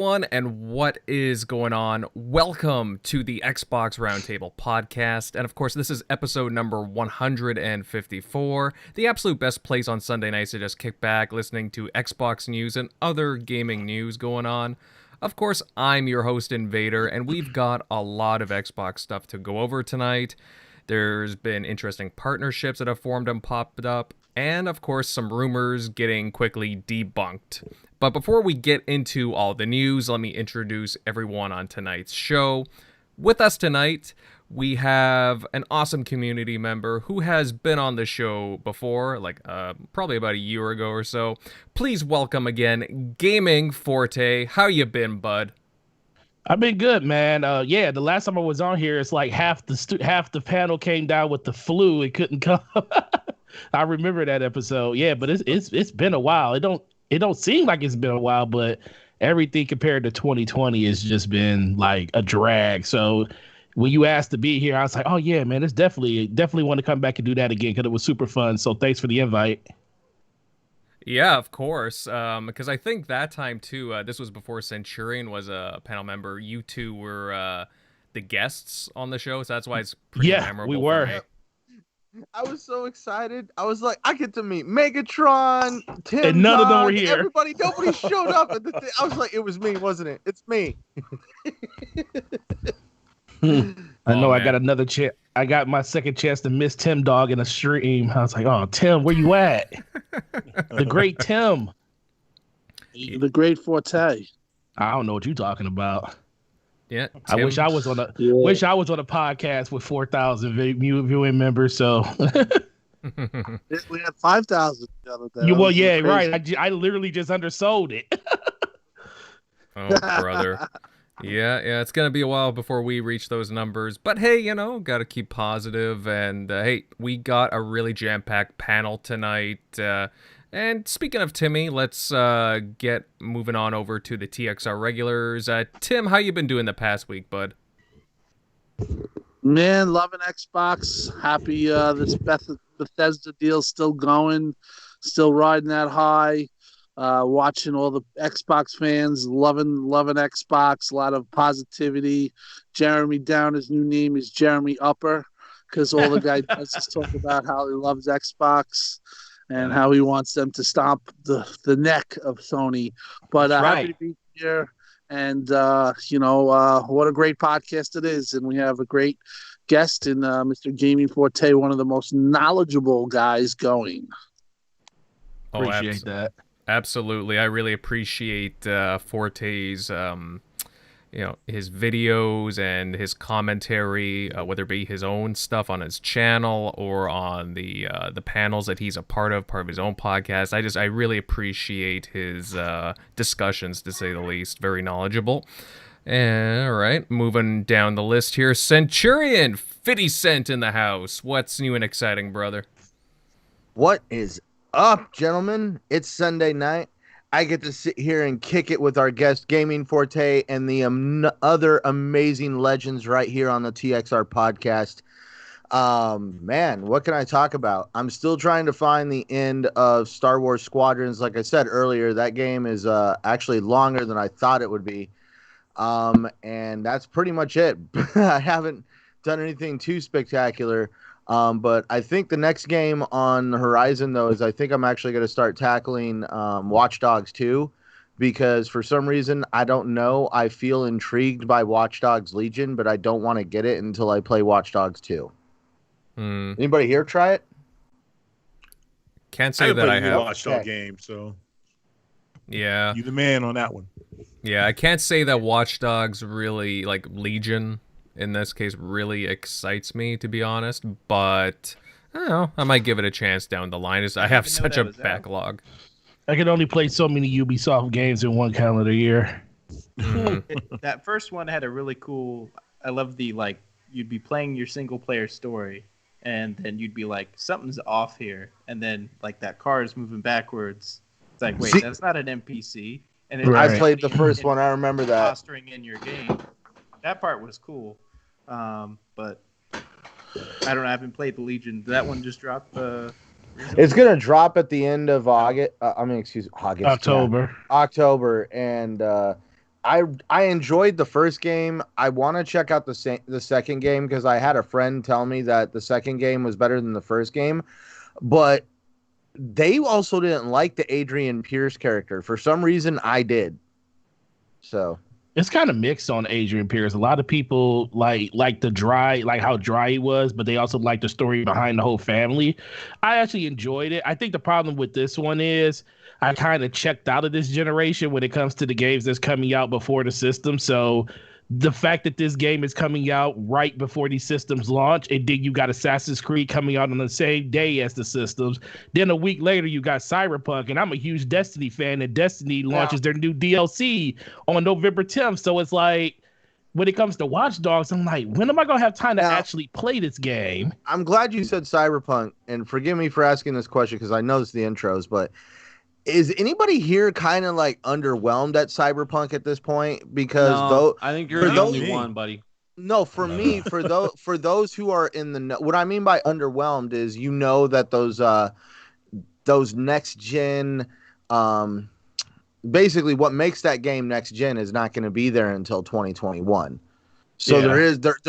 Everyone, and what is going on? Welcome to the Xbox Roundtable Podcast, and of course this is episode number 154, the absolute best place on Sunday nights to just kick back listening to Xbox news and other gaming news going on. Of course, I'm your host Invader, and we've got a lot of Xbox stuff to go over tonight. There's been interesting partnerships that have formed and popped up, and of course some rumors getting quickly debunked. But before we get into all the news, let me introduce everyone on tonight's show. With us tonight, we have an awesome community member who has been on the show before, probably about a year ago or so. Please welcome again, Gaming Forte. How you been, bud? I've been good, man. The last time I was on here, it's like half the panel came down with the flu. It couldn't come. I remember that episode. Yeah, but it's been a while. It don't seem like it's been a while, but everything compared to 2020 has just been like a drag. So when you asked to be here, I was like, oh yeah, man, it's definitely want to come back and do that again because it was super fun. So thanks for the invite. Yeah, of course. Because I think that time too, this was before Centurion was a panel member. You two were the guests on the show, so that's why it's pretty memorable. We were. For me. I was so excited. I was like, I get to meet Megatron, Tim, and none of them were here. Nobody showed up at the thing. I was like, it was me, wasn't it? It's me. I know. Man. I got another chance. I got my second chance to miss Tim Dog in a stream. I was like, oh, Tim, where you at? The great Tim. The great Forte. I don't know what you're talking about. Yeah, Tim. I wish I was on a podcast with 4,000 viewing members. So we had 5,000 the other day. Well, yeah, right. I literally just undersold it. Oh, brother. Yeah, it's gonna be a while before we reach those numbers. But hey, gotta keep positive. And hey, we got a really jam-packed panel tonight. And speaking of Timmy, let's get moving on over to the TXR regulars. Tim, how you been doing the past week, bud? Man, loving Xbox. Happy this Bethesda deal's still going, still riding that high. Watching all the Xbox fans, loving Xbox. A lot of positivity. Jeremy Downer's new name is Jeremy Upper because all the guy does is talk about how he loves Xbox and how he wants them to stomp the neck of Sony. But happy to be here. And, what a great podcast it is. And we have a great guest in Mr. Gaming Forte, one of the most knowledgeable guys going. Appreciate that. Absolutely. I really appreciate Forte's his videos and his commentary, whether it be his own stuff on his channel or on the panels that he's a part of his own podcast. I really appreciate his discussions, to say the least. Very knowledgeable. All right, moving down the list here. Centurion, 50 Cent in the house. What's new and exciting, brother? What is up, gentlemen? It's Sunday night. I get to sit here and kick it with our guest, Gaming Forte, and the other amazing legends right here on the TXR Podcast. Man, what can I talk about? I'm still trying to find the end of Star Wars Squadrons. Like I said earlier, that game is actually longer than I thought it would be. And that's pretty much it. I haven't done anything too spectacular. But I think the next game on the horizon, though, is I think I'm actually going to start tackling Watch Dogs 2, because for some reason, I don't know, I feel intrigued by Watch Dogs Legion, but I don't want to get it until I play Watch Dogs 2. Anybody here try it? Can't say that I have. Watch Dog game, so yeah, you the man on that one. Yeah, I can't say that Watch Dogs really, like Legion in this case, really excites me, to be honest, but I don't know, I might give it a chance down the line. I have such a backlog. I can only play so many Ubisoft games in one calendar year. That first one had a really cool, I love the, you'd be playing your single player story and then you'd be like, something's off here, and then that car is moving backwards. It's like, wait, that's not an NPC. And I played the first one, I remember that. Fostering in your game. That part was cool. But I don't know. I haven't played the Legion. That one just dropped. It's gonna drop at the end of August. October. Yeah. October, and I enjoyed the first game. I want to check out the second game because I had a friend tell me that the second game was better than the first game, but they also didn't like the Adrian Pierce character. For some reason, I did. So It's kind of mixed on Adrian Pierce. A lot of people like how dry he was, but they also like the story behind the whole family. I actually enjoyed it. I think the problem with this one is I kind of checked out of this generation when it comes to the games that's coming out before the system. So the fact that this game is coming out right before these systems launch, and then you got Assassin's Creed coming out on the same day as the systems. Then a week later, you got Cyberpunk, and I'm a huge Destiny fan, and Destiny launches their new DLC on November 10th. So it's like, when it comes to Watch Dogs, I'm like, when am I going to have time to actually play this game? I'm glad you said Cyberpunk, and forgive me for asking this question because I know it's the intros, but is anybody here kind of like underwhelmed at Cyberpunk at this point? Because I think you're the only one, buddy. No, for me, for those who are in the what I mean by underwhelmed is that those next gen, basically what makes that game next gen is not going to be there until 2021. So there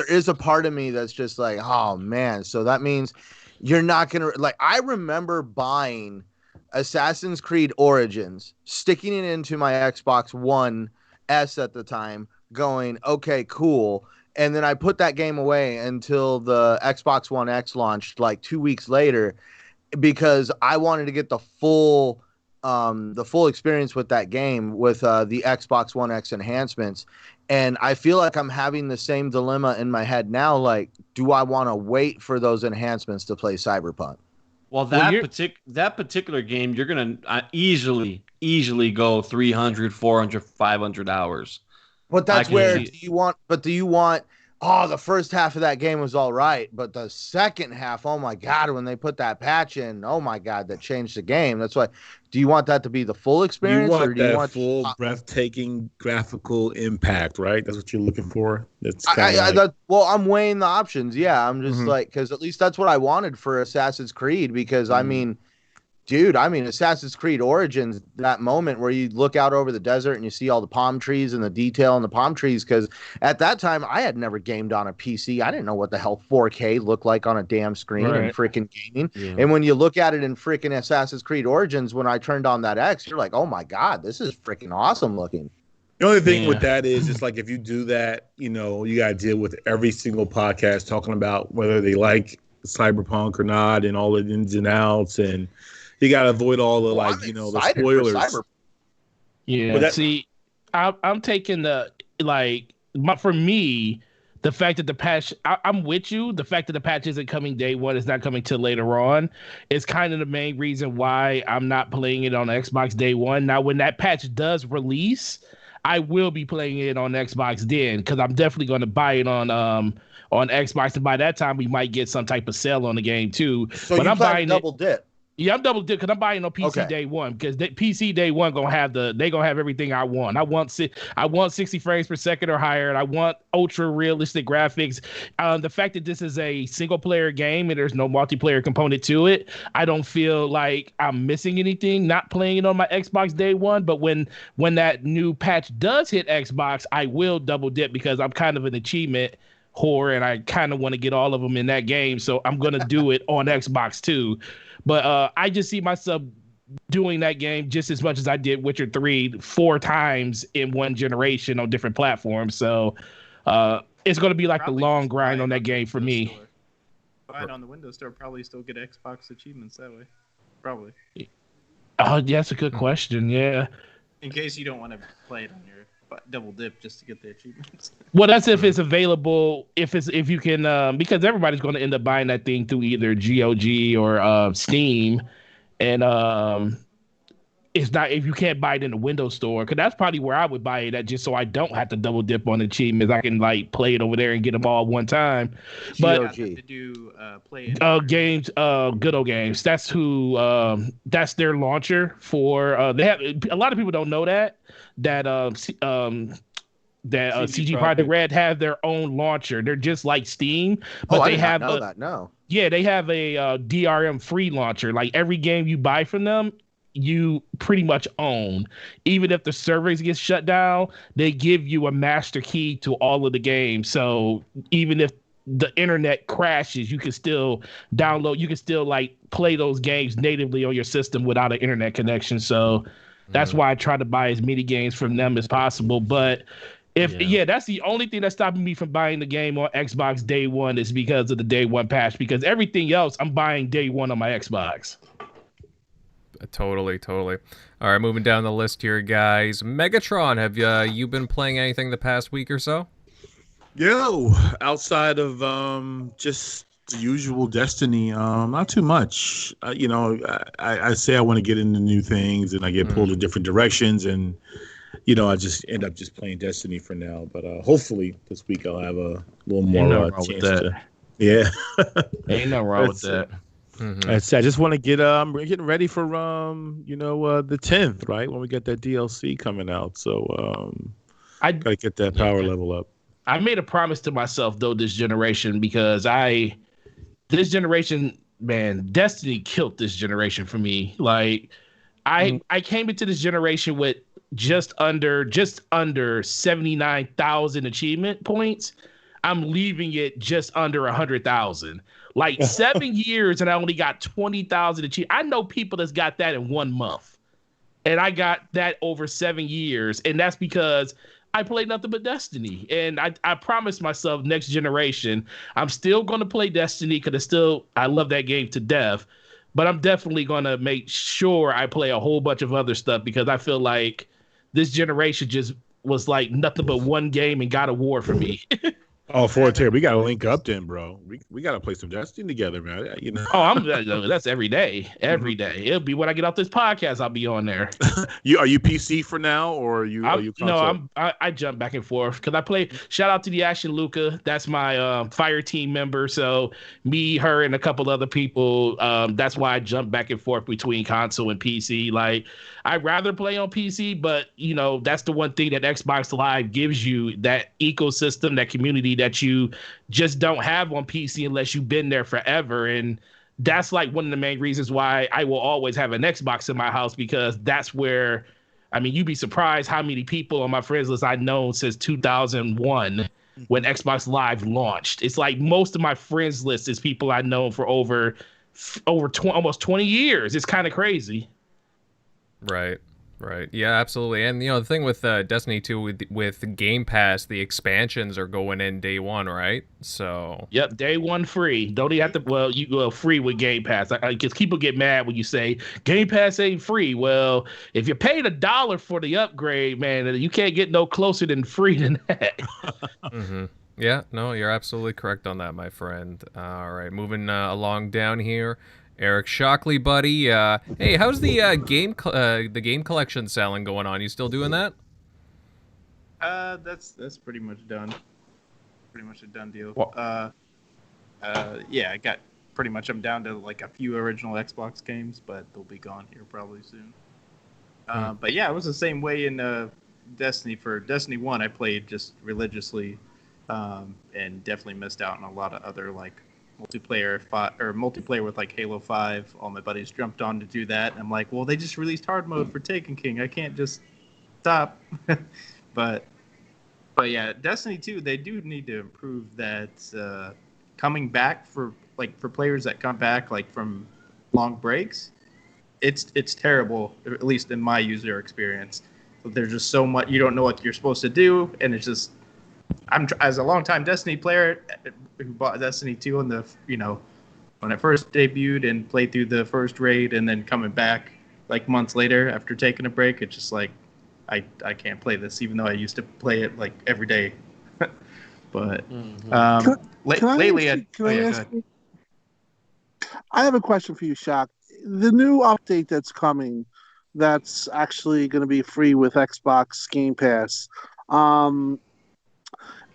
is a part of me that's just like, oh man, so that means you're not going to like. I remember buying Assassin's Creed Origins, sticking it into my Xbox One S at the time, going, okay, cool. And then I put that game away until the Xbox One X launched like 2 weeks later because I wanted to get the full experience with that game with the Xbox One X enhancements. And I feel like I'm having the same dilemma in my head now. Like, do I want to wait for those enhancements to play Cyberpunk? Well, that particular game, you're going to easily go 300, 400, 500 hours. But that's where do you want the first half of that game was all right, but the second half, oh my God, when they put that patch in, oh my God, that changed the game. That's why, do you want that to be the full experience? Or do you want full breathtaking graphical impact, right? That's what you're looking for. That's I'm weighing the options. Yeah, I'm just like, because at least that's what I wanted for Assassin's Creed, because I mean, dude, Assassin's Creed Origins, that moment where you look out over the desert and you see all the palm trees and the detail in the palm trees, because at that time, I had never gamed on a PC. I didn't know what the hell 4K looked like on a damn screen in freaking gaming. Yeah. And when you look at it in freaking Assassin's Creed Origins, when I turned on that X, you're like, oh my God, this is freaking awesome looking. The only thing with that is, it's like if you do that, you got to deal with every single podcast talking about whether they like Cyberpunk or not and all the ins and outs, and you got to avoid all the the spoilers. Yeah, but I'm taking for me, the fact that the patch, I'm with you. The fact that the patch isn't coming day one, it's not coming till later on, is kind of the main reason why I'm not playing it on Xbox day one. Now, when that patch does release, I will be playing it on Xbox then, because I'm definitely going to buy it on Xbox, and by that time we might get some type of sale on the game too. So but I'm buying double dip. Yeah, I'm double dip because I'm buying on PC day one, because PC day one gonna have everything I want. I want 60 frames per second or higher, and I want ultra realistic graphics. The fact that this is a single player game and there's no multiplayer component to it, I don't feel like I'm missing anything not playing it on my Xbox day one. But when that new patch does hit Xbox, I will double dip, because I'm kind of an achievement whore and I kind of want to get all of them in that game. So I'm gonna do it on Xbox too. But I just see myself doing that game just as much as I did Witcher 3 4 times in one generation on different platforms. So it's going to be like the long grind on that game for me. Buy it on the Windows Store, probably still get Xbox achievements that way. Probably. Oh, yeah, that's a good question. Yeah. In case you don't want to play it on your double dip just to get the achievements. Well, that's if it's available, if you can, because everybody's going to end up buying that thing through either GOG or Steam, and it's not, if you can't buy it in the Windows Store, because that's probably where I would buy it at, just so I don't have to double dip on achievements. I can play it over there and get them all one time. But to do play games, Good Old Games. That's who. That's their launcher for. They have a lot of people don't know that CG Projekt Red have their own launcher. They're just like Steam, but they have that. No. Yeah, they have a DRM free launcher. Like every game you buy from them you pretty much own. Even if the servers get shut down, they give you a master key to all of the games. So even if the internet crashes, you can still download, you can still like play those games natively on your system without an internet connection. So that's why I try to buy as many games from them as possible. But that's the only thing that's stopping me from buying the game on Xbox day one is because of the day one patch. Because everything else I'm buying day one on my Xbox. Totally. All right, moving down the list here, guys. Megatron, have you been playing anything the past week or so? Yo, outside of just the usual Destiny, not too much. I say I want to get into new things, and I get pulled in different directions, and I just end up just playing Destiny for now. But hopefully this week I'll have a little more chance to. Yeah, ain't nothing wrong with that. I just want to get I'm getting ready for the 10th, right, when we get that DLC coming out. So I gotta get that power level up. I made a promise to myself though this generation because this generation, man, Destiny killed this generation for me. Like I came into this generation with just under 79,000 achievement points. I'm leaving it just under 100,000. Like 7 years and I only got 20,000 achievements. I know people that's got that in 1 month. And I got that over 7 years. And that's because I play nothing but Destiny. And I promised myself next generation, I'm still going to play Destiny because I love that game to death. But I'm definitely going to make sure I play a whole bunch of other stuff because I feel like this generation just was like nothing but one game and God of War for me. Oh, Forte, we gotta link up then, bro. We gotta play some Destiny together, man. Oh, that's every day. Every day. It'll be when I get off this podcast, I'll be on there. Are you PC for now, or are you console? No, I jump back and forth because I play. Shout out to the Action Luca. That's my fire team member. So me, her, and a couple other people. That's why I jump back and forth between console and PC. Like I'd rather play on PC, but that's the one thing that Xbox Live gives you, that ecosystem, that community that you just don't have on PC unless you've been there forever. And that's like one of the main reasons why I will always have an Xbox in my house, because that's where, you'd be surprised how many people on my friends list I've known since 2001 when Xbox Live launched. It's like most of my friends list is people I've known for over almost 20 years. It's kind of crazy. Right. Yeah, absolutely. And the thing with Destiny 2 with Game Pass, the expansions are going in day one, right? So yep, day one free. Don't even have to. Well, you go free with Game Pass. Because people get mad when you say Game Pass ain't free. Well, if you paid $1 for the upgrade, man, you can't get no closer than free than that. Mm-hmm. Yeah, no, you're absolutely correct on that, my friend. All right, moving along down here. Eric Shockley, buddy. Hey, how's the game collection selling going on? You still doing that? That's pretty much done. Pretty much a done deal. Yeah, I got pretty much. I'm down to like a few original Xbox games, but they'll be gone here probably soon. But yeah, it was the same way in Destiny. For Destiny 1, I played just religiously, and definitely missed out on a lot of other like multiplayer with like Halo 5. All my buddies jumped on to do that. I'm like, well, they just released hard mode for Taken King. I can't just stop. but yeah, Destiny 2, they do need to improve that coming back for players that come back like from long breaks. It's terrible, at least in my user experience. There's just so much you don't know what you're supposed to do, and it's just as a longtime Destiny player who bought Destiny 2 on the when it first debuted and played through the first raid, and then coming back like months later after taking a break, it's just like I can't play this, even though I used to play it like every day. But lately, I have a question for you, Shock. The new update that's coming, that's actually going to be free with Xbox Game Pass.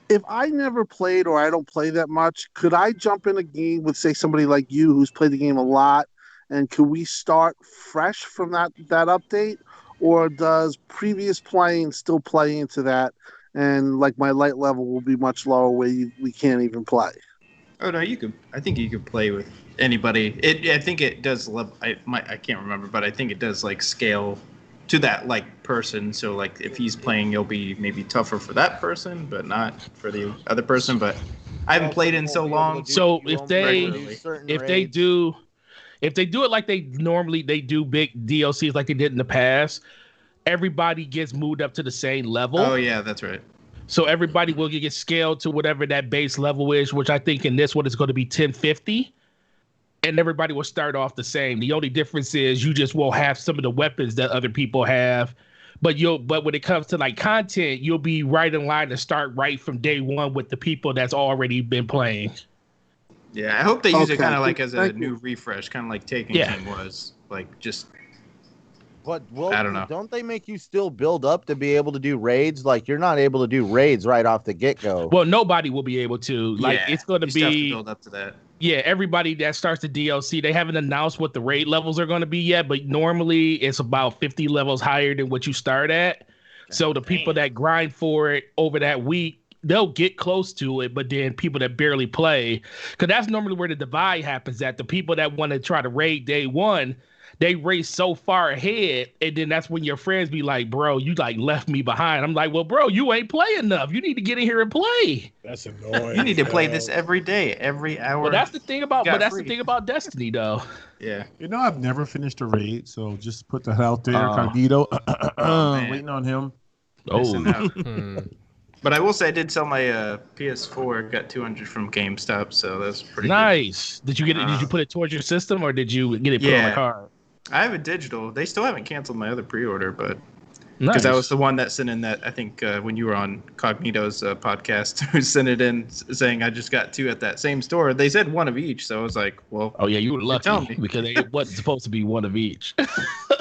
If I never played or I don't play that much, could I jump in a game with, say, somebody like you who's played the game a lot, and could we start fresh from that update? Or does previous playing still play into that, and like my light level will be much lower where we can't even play? Oh no, you could. I think you could play with anybody. I think it does. I can't remember, but I think it does like scale to that like person. So like if he's playing, you'll be maybe tougher for that person, but not for the other person. But I haven't played in so long. So You won't be able to do certain raids. if they do it like they do big DLCs like they did in the past, everybody gets moved up to the same level. Oh yeah, that's right. So everybody will get scaled to whatever that base level is, which I think in this one is going to be 1050. And everybody will start off the same. The only difference is you just won't have some of the weapons that other people have. But when it comes to like content, you'll be right in line to start right from day one with the people that's already been playing. Yeah, I hope they use it kind of like as a new refresh, kind of like Taken King was. Like just But I don't know. Don't they make you still build up to be able to do raids? Like you're not able to do raids right off the get go. Well, nobody will be able to. Like it's going to be build up to that. Yeah, everybody that starts the DLC, they haven't announced what the raid levels are going to be yet, but normally it's about 50 levels higher than what you start at. So the people that grind for it over that week, they'll get close to it, but then people that barely play, because that's normally where the divide happens at. The people that want to try to raid day one, they race so far ahead, and then that's when your friends be like, bro, you like left me behind. I'm like, well, bro, you ain't playing enough. You need to get in here and play. That's annoying. You need to play this every day, every hour. Well, that's the thing about Destiny, though. Yeah. You know, I've never finished a raid, so just put that out there. Cognito, waiting on him. But I will say I did sell my PS4. Got 200 from GameStop, so that's pretty nice. Good. Did you get it? Did you put it towards your system, or did you get it put on the card? I have a digital. They still haven't canceled my other pre-order, but because I was the one that sent in that, I think when you were on Cognito's podcast, who sent it in saying I just got 2 at that same store. They said 1 of each, so I was like, well, oh yeah, you were lucky because it wasn't supposed to be 1 of each.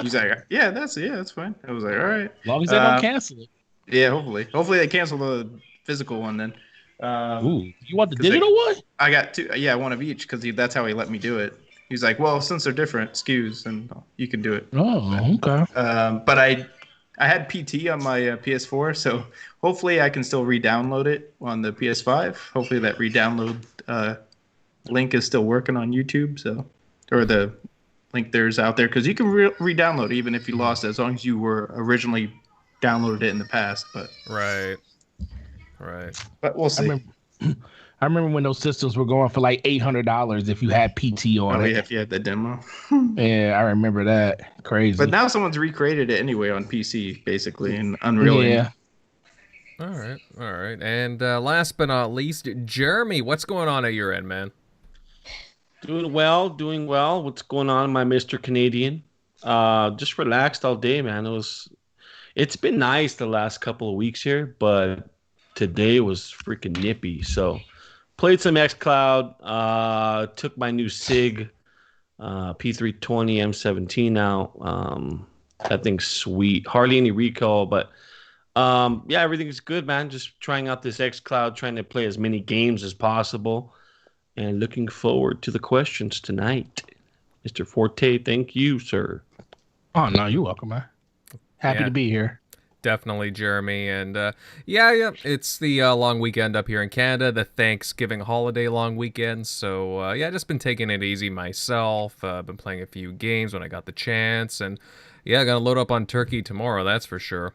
He's like, yeah, that's fine. I was like, all right, as long as they don't cancel it. Yeah, hopefully they cancel the physical one then. Ooh, you want the digital one? I got 2. Yeah, 1 of each because that's how he let me do it. He's like, well, since they're different SKUs, and you can do it. Oh, okay. But I had PT on my PS4, so hopefully I can still re-download it on the PS5. Hopefully that re-download link is still working on YouTube, or the link there's out there, because you can re-download even if you lost it, as long as you were originally downloaded it in the past. But right. But we'll see. I remember when those systems were going for like $800 if you had PT on it. Yeah, if you had the demo. Yeah, I remember that. Crazy. But now someone's recreated it anyway on PC, basically, in Unreal. Yeah. All right. And last but not least, Jeremy, what's going on at your end, man? Doing well. What's going on, my Mr. Canadian? Just relaxed all day, man. It's been nice the last couple of weeks here, but today was freaking nippy. So played some xCloud, took my new SIG P320 M17 out. That thing's sweet. Hardly any recall, but yeah, everything's good, man. Just trying out this xCloud, trying to play as many games as possible, and looking forward to the questions tonight. Mr. Forte, thank you, sir. Oh, no, you're welcome, man. Happy to be here. Definitely, Jeremy. And yeah, it's the long weekend up here in Canada, the Thanksgiving holiday long weekend. So yeah, just been taking it easy myself. Been playing a few games when I got the chance. And yeah, gonna load up on turkey tomorrow, that's for sure.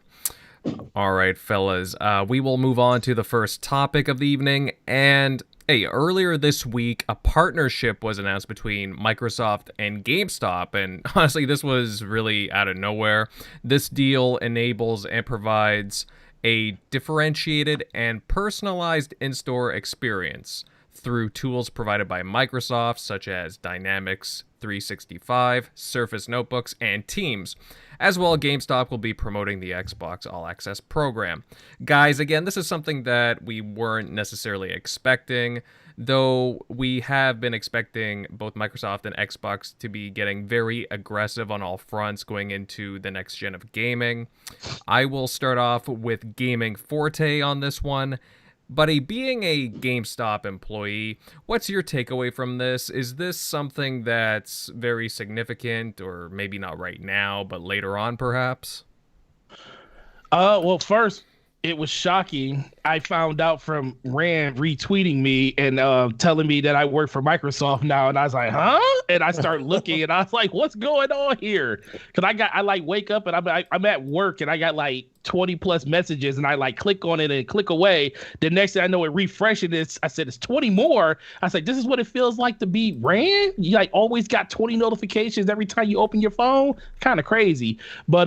All right, fellas, we will move on to the first topic of the evening. And hey, earlier this week, a partnership was announced between Microsoft and GameStop, and honestly, this was really out of nowhere. This deal enables and provides a differentiated and personalized in-store experience through tools provided by Microsoft, such as Dynamics 365, Surface Notebooks, and Teams. As well, GameStop will be promoting the Xbox All Access program. Guys, again, this is something that we weren't necessarily expecting, though we have been expecting both Microsoft and Xbox to be getting very aggressive on all fronts going into the next gen of gaming. I will start off with Gaming Forte on this one. Buddy, being a GameStop employee, what's your takeaway from this? Is this something that's very significant, or maybe not right now, but later on, perhaps? Well, first, it was shocking. I found out from Rand retweeting me and telling me that I work for Microsoft now, and I was like, huh? And I start looking, and I was like, what's going on here? Because I like wake up and I'm at work, and I got like 20 plus messages, and I like click on it and click away. The next thing I know, it refreshing. I said it's 20 more. I was like, this is what it feels like to be Rand. You like always got 20 notifications every time you open your phone. Kind of crazy, but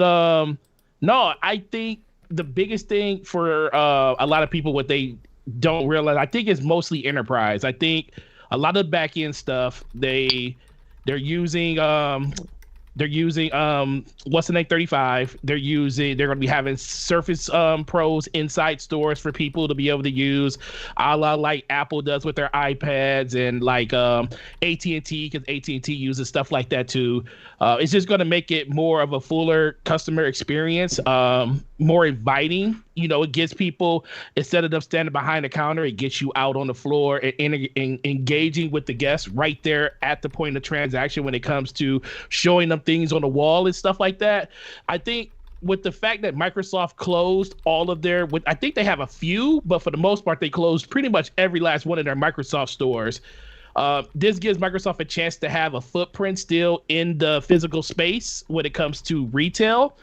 no, I think the biggest thing for a lot of people, what they don't realize, I think, is mostly enterprise. I think a lot of back end stuff they're using what's the name 35. They're going to be having Surface Pros inside stores for people to be able to use, a la like Apple does with their iPads, and like AT&T, because AT&T uses stuff like that too. It's just going to make it more of a fuller customer experience, more inviting. You know, it gets people, instead of them standing behind the counter, it gets you out on the floor and engaging with the guests right there at the point of transaction when it comes to showing them things on the wall and stuff like that. I think with the fact that Microsoft closed all of their, I think they have a few, but for the most part, they closed pretty much every last one of their Microsoft stores. This gives Microsoft a chance to have a footprint still in the physical space when it comes to retail.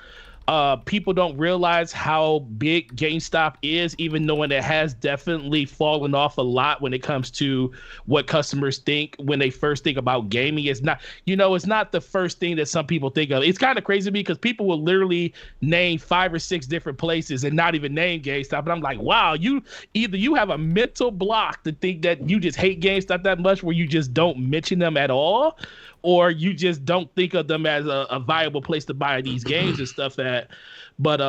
People don't realize how big GameStop is, even knowing it has definitely fallen off a lot when it comes to what customers think when they first think about gaming. It's not, it's not the first thing that some people think of. It's kind of crazy to me because people will literally name 5 or 6 different places and not even name GameStop. And I'm like, wow, you have a mental block to think that you just hate GameStop that much where you just don't mention them at all, or you just don't think of them as a viable place to buy these games and stuff at. But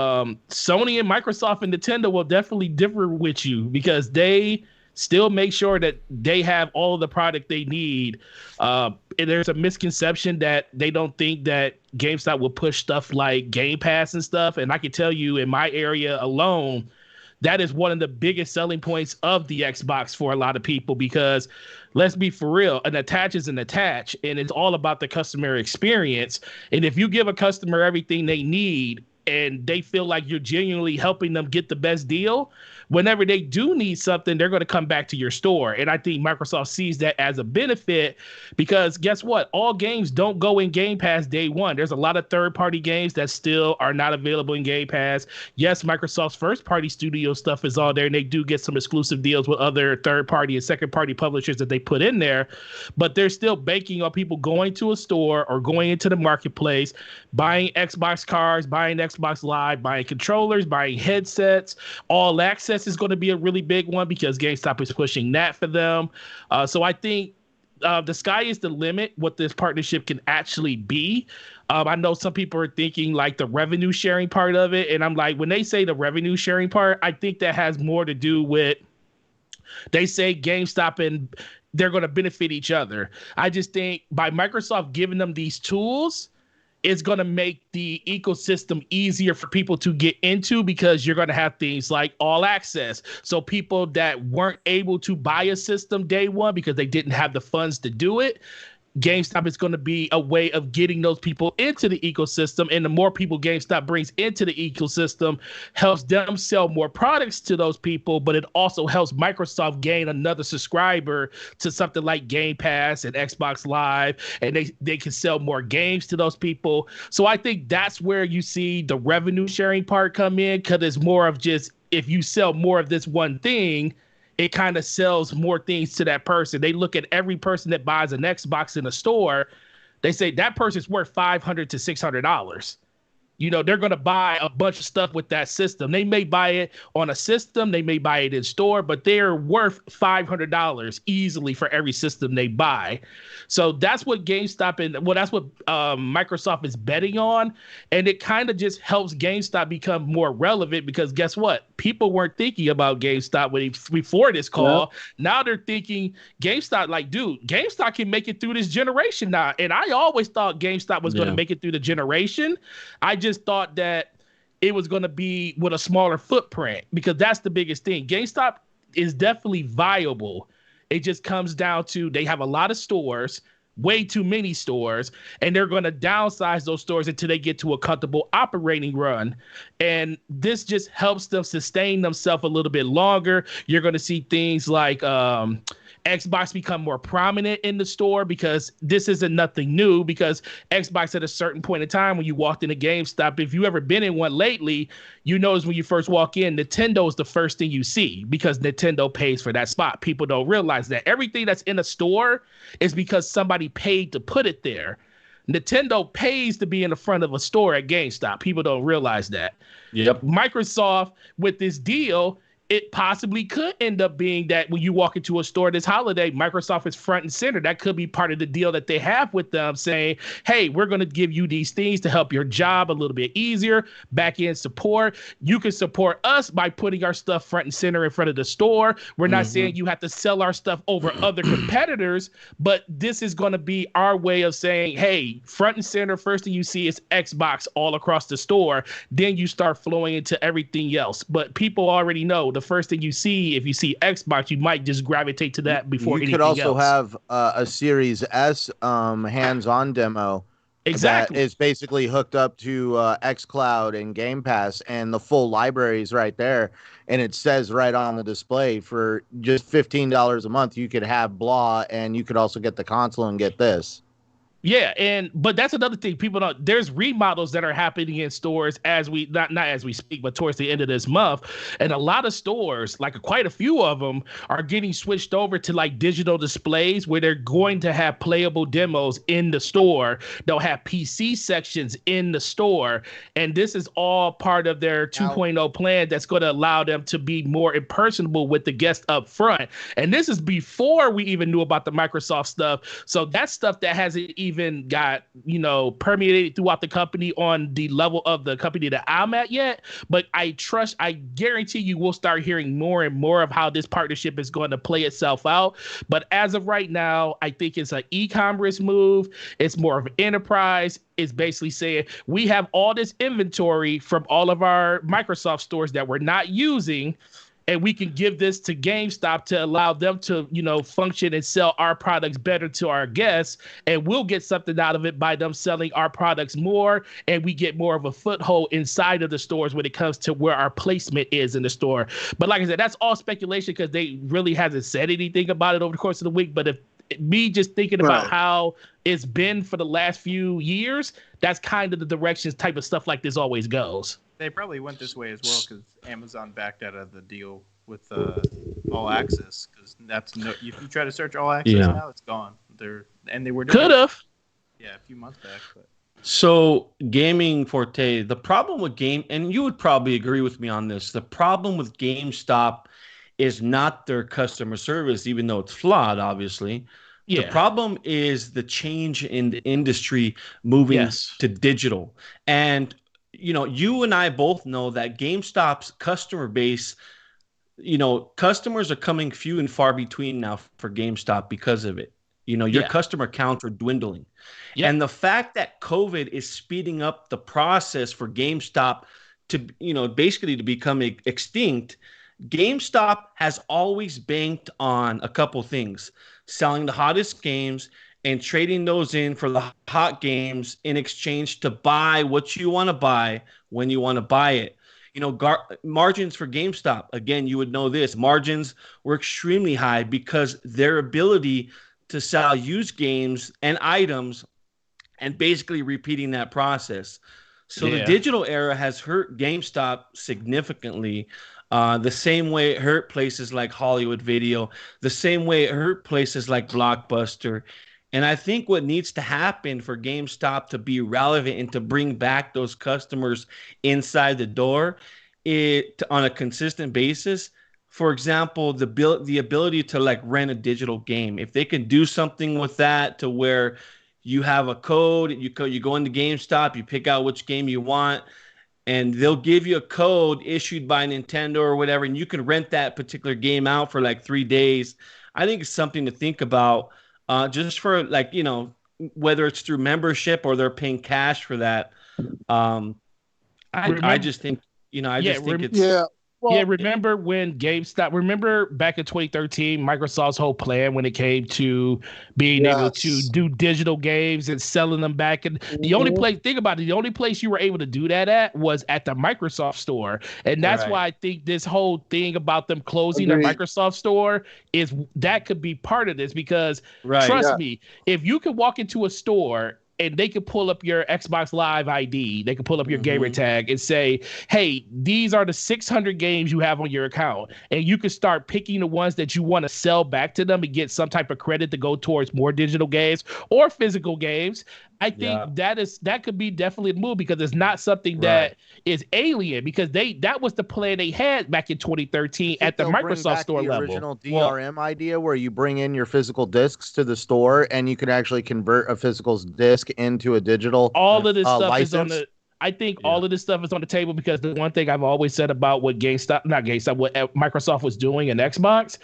Sony and Microsoft and Nintendo will definitely differ with you because they still make sure that they have all of the product they need. And there's a misconception that they don't think that GameStop will push stuff like Game Pass and stuff. And I can tell you in my area alone, that is one of the biggest selling points of the Xbox for a lot of people, because let's be for real, an attach is an attach, and it's all about the customer experience. And if you give a customer everything they need and they feel like you're genuinely helping them get the best deal, whenever they do need something, they're going to come back to your store. And I think Microsoft sees that as a benefit because guess what? All games don't go in Game Pass day one. There's a lot of third-party games that still are not available in Game Pass. Yes, Microsoft's first-party studio stuff is all there, and they do get some exclusive deals with other third-party and second-party publishers that they put in there. But they're still banking on people going to a store or going into the marketplace, buying Xbox cards, buying Xbox Live, buying controllers, buying headsets. All access is going to be a really big one because GameStop is pushing that for them. So I think the sky is the limit what this partnership can actually be. I know some people are thinking like the revenue sharing part of it. And I'm like, when they say the revenue sharing part, I think that has more to do with, they say GameStop and they're going to benefit each other. I just think by Microsoft giving them these tools, it's going to make the ecosystem easier for people to get into because you're going to have things like all access. So people that weren't able to buy a system day one because they didn't have the funds to do it, GameStop is going to be a way of getting those people into the ecosystem. And the more people GameStop brings into the ecosystem helps them sell more products to those people, but it also helps Microsoft gain another subscriber to something like Game Pass and Xbox Live, and they can sell more games to those people. So I think that's where you see the revenue sharing part come in, because it's more of just, if you sell more of this one thing, it kind of sells more things to that person. They look at every person that buys an Xbox in a store. They say that person's worth $500 to $600. They're going to buy a bunch of stuff with that system. They may buy it on a system. They may buy it in store, but they're worth $500 easily for every system they buy. So that's what GameStop that's what Microsoft is betting on. And it kind of just helps GameStop become more relevant because guess what? People weren't thinking about GameStop before this call. Yep. Now they're thinking GameStop, like, dude, GameStop can make it through this generation now. And I always thought GameStop was going to make it through the generation. I just thought that it was going to be with a smaller footprint because that's the biggest thing. GameStop is definitely viable. It just comes down to they have a lot of stores, way too many stores, and they're going to downsize those stores until they get to a comfortable operating run. And this just helps them sustain themselves a little bit longer. You're going to see things like Xbox become more prominent in the store, because this isn't nothing new, because Xbox at a certain point in time, when you walked into GameStop, if you ever been in one lately, you notice when you first walk in, Nintendo is the first thing you see, because Nintendo pays for that spot. People don't realize that everything that's in a store is because somebody paid to put it there. Nintendo pays to be in the front of a store at GameStop. People don't realize that. Yep. Microsoft, with this deal, it possibly could end up being that when you walk into a store this holiday, Microsoft is front and center. That could be part of the deal that they have with them, saying, hey, we're going to give you these things to help your job a little bit easier, back-end support. You can support us by putting our stuff front and center in front of the store. We're not saying you have to sell our stuff over other competitors, but this is going to be our way of saying, hey, front and center, first thing you see is Xbox all across the store. Then you start flowing into everything else. But people already know the first thing you see, if you see Xbox, you might just gravitate to that before anything else. You could also have a Series S hands-on demo. Exactly. That is basically hooked up to xCloud and Game Pass, and the full library is right there. And it says right on the display, for just $15 a month, you could have blah, and you could also get the console and get this. Yeah, but that's another thing. People don't. There's remodels that are happening in stores as we not as we speak, but towards the end of this month, and a lot of stores, like quite a few of them, are getting switched over to like digital displays where they're going to have playable demos in the store. They'll have PC sections in the store, and this is all part of their 2.0 plan that's going to allow them to be more impersonable with the guest up front. And this is before we even knew about the Microsoft stuff. So that's stuff that hasn't even got, permeated throughout the company on the level of the company that I'm at yet. But I guarantee you we'll start hearing more and more of how this partnership is going to play itself out. But as of right now, I think it's an e-commerce move. It's more of an enterprise. It's basically saying we have all this inventory from all of our Microsoft stores that we're not using, and we can give this to GameStop to allow them to, function and sell our products better to our guests. And we'll get something out of it by them selling our products more. And we get more of a foothold inside of the stores when it comes to where our placement is in the store. But like I said, that's all speculation because they really hasn't said anything about it over the course of the week. But if me just thinking about how it's been for the last few years, that's kind of the directions type of stuff like this always goes. They probably went this way as well because Amazon backed out of the deal with All Access. Because if you try to search All Access now, it's gone. They were could have. Yeah, a few months back. But. So gaming Forte, the problem with and you would probably agree with me on this. The problem with GameStop is not their customer service, even though it's flawed, obviously. Yeah. The problem is the change in the industry moving to digital. And you and I both know that GameStop's customer base, customers are coming few and far between now for GameStop because of it. Your customer counts are dwindling. Yep. And the fact that COVID is speeding up the process for GameStop to, basically to become extinct, GameStop has always banked on a couple things: selling the hottest games and trading those in for the hot games in exchange to buy what you want to buy when you want to buy it. Margins for GameStop, again, you would know this. Margins were extremely high because their ability to sell used games and items and basically repeating that process. So the digital era has hurt GameStop significantly. The same way it hurt places like Hollywood Video, the same way it hurt places like Blockbuster. And I think what needs to happen for GameStop to be relevant and to bring back those customers inside the door on a consistent basis, for example, the ability to rent a digital game. If they can do something with that to where you have a code, you go into GameStop, you pick out which game you want, and they'll give you a code issued by Nintendo or whatever, and you can rent that particular game out for 3 days. I think it's something to think about. Just for whether it's through membership or they're paying cash for that. I just think it's Yeah, remember when GameStop? Remember back in 2013, Microsoft's whole plan when it came to being able to do digital games and selling them back. And the only place, think about it, the only place you were able to do that at was at the Microsoft store. And that's why I think this whole thing about them closing their Microsoft store is that could be part of this because trust me, if you could walk into a store and they could pull up your Xbox Live ID. They could pull up your gamer tag and say, hey, these are the 600 games you have on your account. And you could start picking the ones that you want to sell back to them and get some type of credit to go towards more digital games or physical games. I think that could be definitely a move because it's not something that is alien because that was the plan they had back in 2013 at the Microsoft store level. The original DRM idea where you bring in your physical discs to the store and you can actually convert a physical disc into a digital all of this stuff license. Is on the I think all of this stuff is on the table because the one thing I've always said about what what Microsoft was doing in Xbox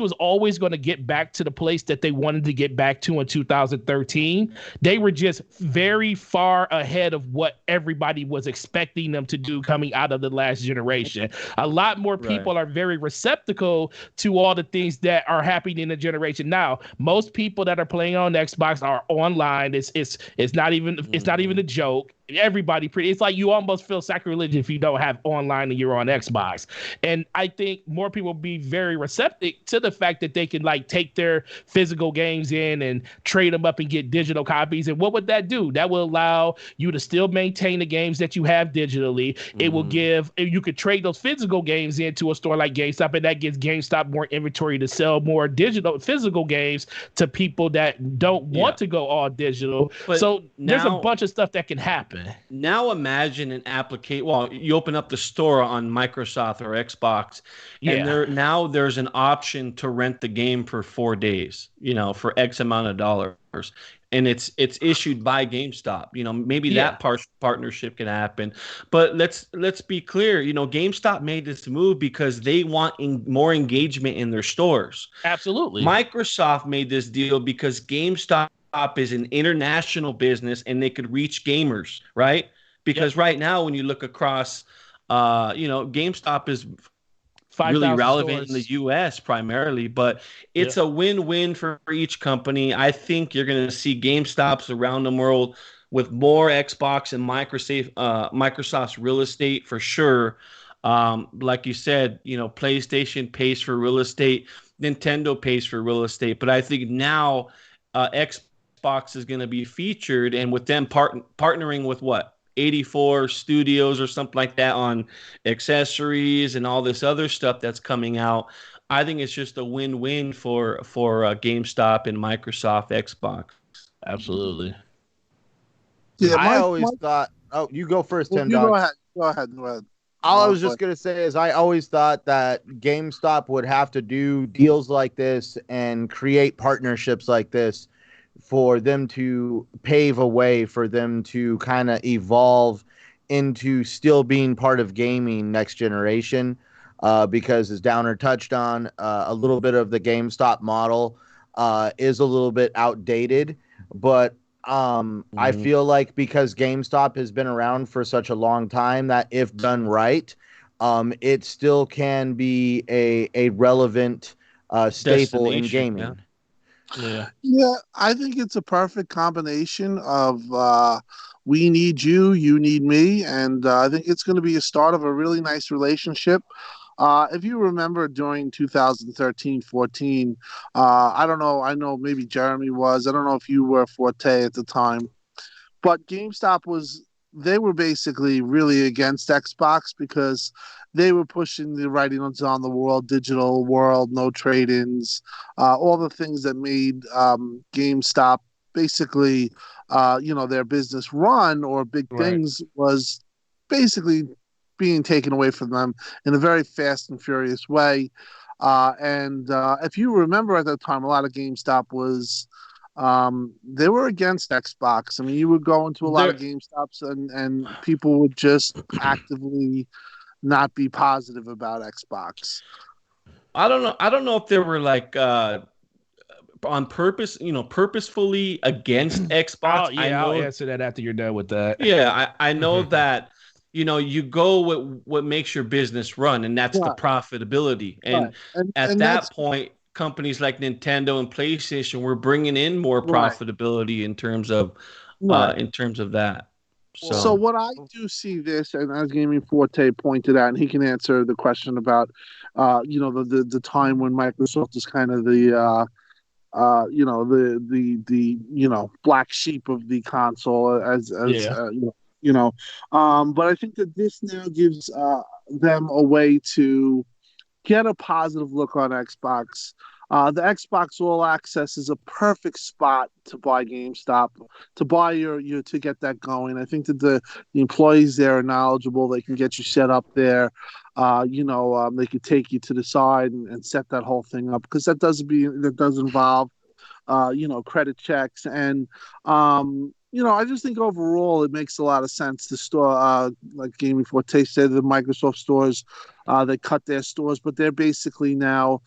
was always going to get back to the place that they wanted to get back to in 2013. They were just very far ahead of what everybody was expecting them to do coming out of the last generation. A lot more people are very receptacle to all the things that are happening in the generation now. Most people that are playing on Xbox are online. It's not even a joke. Everybody it's like you almost feel sacrilegious if you don't have online and you're on Xbox. And I think more people will be very receptive to the fact that they can like take their physical games in and trade them up and get digital copies. And what would that do? That will allow you to still maintain the games that you have digitally. It will you could trade those physical games into a store like GameStop, and that gives GameStop more inventory to sell more digital physical games to people that don't want to go all digital. But so there's a bunch of stuff that can happen. Now imagine an application. Well, you open up the store on Microsoft or Xbox, and there's an option to rent the game for 4 days, for X amount of dollars. And it's issued by GameStop. Maybe that partnership can happen. But let's be clear. GameStop made this move because they want more engagement in their stores. Absolutely. Microsoft made this deal because GameStop is an international business and they could reach gamers, right? Because right now, when you look across, GameStop is really relevant in the U.S. primarily, but it's a win-win for each company. I think you're going to see GameStops around the world with more Xbox and Microsoft's real estate for sure. Like you said, PlayStation pays for real estate, Nintendo pays for real estate, but I think now Xbox is going to be featured, and with them partnering with 84 studios or something like that on accessories and all this other stuff that's coming out. I think it's just a win-win for GameStop and Microsoft Xbox. Absolutely. Yeah, I always thought. Oh, you go first, Tim. Go ahead. All I was just going to say is I always thought that GameStop would have to do deals like this and create partnerships like this for them to pave a way for them to kind of evolve into still being part of gaming next generation. Because as Downer touched on, a little bit of the GameStop model is a little bit outdated, but I feel like because GameStop has been around for such a long time that if done right, it still can be a relevant staple in gaming. Yeah, I think it's a perfect combination of we need you, you need me, and I think it's going to be a start of a really nice relationship. If you remember during 2013-14, I don't know, I know maybe Jeremy was, I don't know if you were Forte at the time, but GameStop they were basically really against Xbox because they were pushing the writing on the wall, digital world, no trade-ins, all the things that made GameStop basically, their business run or big things was basically being taken away from them in a very fast and furious way. And if you remember at that time, a lot of GameStop was they were against Xbox. I mean, you would go into a lot of GameStops and people would just actively not be positive about Xbox. I don't know if they were like on purpose, purposefully against Xbox. I'll answer that after you're done with that. Yeah, I know that you go with what makes your business run, and that's the Right. profitability. And Right. And at that's that point, companies like Nintendo and PlayStation were bringing in more right. profitability Right. in terms of that. So So what I do see this, and as Gaming Forte pointed out, and he can answer the question about, the time when Microsoft is kind of the black sheep of the console, as Yeah. but I think that this now gives them a way to get a positive look on Xbox. The Xbox All Access is a perfect spot to buy GameStop, to buy your to get that going. I think that the employees there are knowledgeable. They can get you set up there. They can take you to the side and set that whole thing up, because that does involve credit checks. And I just think overall it makes a lot of sense to store, like Gaming Forte said, the Microsoft stores, they cut their stores, but they're basically now,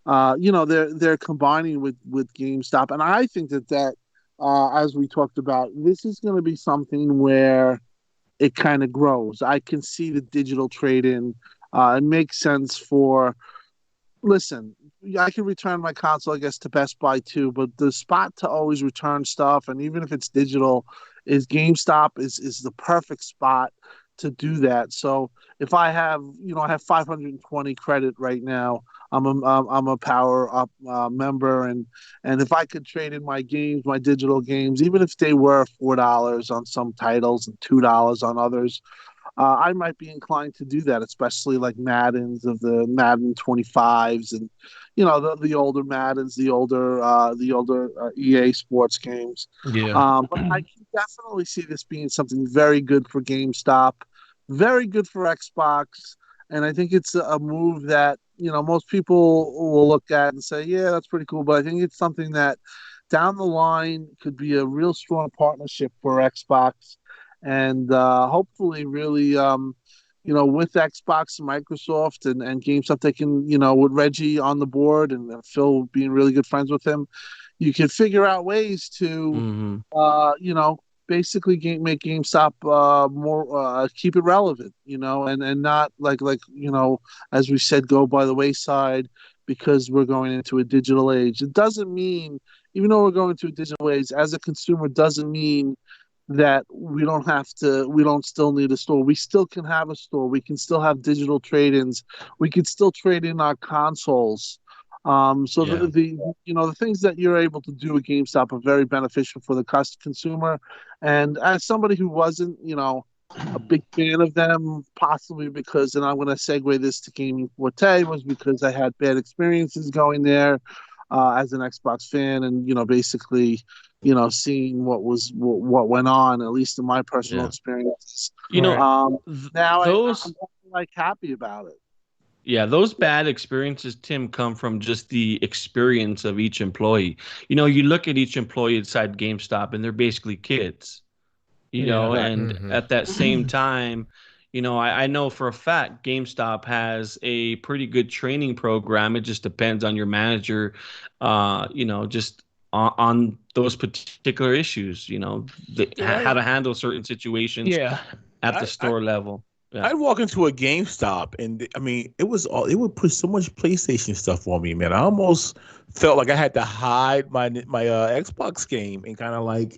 they're combining with GameStop. And I think that as we talked about, this is going to be something where it kind of grows. I can see the digital trade-in. It makes sense for, listen, I can return my console, I guess, to Best Buy too, but the spot to always return stuff, and even if it's digital, is GameStop is the perfect spot to do that. So if I have, I have 520 credit right now. I'm a Power Up member, and if I could trade in my games, my digital games, even if they were $4 on some titles and $2 on others, I might be inclined to do that, especially like Maddens of the Madden 25s, and the older Maddens, the older EA Sports games. Yeah. But I can definitely see this being something very good for GameStop, very good for Xbox, and I think it's a move that most people will look at and say, yeah, that's pretty cool. But I think it's something that down the line could be a real strong partnership for Xbox, and hopefully really with Xbox and Microsoft and GameStop, they can, with Reggie on the board and Phil being really good friends with him, you can figure out ways to basically make GameStop more, keep it relevant, and not like as we said, go by the wayside because we're going into a digital age. It doesn't mean, even though we're going to a digital age, as a consumer, doesn't mean that we don't still need a store. We still can have a store. We can still have digital trade-ins. We can still trade in our consoles. So Yeah. the things that you're able to do at GameStop are very beneficial for the consumer. And as somebody who wasn't, a big fan of them, possibly because, and I'm going to segue this to Gaming Forte, was because I had bad experiences going there as an Xbox fan, and basically, seeing what went on, at least in my personal experiences. Now those I'm like happy about it. Yeah, those bad experiences, Tim, come from just the experience of each employee. You look at each employee inside GameStop, and they're basically kids. Yeah. And at that same time, I know for a fact GameStop has a pretty good training program. It just depends on your manager, just on those particular issues, how to handle certain situations Yeah. at the store level. Yeah. I'd walk into a GameStop, and it would push so much PlayStation stuff on me, man. I almost felt like I had to hide my Xbox game and kind of like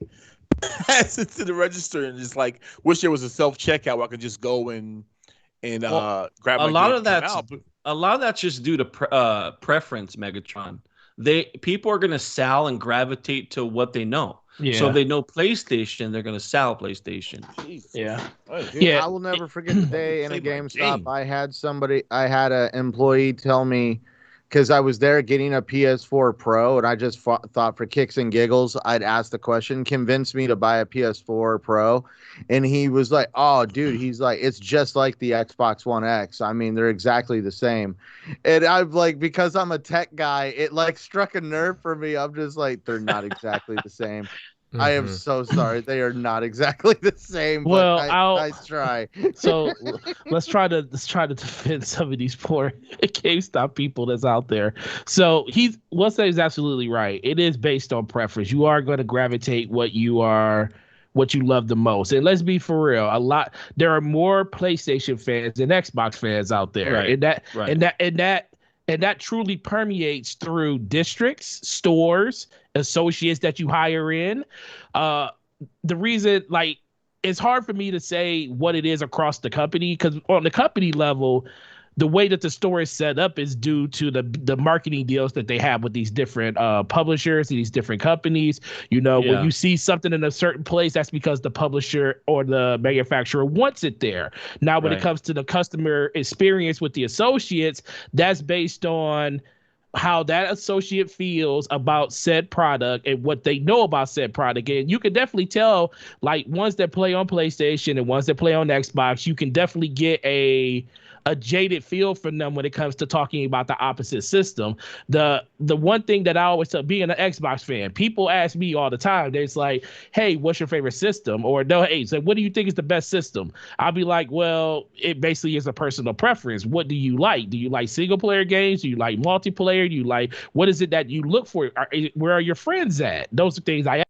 pass it to the register, and just like wish there was a self checkout where I could just go and grab my game and come out. A lot of that's just due to preference, Megatron. People are going to sell and gravitate to what they know. Yeah. So if they know PlayStation, they're going to sell PlayStation. Yeah. Dude, I will never forget the day in a GameStop. I had an employee tell me, because I was there getting a PS4 Pro, and I just thought for kicks and giggles, I'd ask the question, convince me to buy a PS4 Pro. And he was like, oh, dude, he's like, it's just like the Xbox One X. I mean, they're exactly the same. And I'm like, because I'm a tech guy, it like struck a nerve for me. I'm just like, they're not exactly the same. I am so sorry. They are not exactly the same. Well, but nice try. So let's try to defend some of these poor GameStop people that's out there. So what is absolutely right. It is based on preference. You are going to gravitate what you are what you love the most. And let's be for real, there are more PlayStation fans than Xbox fans out there. Right. And that truly permeates through districts, stores, associates that you hire in. The reason, like, it's hard for me to say what it is across the company, because on the company level, the way that the store is set up is due to the marketing deals that they have with these different publishers and these different companies. When you see something in a certain place, that's because the publisher or the manufacturer wants it there. Now, when it comes to the customer experience with the associates, that's based on how that associate feels about said product and what they know about said product. And you can definitely tell, like, ones that play on PlayStation and ones that play on Xbox, you can definitely get a jaded feel from them when it comes to talking about the opposite system. The one thing that I always tell, being an Xbox fan, people ask me all the time, it's like, hey, what's your favorite system? Or no, hey, so what do you think is the best system? I'll be like, well, it basically is a personal preference. What do you like? Do you like single player games? Do you like multiplayer? Do you like, what is it that you look for? Where are your friends at? Those are things I.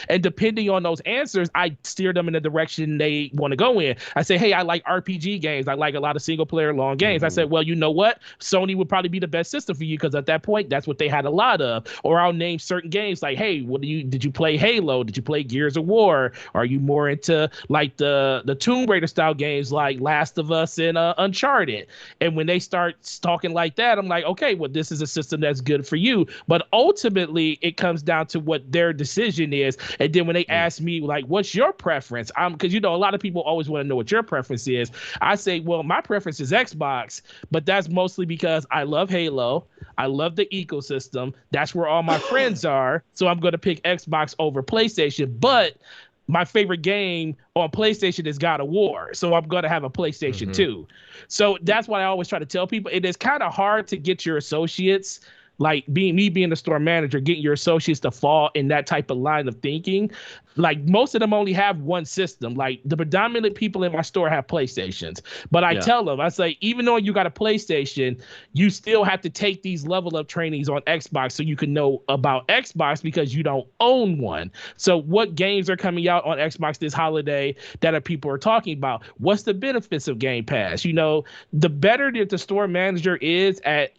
And depending on those answers, I steer them in the direction they want to go in. I say, hey, I like RPG games. I like a lot of single player long games. Mm-hmm. I said, well, you know what? Sony would probably be the best system for you, because at that point, that's what they had a lot of. Or I'll name certain games like, hey, did you play Halo? Did you play Gears of War? Are you more into like the Tomb Raider style games like Last of Us and Uncharted? And when they start talking like that, I'm like, okay, well, this is a system that's good for you. But ultimately, it comes down to what their decision is. And then when they ask me, like, what's your preference? Because, a lot of people always want to know what your preference is. I say, well, my preference is Xbox, but that's mostly because I love Halo. I love the ecosystem. That's where all my friends are. So I'm going to pick Xbox over PlayStation. But my favorite game on PlayStation is God of War. So I'm going to have a PlayStation 2. So that's why I always try to tell people it is kind of hard to get your associates, like being the store manager, getting your associates to fall in that type of line of thinking. Like, most of them only have one system. Like, the predominant people in my store have PlayStations. But I tell them, I say, even though you got a PlayStation, you still have to take these level up trainings on Xbox so you can know about Xbox, because you don't own one. So what games are coming out on Xbox this holiday that people are talking about? What's the benefits of Game Pass? The better that the store manager is at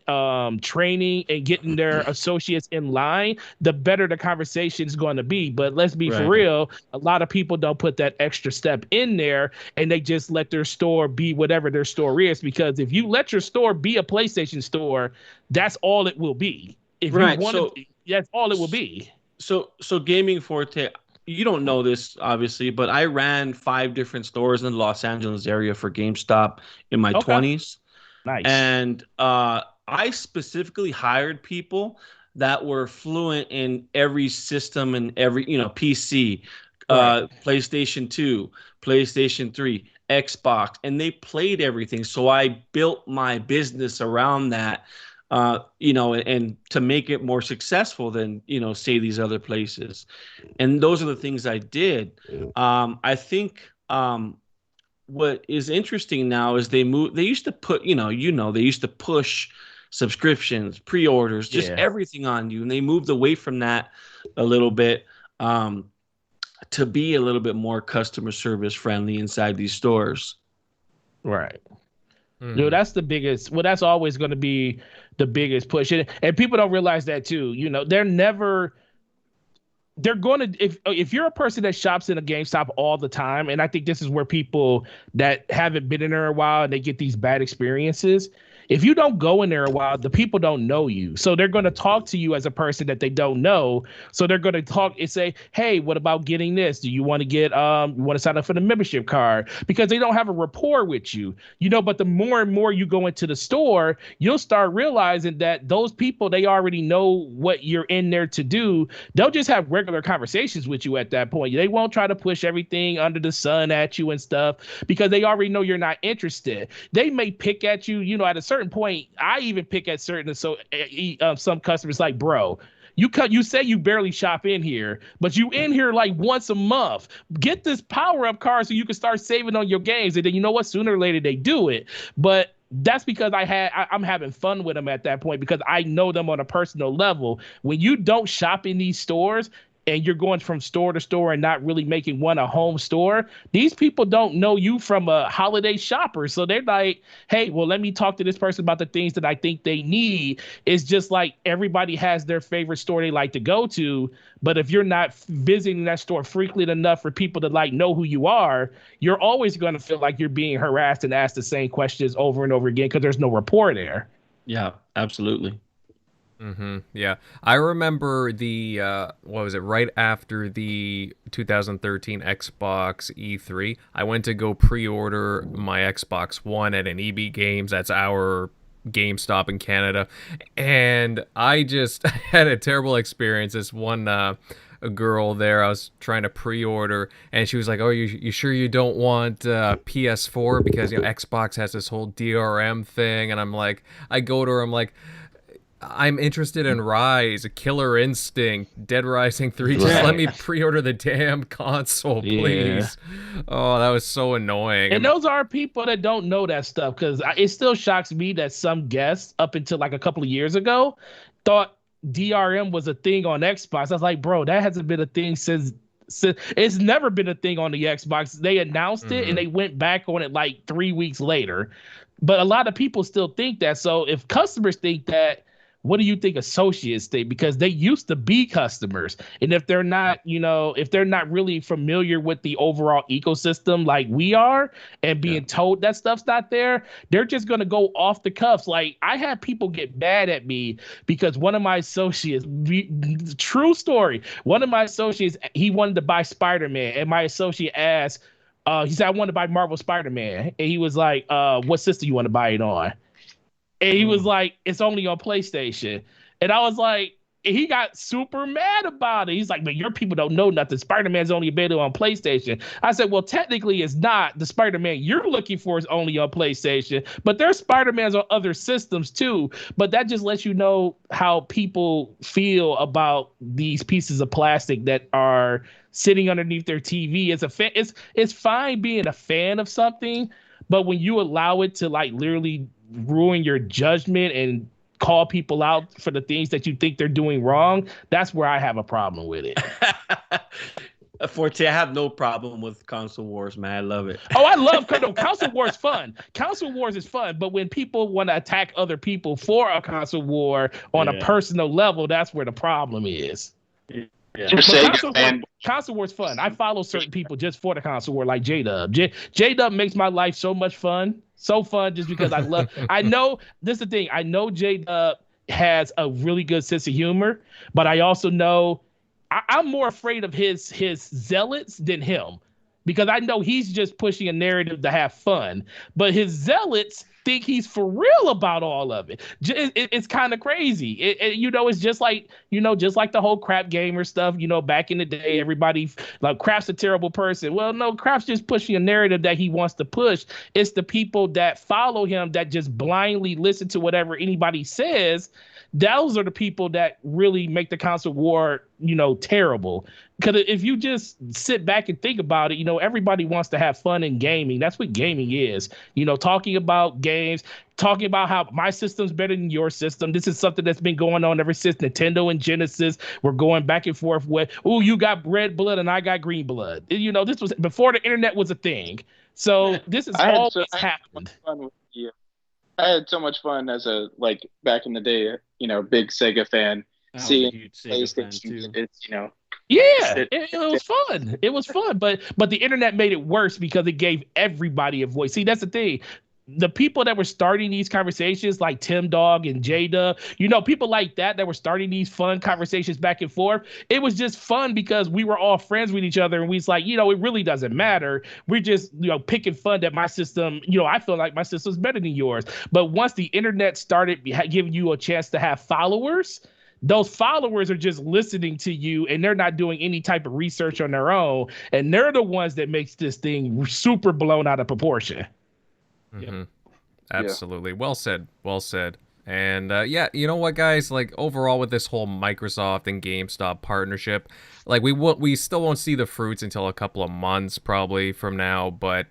training and getting their associates in line, the better the conversation is going to be. But let's be for real. A lot of people don't put that extra step in there, and they just let their store be whatever their store is. Because if you let your store be a PlayStation store, that's all it will be. If you want to, that's all it will be. So Gaming Forte, you don't know this obviously, but I ran 5 different stores in the Los Angeles area for GameStop in my 20s. Nice. And I specifically hired people that were fluent in every system and every, PC, PlayStation 2, PlayStation 3, Xbox, and they played everything. So I built my business around that, and to make it more successful than, say, these other places. And those are the things I did. I think what is interesting now is they used to put, they used to push subscriptions, pre-orders, just everything on you. And they moved away from that a little bit to be a little bit more customer service friendly inside these stores. Right. Dude, that's the biggest. Well, that's always going to be the biggest push. And people don't realize that too. They're going to, if you're a person that shops in a GameStop all the time, and I think this is where people that haven't been in there a while and they get these bad experiences. If you don't go in there a while, the people don't know you. So they're going to talk to you as a person that they don't know. So they're going to talk and say, hey, what about getting this? Do you want to get, you want to sign up for the membership card? Because they don't have a rapport with you, but the more and more you go into the store, you'll start realizing that those people, they already know what you're in there to do. They'll just have regular conversations with you at that point. They won't try to push everything under the sun at you and stuff, because they already know you're not interested. They may pick at you, at a certain point. I even pick at certain some customers, like, bro, you say you barely shop in here, but you in here like once a month. Get this power-up card so you can start saving on your games. And then, you know what, sooner or later they do it. But that's because I'm having fun with them at that point, because I know them on a personal level. When you don't shop in these stores, and you're going from store to store and not really making one a home store, these people don't know you from a holiday shopper. So they're like, hey, well, let me talk to this person about the things that I think they need. It's just like everybody has their favorite store they like to go to. But if you're not visiting that store frequently enough for people to like know who you are, you're always going to feel like you're being harassed and asked the same questions over and over again because there's no rapport there. Yeah, absolutely. Yeah, I remember the what was it? Right after the 2013 Xbox E3, I went to go pre-order my Xbox One at an EB Games. That's our GameStop in Canada, and I just had a terrible experience. This one a girl there, I was trying to pre-order, and she was like, "Oh, you sure you don't want PS4 because Xbox has this whole DRM thing?" And I'm like, I go to her, I'm like, I'm interested in Rise, Killer Instinct, Dead Rising 3. Just let me pre-order the damn console, please. Yeah. Oh, that was so annoying. And those are people that don't know that stuff, because it still shocks me that some guests, up until like a couple of years ago, thought DRM was a thing on Xbox. I was like, bro, that hasn't been a thing since it's never been a thing on the Xbox. They announced it and they went back on it like 3 weeks later. But a lot of people still think that. So if customers think that, what do you think associates think? Because they used to be customers. And if they're not, if they're not really familiar with the overall ecosystem like we are, and being told that stuff's not there, they're just going to go off the cuffs. Like, I had people get mad at me because one of my associates, true story, one of my associates, he wanted to buy Spider-Man. And my associate asked, he said, I want to buy Marvel Spider-Man. And he was like, what system you want to buy it on? And he was like, it's only on PlayStation. And I was like, he got super mad about it. He's like, but your people don't know nothing. Spider-Man's only available on PlayStation. I said, well, technically it's not. The Spider-Man you're looking for is only on PlayStation. But there's Spider-Mans on other systems too. But that just lets you know how people feel about these pieces of plastic that are sitting underneath their TV. It's fine being a fan of something, but when you allow it to like literally ruin your judgment and call people out for the things that you think they're doing wrong, that's where I have a problem with it. Forte, I have no problem with console wars, man. I love it. Oh, I love console wars. Fun. Console wars is fun, but when people want to attack other people for a console war on a personal level, that's where the problem is. Yeah. Console war's fun. I follow certain people just for the console war, like J-Dub. J-Dub makes my life so much fun. So fun just because I know, this is the thing. I know J-Dub has a really good sense of humor, but I also know I'm more afraid of his zealots than him, because I know he's just pushing a narrative to have fun, but his zealots think he's for real about all of it. It's kind of crazy. It's just like, just like the whole Crap Gamer stuff, back in the day, everybody like Crap's a terrible person. Well, no, Crap's just pushing a narrative that he wants to push. It's the people that follow him that just blindly listen to whatever anybody says. Those are the people that really make the console war, terrible. Because if you just sit back and think about it, everybody wants to have fun in gaming. That's what gaming is. Talking about games, talking about how my system's better than your system. This is something that's been going on ever since Nintendo and Genesis. We're going back and forth with, oh, you got red blood and I got green blood. This was before the internet was a thing. So this has always happened. I had so much fun as back in the day, big Sega fan, seeing PlayStation. It's it was fun. It was fun, but the internet made it worse because it gave everybody a voice. See, that's the thing. The people that were starting these conversations, like Tim Dog and Jada, people like that were starting these fun conversations back and forth. It was just fun because we were all friends with each other, and we was like, it really doesn't matter. We're just, picking fun that my system, I feel like my system's better than yours. But once the internet started giving you a chance to have followers, those followers are just listening to you, and they're not doing any type of research on their own, and they're the ones that makes this thing super blown out of proportion. Mm-hmm. Absolutely. Yeah. Well said. And you know what, guys? Like, overall, with this whole Microsoft and GameStop partnership, like we still won't see the fruits until a couple of months probably from now. But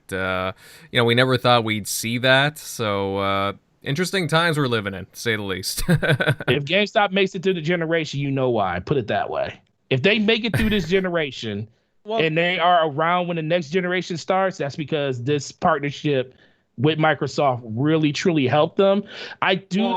we never thought we'd see that. So interesting times we're living in, to say the least. If GameStop makes it to the generation, you know why. Put it that way. If they make it through this generation and they are around when the next generation starts, that's because this partnership with Microsoft really truly helped them. I think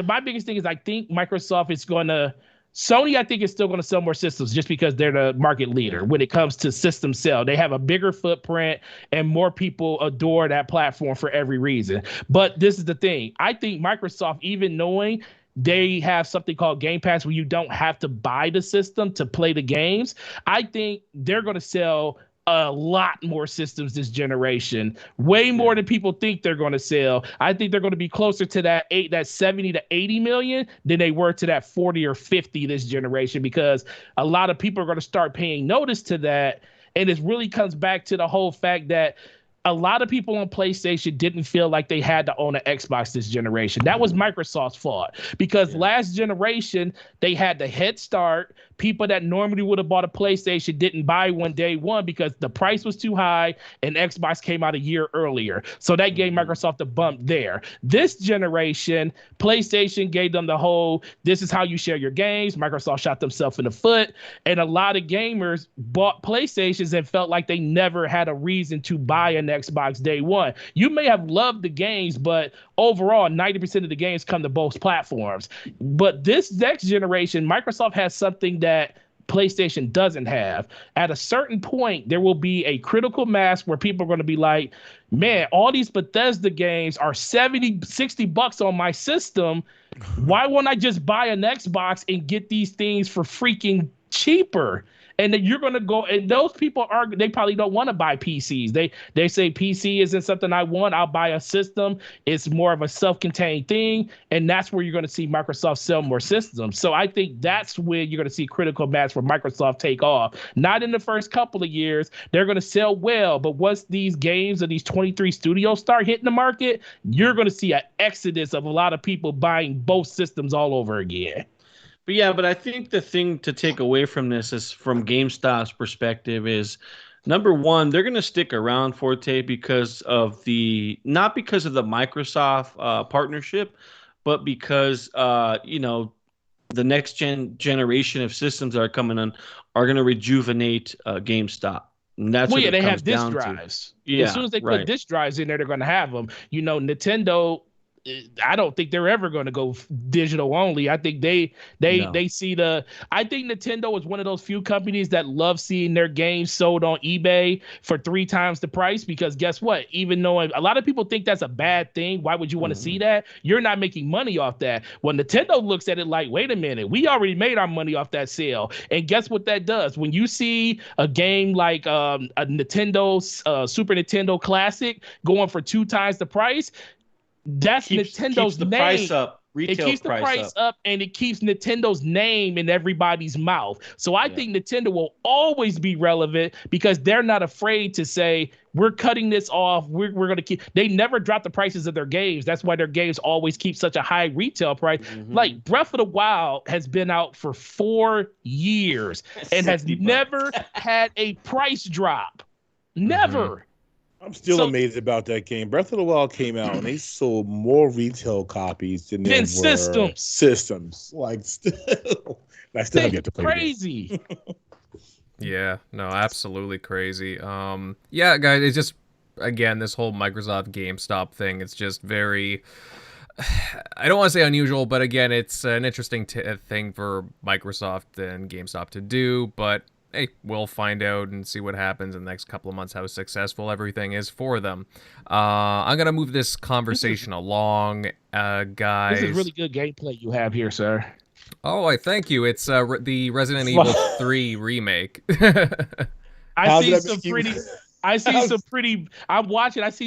my biggest thing is I think Microsoft is going to Sony, I think, is still going to sell more systems just because they're the market leader when it comes to system sale. They have a bigger footprint and more people adore that platform for every reason. But this is the thing. I think Microsoft, even knowing they have something called Game Pass where you don't have to buy the system to play the games, I think they're going to sell a lot more systems this generation, way more than people think they're going to sell. I think they're going to be closer to that 70 to 80 million than they were to that 40 or 50 this generation, because a lot of people are going to start paying notice to that. And it really comes back to the whole fact that a lot of people on PlayStation didn't feel like they had to own an Xbox this generation. That was Microsoft's fault, because last generation, they had the head start. People that normally would have bought a PlayStation didn't buy one day one because the price was too high and Xbox came out a year earlier. So that gave Microsoft a bump there. This generation, PlayStation gave them the whole, this is how you share your games. Microsoft shot themselves in the foot. And a lot of gamers bought PlayStations and felt like they never had a reason to buy an Xbox day one. You may have loved the games, but overall, 90% of the games come to both platforms. But this next generation, Microsoft has something that PlayStation doesn't have. At a certain point, there will be a critical mass where people are going to be like, man, all these Bethesda games are $60 on my system. Why won't I just buy an Xbox and get these things for freaking cheaper? And then you're going to go, and those people they probably don't want to buy PCs. They say PC isn't something I want. I'll buy a system. It's more of a self-contained thing. And that's where you're going to see Microsoft sell more systems. So I think that's where you're going to see critical mass for Microsoft take off. Not in the first couple of years. They're going to sell well. But once these games of these 23 studios start hitting the market, you're going to see an exodus of a lot of people buying both systems all over again. But I think the thing to take away from this is, from GameStop's perspective, is number one, they're going to stick around, Forte, because of not because of the Microsoft partnership, but because the next generation of systems that are coming on are going to rejuvenate GameStop. And that's what they have disk drives. As soon as they put disk drives in there, they're going to have them. Nintendo, I don't think they're ever going to go digital only. I think they see I think Nintendo is one of those few companies that love seeing their games sold on eBay for 3 times the price, because guess what? Even though a lot of people think that's a bad thing, why would you want to see that? You're not making money off that. When Nintendo looks at it like, wait a minute, we already made our money off that sale. And guess what that does? When you see a game like a Nintendo Super Nintendo Classic going for 2 times the price, that's Nintendo's name. Price up. It keeps the price up, and it keeps Nintendo's name in everybody's mouth. So I think Nintendo will always be relevant because they're not afraid to say, we're cutting this off. We're going to keep. They never drop the prices of their games. That's why their games always keep such a high retail price. Like Breath of the Wild has been out for 4 years and has never had a price drop. Never. I'm still amazed about that game. Breath of the Wild came out and they sold more retail copies than systems. Like, still, I still have yet to play. Crazy. Yeah, no, absolutely crazy. Yeah, guys, it's just, again, this whole Microsoft GameStop thing. It's just very, I don't want to say unusual, but again, it's an interesting thing for Microsoft and GameStop to do. But hey, we'll find out and see what happens in the next couple of months, how successful everything is for them. I'm going to move this conversation along, guys. This is really good gameplay you have here, sir. Oh, I thank you. It's the Resident Evil 3 remake. I see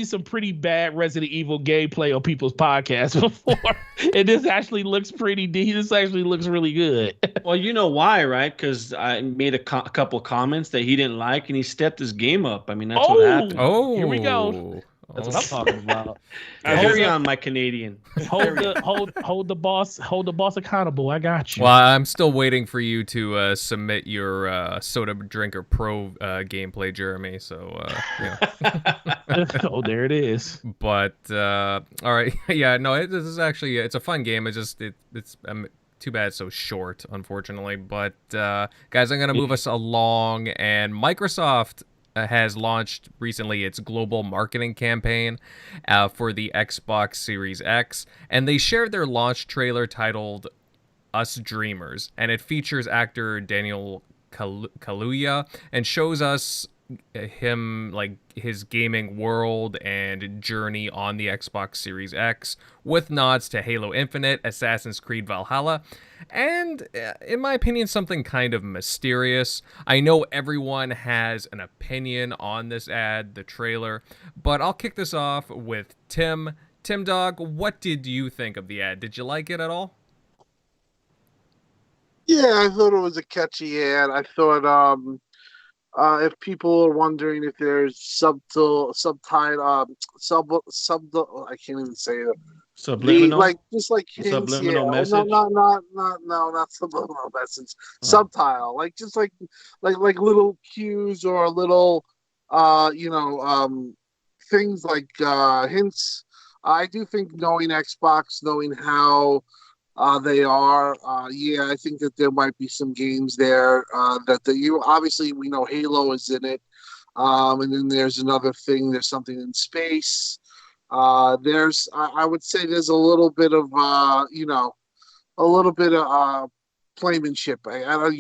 some pretty bad Resident Evil gameplay on people's podcasts before. And this actually looks really good. Well, you know why, right? Because I made a couple comments that he didn't like, and he stepped his game up. I mean, that's what happened. Oh, here we go. That's what I'm talking about. Carry on, my Canadian. Hold the boss accountable. I got you. Well, I'm still waiting for you to submit your Soda Drinker Pro gameplay, Jeremy. So, oh, there it is. But all right, yeah, no, this is actually, it's a fun game. It's just it's Too bad it's so short, unfortunately. But guys, I'm gonna move us along, and Microsoft has launched recently its global marketing campaign for the Xbox Series X, and they shared their launch trailer titled Us Dreamers, and it features actor Daniel Kaluuya and shows us him, like, his gaming world and journey on the Xbox Series X, with nods to Halo Infinite, Assassin's Creed Valhalla, and in my opinion, something kind of mysterious. I know everyone has an opinion on this ad, the trailer, but I'll kick this off with Tim. Tim Dog, what did you think of the ad? Did you like it at all? Yeah, I thought it was a catchy ad. I thought if people are wondering if there's I can't even say it. Subliminal, Like just like hints, subliminal yeah. message. Not subliminal message. Subtile, like just like little cues or little things like hints. I do think knowing Xbox, knowing how they are. I think that there might be some games there obviously we know Halo is in it, and then there's another thing. There's something in space. I would say there's a little bit of playmanship. They're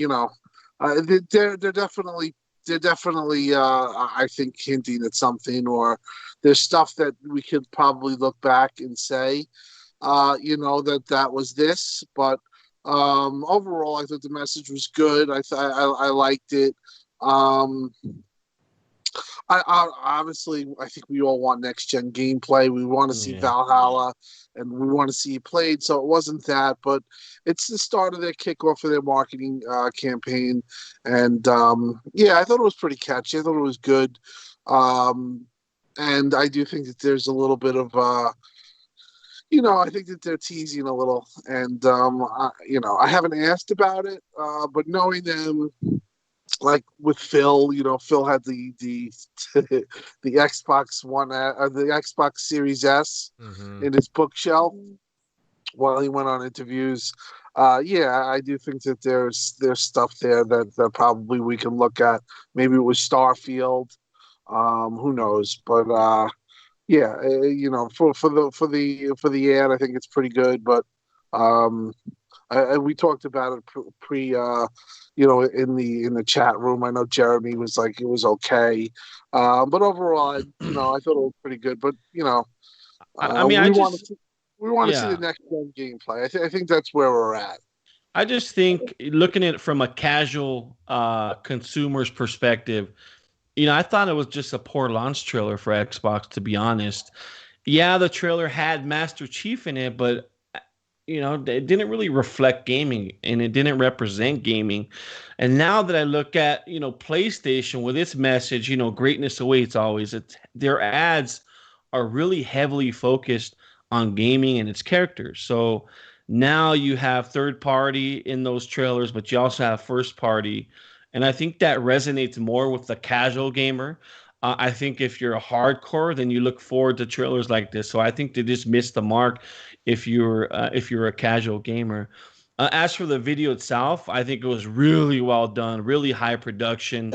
definitely I think hinting at something, or there's stuff that we could probably look back and say. That was this, but overall, I thought the message was good. I liked it. Obviously, I think we all want next gen gameplay. We want to see Valhalla, and we want to see it played. So it wasn't that, but it's the start of their kickoff of their marketing campaign, and I thought it was pretty catchy. I thought it was good, and I do think that there's a little bit of. I think that they're teasing a little, and I haven't asked about it, but knowing them, like with Phil, Phil had the the Xbox One, the Xbox Series S in his bookshelf while he went on interviews. I do think that there's stuff there that probably we can look at. Maybe it was Starfield, who knows, but. For the ad, I think it's pretty good. But we talked about it in the chat room. I know Jeremy was like it was okay, but overall, I thought it was pretty good. But we want to see the next gen gameplay. I think that's where we're at. I just think looking at it from a casual consumer's perspective. I thought it was just a poor launch trailer for Xbox, to be honest. Yeah, the trailer had Master Chief in it, but it didn't really reflect gaming, and it didn't represent gaming. And now that I look at PlayStation with its message, greatness awaits always. Their ads are really heavily focused on gaming and its characters. So now you have third party in those trailers, but you also have first party. And I think that resonates more with the casual gamer. I think if you're a hardcore, then you look forward to trailers like this. So I think they just missed the mark if you're a casual gamer. As for the video itself, I think it was really well done, really high production.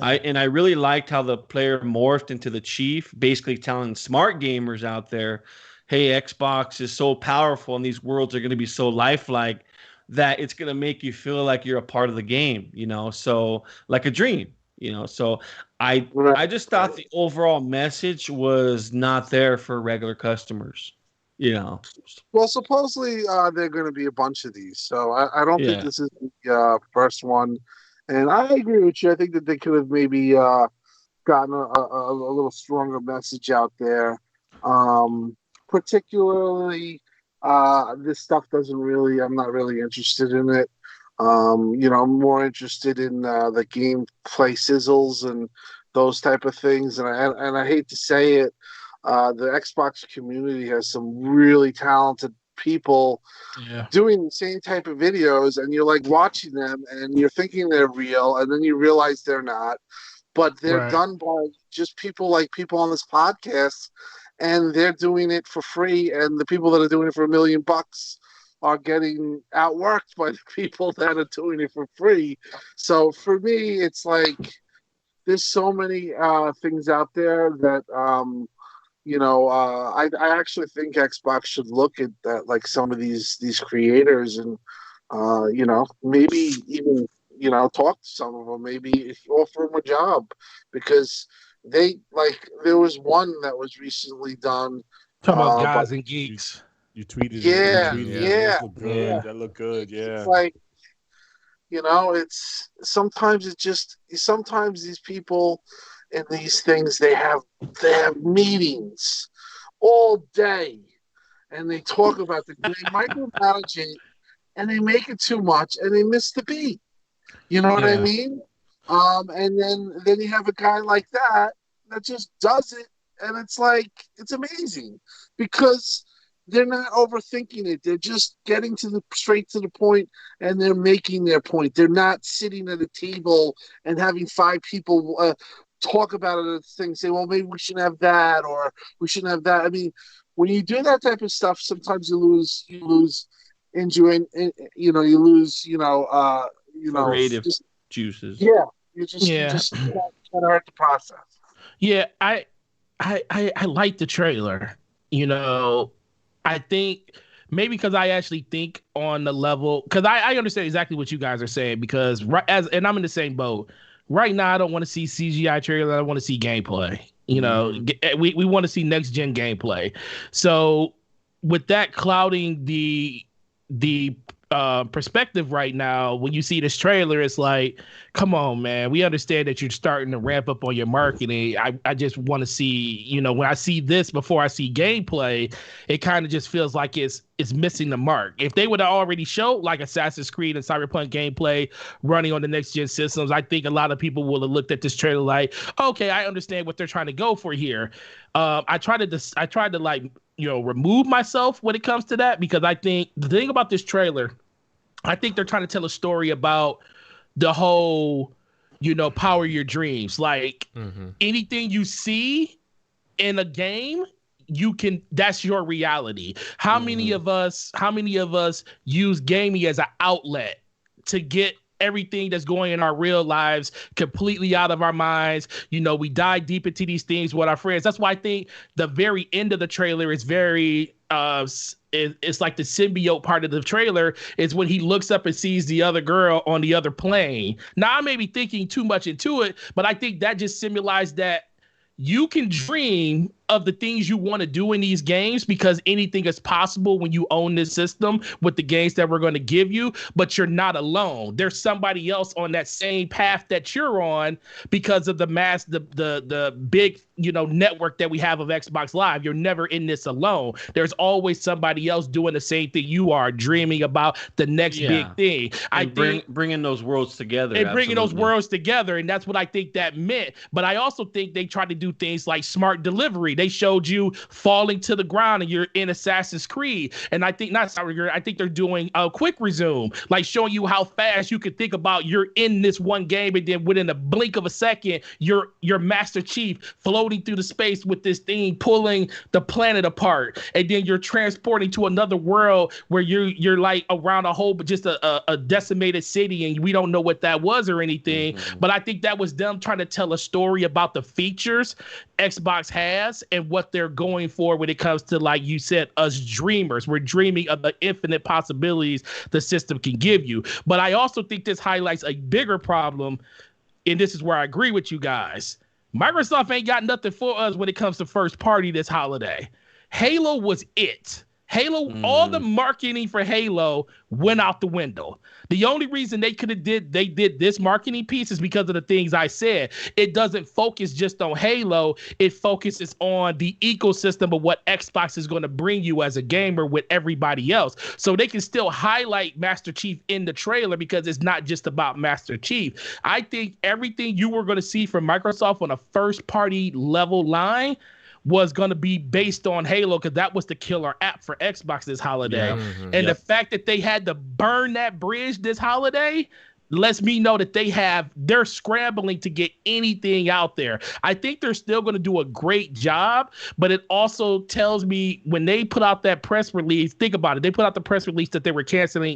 I really liked how the player morphed into the Chief, basically telling smart gamers out there, hey, Xbox is so powerful and these worlds are going to be so lifelike that it's going to make you feel like you're a part of the game, so like a dream, so I just thought the overall message was not there for regular customers, Well, supposedly there are going to be a bunch of these, so I don't think this is the first one, and I agree with you. I think that they could have maybe gotten a little stronger message out there, particularly this stuff I'm not really interested in it. I'm more interested in the gameplay sizzles and those type of things. And I hate to say it, the Xbox community has some really talented people doing the same type of videos, and you're like watching them and you're thinking they're real, and then you realize they're not. But they're done by just people on this podcast, and they're doing it for free. And the people that are doing it for $1 million, are getting outworked by the people that are doing it for free. So for me, it's like there's so many things out there that I actually think Xbox should look at that, like some of these creators, and maybe even talk to some of them, maybe offer them a job, because there was one that was recently done. Talking about But guys and geeks. You tweeted Yeah, it. You tweeted yeah, it. That looked good. yeah. That looked good. Yeah. it's like, it's sometimes these people and these things, they have meetings all day, and they talk about they micromanage it, and they make it too much, and they miss the beat. You know what I Yeah. mean? And then you have a guy like that just does it, and it's like, it's amazing, because they're not overthinking it. They're just getting straight to the point, and they're making their point. They're not sitting at a table and having 5 people talk about it at the thing, say, well, maybe we shouldn't have that, or we shouldn't have that. I mean, when you do that type of stuff, sometimes you lose enjoying, you lose, Creative just, juices. yeah, you just kind of hurt the process. Yeah, I like the trailer. I think maybe because I actually think on the level, because I understand exactly what you guys are saying, because and I'm in the same boat. Right now, I don't want to see CGI trailer. I want to see gameplay. We want to see next gen gameplay. So with that clouding the perspective right now, when you see this trailer, it's like, come on, man. We understand that you're starting to ramp up on your marketing. I just want to see, when I see this before I see gameplay, it kind of just feels like it's missing the mark. If they would have already showed like Assassin's Creed and Cyberpunk gameplay running on the next gen systems, I think a lot of people will have looked at this trailer like, okay, I understand what they're trying to go for here. I tried to like, remove myself when it comes to that, because I think the thing about this trailer, I think they're trying to tell a story about the whole, power your dreams. Like anything you see in a game, that's your reality. How many of us use gaming as an outlet to get everything that's going in our real lives completely out of our minds? We dive deep into these things with our friends. That's why I think the very end of the trailer is very it's like the symbiote part of the trailer is when he looks up and sees the other girl on the other plane. Now, I may be thinking too much into it, but I think that just symbolized that you can dream of the things you want to do in these games, because anything is possible when you own this system with the games that we're going to give you, but you're not alone. There's somebody else on that same path that you're on because of the big, network that we have of Xbox Live. You're never in this alone. There's always somebody else doing the same thing you are, dreaming about the next big thing. I think bringing those worlds together. And bringing those worlds together. And that's what I think that meant. But I also think they tried to do things like smart delivery. They showed you falling to the ground and you're in Assassin's Creed. And I think I think they're doing a quick resume, like showing you how fast you could think about you're in this one game, and then within a blink of a second, you're Master Chief floating through the space with this thing pulling the planet apart, and then you're transporting to another world where you're like around just a decimated city, and we don't know what that was or anything. But I think that was them trying to tell a story about the features Xbox has and what they're going for when it comes to, like you said, us dreamers. We're dreaming of the infinite possibilities the system can give you. But I also think this highlights a bigger problem, and this is where I agree with you guys. Microsoft ain't got nothing for us when it comes to first party this holiday. Halo was it. All the marketing for Halo went out the window. The only reason they did this marketing piece is because of the things I said. It doesn't focus just on Halo. It focuses on the ecosystem of what Xbox is going to bring you as a gamer with everybody else. So they can still highlight Master Chief in the trailer because it's not just about Master Chief. I think everything you were going to see from Microsoft on a first party level line was going to be based on Halo, because that was the killer app for Xbox this holiday. The fact that they had to burn that bridge this holiday lets me know that they're scrambling to get anything out there. I think they're still going to do a great job, but it also tells me when they put out that press release, think about it. They put out the press release that they were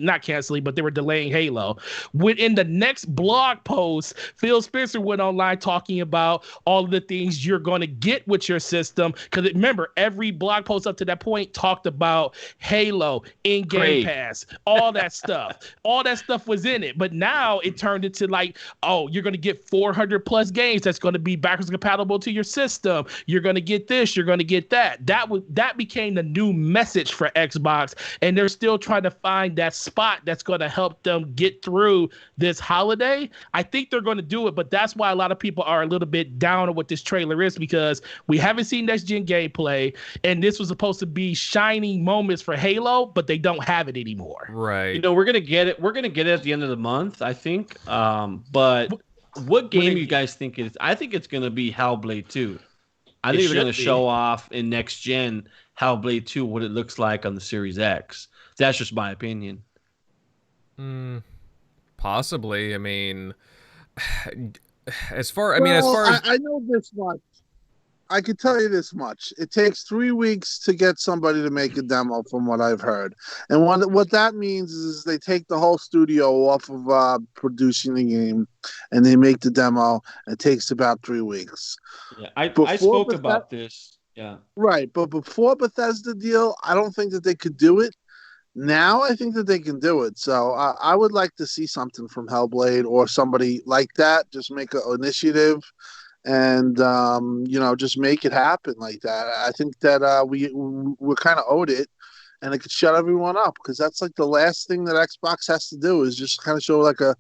not canceling, but they were delaying Halo. Within the next blog post, Phil Spencer went online talking about all of the things you're going to get with your system. Because remember, every blog post up to that point talked about Halo, in-game pass, all that stuff. All that stuff was in it. But now it turned into like, oh, you're going to get 400 plus games that's going to be backwards compatible to your system. You're going to get this, you're going to get that. That became the new message for Xbox, and they're still trying to find that spot that's going to help them get through this holiday. I think they're going to do it, but that's why a lot of people are a little bit down on what this trailer is, because we haven't seen next gen gameplay, and this was supposed to be shining moments for Halo, but they don't have it anymore. Right. You know, we're gonna get it. We're gonna get it at the end of the month, I think. But what game you guys think it is? I think it's gonna be Hellblade 2. I think they're gonna show off in next gen Hellblade 2 what it looks like on the Series X. That's just my opinion. Possibly. I mean, as far I as I know this much. I can tell you this much. It takes 3 weeks to get somebody to make a demo, from what I've heard. And what that means is they take the whole studio off of producing the game, and they make the demo. It takes about 3 weeks. Yeah, I spoke about this. Yeah. Right, but before Bethesda deal, I don't think that they could do it. Now I think that they can do it. So I would like to see something from Hellblade or somebody like that. Just make an initiative and just make it happen like that. I think that we're kind of owed it, and it could shut everyone up, because that's like the last thing that Xbox has to do is just kind of show like a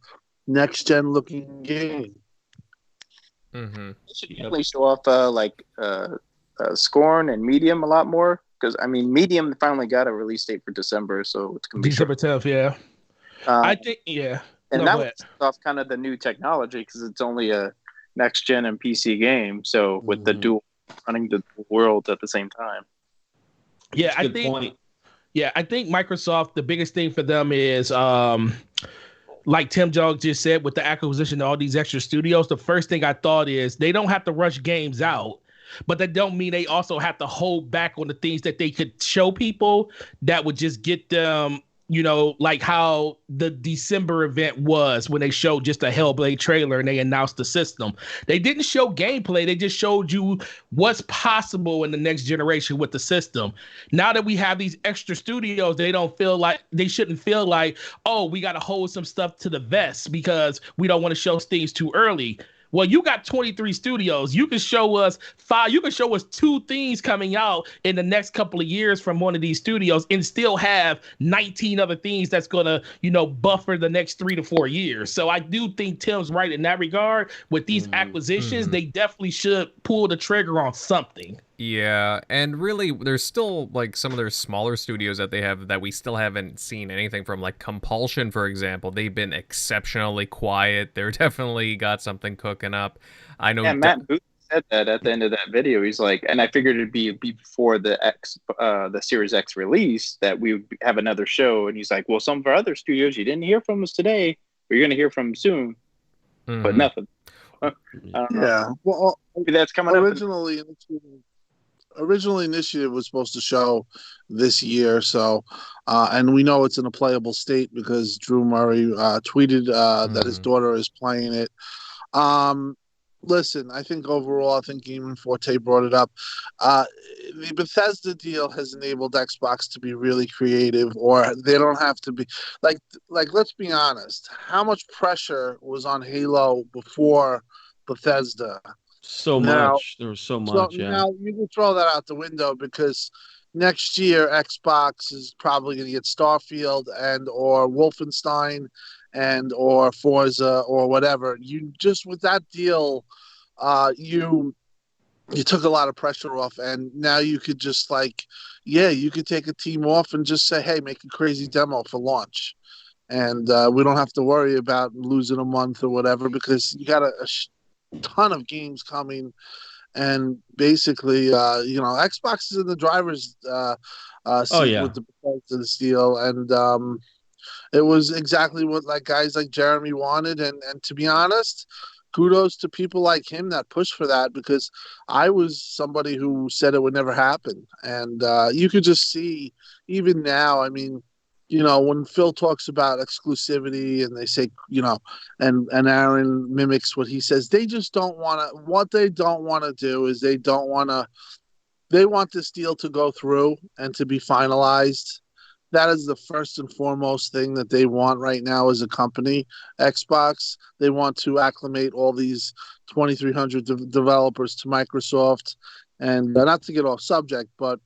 next gen looking game. Mm-hmm. They should definitely show off Scorn and Medium a lot more, because I mean Medium finally got a release date for December, so it's gonna be December 10th. Yeah, I think and that was off kind of the new technology, because it's only a next gen and PC game, so with the dual running the world at the same time. Yeah, I think Microsoft, the biggest thing for them is like Tim Jog just said, with the acquisition of all these extra studios, the first thing I thought is they don't have to rush games out, but that don't mean they also have to hold back on the things that they could show people that would just get them, like how the December event was when they showed just a Hellblade trailer and they announced the system. They didn't show gameplay. They just showed you what's possible in the next generation with the system. Now that we have these extra studios, they shouldn't feel like, oh, we got to hold some stuff to the vest because we don't want to show things too early. Well, you got 23 studios. You can show us 5. You can show us 2 things coming out in the next couple of years from one of these studios, and still have 19 other things that's gonna, buffer the next 3 to 4 years. So I do think Tim's right in that regard. With these acquisitions, they definitely should pull the trigger on something. Yeah, and really, there's still like some of their smaller studios that they have that we still haven't seen anything from, like Compulsion, for example. They've been exceptionally quiet. They're definitely got something cooking up. I know. Yeah, Matt Booth said that at the end of that video. He's like, and I figured it'd be before the Series X release that we would have another show. And he's like, well, some of our other studios you didn't hear from us today, but you're gonna hear from soon, but nothing. I don't know. Yeah, well, maybe that's coming originally. Originally, Initiative was supposed to show this year, so and we know it's in a playable state because Drew Murray tweeted that his daughter is playing it. Listen, I think overall, I think even Forte brought it up. The Bethesda deal has enabled Xbox to be really creative, or they don't have to be like. Let's be honest. How much pressure was on Halo before Bethesda? So much. There was so much. Now you can throw that out the window, because next year Xbox is probably going to get Starfield and or Wolfenstein and or Forza or whatever. You just, with that deal, you took a lot of pressure off, and now you could just you could take a team off and just say, hey, make a crazy demo for launch. And we don't have to worry about losing a month or whatever, because you got a ton of games coming, and basically Xbox is in the driver's seat with the Bethesda deal, and it was exactly what like guys like Jeremy wanted, and to be honest, kudos to people like him that push for that, because I was somebody who said it would never happen, and you could just see even now. I mean, when Phil talks about exclusivity and they say, and Aaron mimics what he says, they just don't want to. What they don't want to do is they don't want to. They want this deal to go through and to be finalized. That is the first and foremost thing that they want right now as a company, Xbox. They want to acclimate all these 2,300 developers to Microsoft. And not to get off subject, but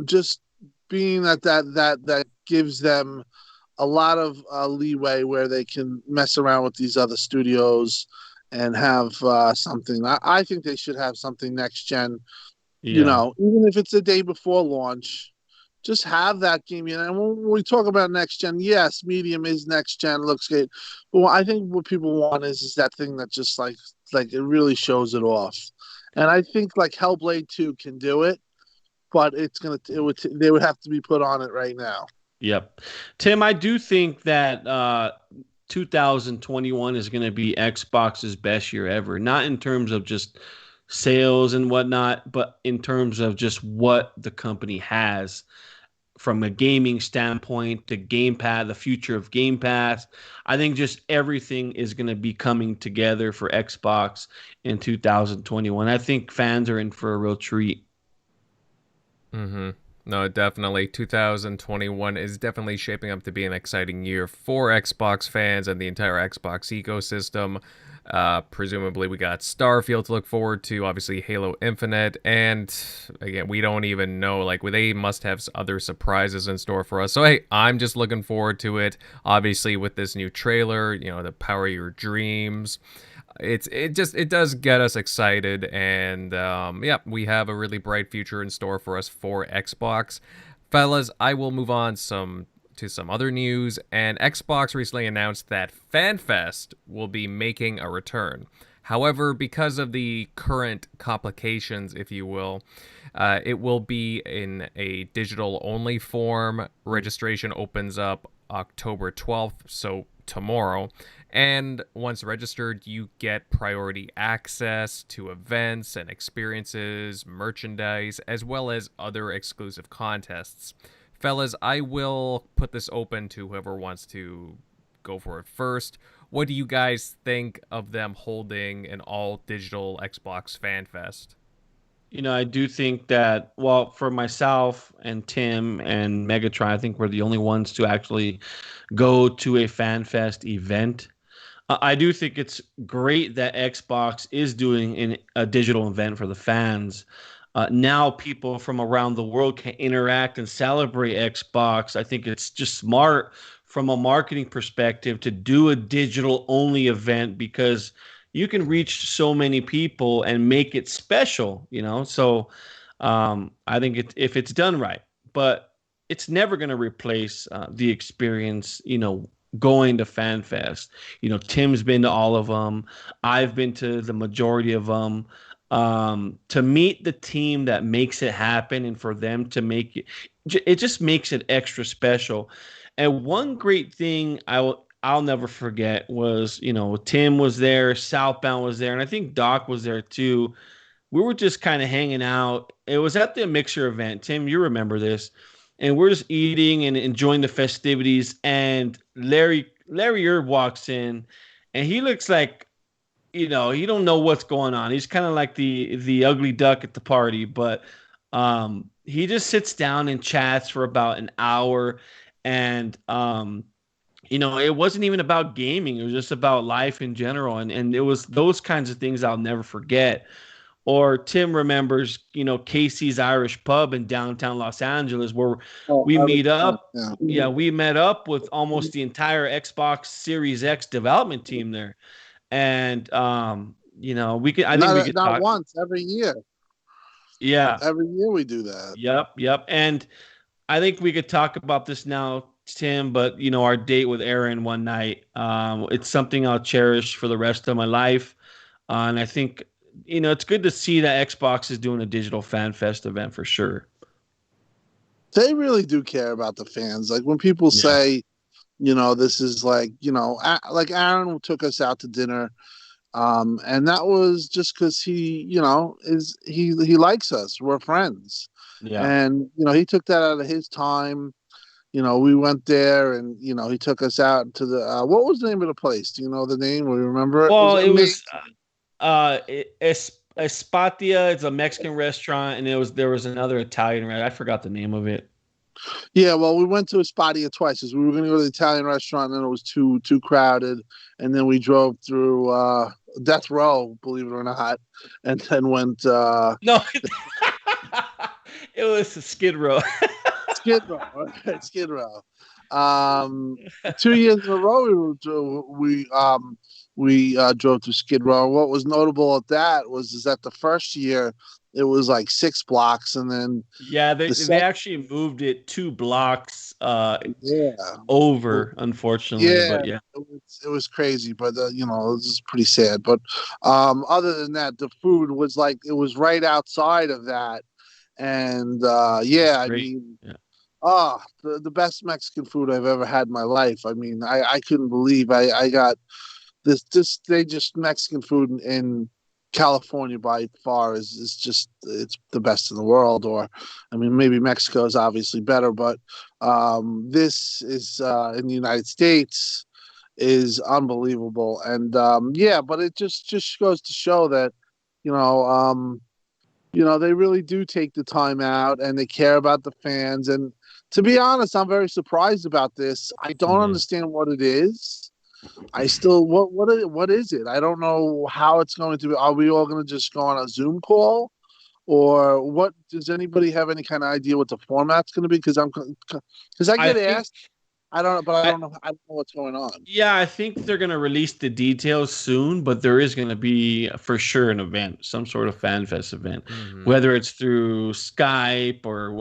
just being that gives them a lot of leeway where they can mess around with these other studios and have something. I think they should have something next gen. Yeah. Even if it's a day before launch, just have that game. And when we talk about next gen, yes, medium is next gen, looks good. But I think what people want is that thing that just like it really shows it off. And I think like Hellblade 2 can do it, but they would have to be put on it right now. Yep. Tim, I do think that 2021 is going to be Xbox's best year ever. Not in terms of just sales and whatnot, but in terms of just what the company has from a gaming standpoint to Game Pass, the future of Game Pass. I think just everything is going to be coming together for Xbox in 2021. I think fans are in for a real treat. Mm-hmm. No, definitely. 2021 is definitely shaping up to be an exciting year for Xbox fans and the entire Xbox ecosystem. Presumably we got Starfield to look forward to, obviously Halo Infinite, and again, we don't even know, like, they must have other surprises in store for us. So hey, I'm just looking forward to it. Obviously with this new trailer, the power of your dreams, it does get us excited, and we have a really bright future in store for us for Xbox. Fellas, I will move on to some other news, and Xbox recently announced that FanFest will be making a return. However, because of the current complications, if you will, it will be in a digital-only form. Registration opens up October 12th, so tomorrow. And once registered, you get priority access to events and experiences, merchandise, as well as other exclusive contests. Fellas, I will put this open to whoever wants to go for it first. What do you guys think of them holding an all-digital Xbox Fan Fest? I do think that, well, for myself and Tim and Megatron, I think we're the only ones to actually go to a Fan Fest event. I do think it's great that Xbox is doing a digital event for the fans. Now people from around the world can interact and celebrate Xbox. I think it's just smart from a marketing perspective to do a digital-only event, because you can reach so many people and make it special, So I think if it's done right, but it's never going to replace the experience, going to FanFest. Tim's been to all of them. I've been to the majority of them. To meet the team that makes it happen, and for them to make it just makes it extra special. And one great thing I'll never forget was, Tim was there, Southbound was there, and I think Doc was there too. We were just kind of hanging out. It was at the Mixer event. Tim, you remember this. And we're just eating and enjoying the festivities. And Larry Erb walks in, and he looks like, he don't know what's going on. He's kind of like the ugly duck at the party, but he just sits down and chats for about an hour. And it wasn't even about gaming. It was just about life in general. And it was those kinds of things I'll never forget. Or Tim remembers, Casey's Irish Pub in downtown Los Angeles, where we meet up. Yeah, we met up with almost the entire Xbox Series X development team there. And we could not talk once, every year. Yeah. Every year we do that. Yep. And I think we could talk about this now, Tim, but our date with Aaron one night, it's something I'll cherish for the rest of my life. And I think it's good to see that Xbox is doing a digital Fan Fest event for sure. They really do care about the fans. Like when people say, This is like, like Aaron took us out to dinner. And that was just because he likes us. We're friends. Yeah. And, he took that out of his time. We went there and, he took us out to the, what was the name of the place? Do you know the name? We remember it? Well, it was amazing. Espatia. It's a Mexican restaurant, and there was another Italian restaurant. I forgot the name of it. Yeah, well, we went to Espatia twice because we were going to go to the Italian restaurant, and it was too crowded. And then we drove through Death Row, believe it or not, and then went. No, it was Skid Row. Skid Row, right? Skid Row. 2 years in a row, we drove to Skid Row. What was notable at that is that the first year it was like 6 blocks, and then they actually moved it 2 blocks over, unfortunately. Yeah, but yeah, it was crazy, but it was pretty sad. But other than that, the food was like it was right outside of that, and I mean. Yeah. The best Mexican food I've ever had in my life. I mean, I couldn't believe I got this they just Mexican food in California by far is just it's the best in the world. Or I mean, maybe Mexico is obviously better, but this is in the United States is unbelievable. And but it just goes to show that they really do take the time out and they care about the fans. And to be honest, I'm very surprised about this. I don't understand what it is. I still what is it? I don't know how it's going to be. Are we all going to just go on a Zoom call, or what? Does anybody have any kind of idea what the format's going to be? Because I get asked. I don't know what's going on. Yeah, I think they're going to release the details soon, but there is going to be for sure an event, some sort of fan fest event, whether it's through Skype or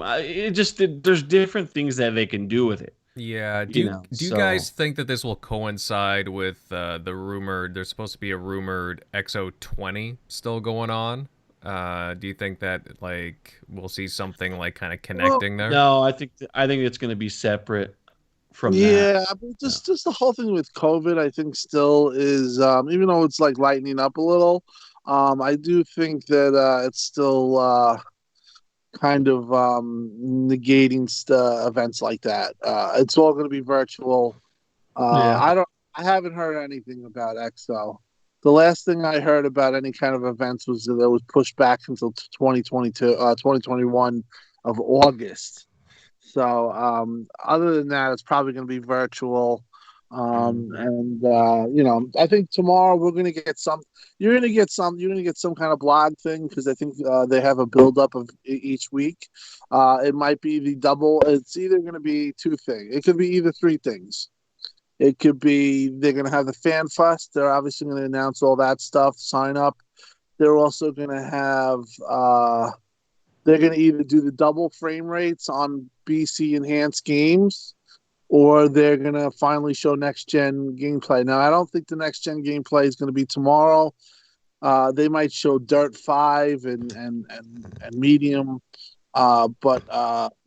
there's different things that they can do with it. Yeah. Do you guys think that this will coincide with the rumored? There's supposed to be a rumored XO20 still going on. Do you think that like we'll see something like kind of connecting there? No, I think it's going to be separate. But just the whole thing with COVID, I think still is even though it's like lightening up a little, I do think that it's still kind of negating events like that. It's all going to be virtual. I haven't heard anything about XO. The last thing I heard about any kind of events was that it was pushed back until 2021 of August. So other than that, it's probably going to be virtual. I think tomorrow we're going to get some. You're going to get some kind of blog thing because I think they have a buildup of each week. It might be the double. It's either going to be 2 things. It could be either 3 things. It could be they're going to have the fan fest. They're obviously going to announce all that stuff. Sign up. They're also going to have. They're going to either do the double frame rates on BC enhanced games, or they're going to finally show next gen gameplay. Now, I don't think the next gen gameplay is going to be tomorrow. They might show Dirt 5 and Medium, but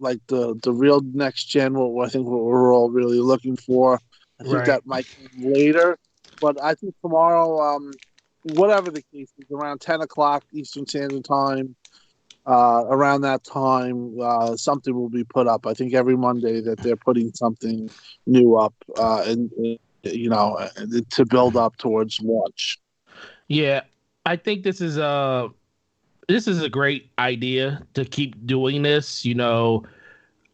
like the real next gen, I think what we're all really looking for. I think that might come later, but I think tomorrow, whatever the case is, around 10 o'clock Eastern Standard Time. Around that time, something will be put up. I think every Monday that they're putting something new up, to build up towards launch. Yeah, I think this is a great idea to keep doing this.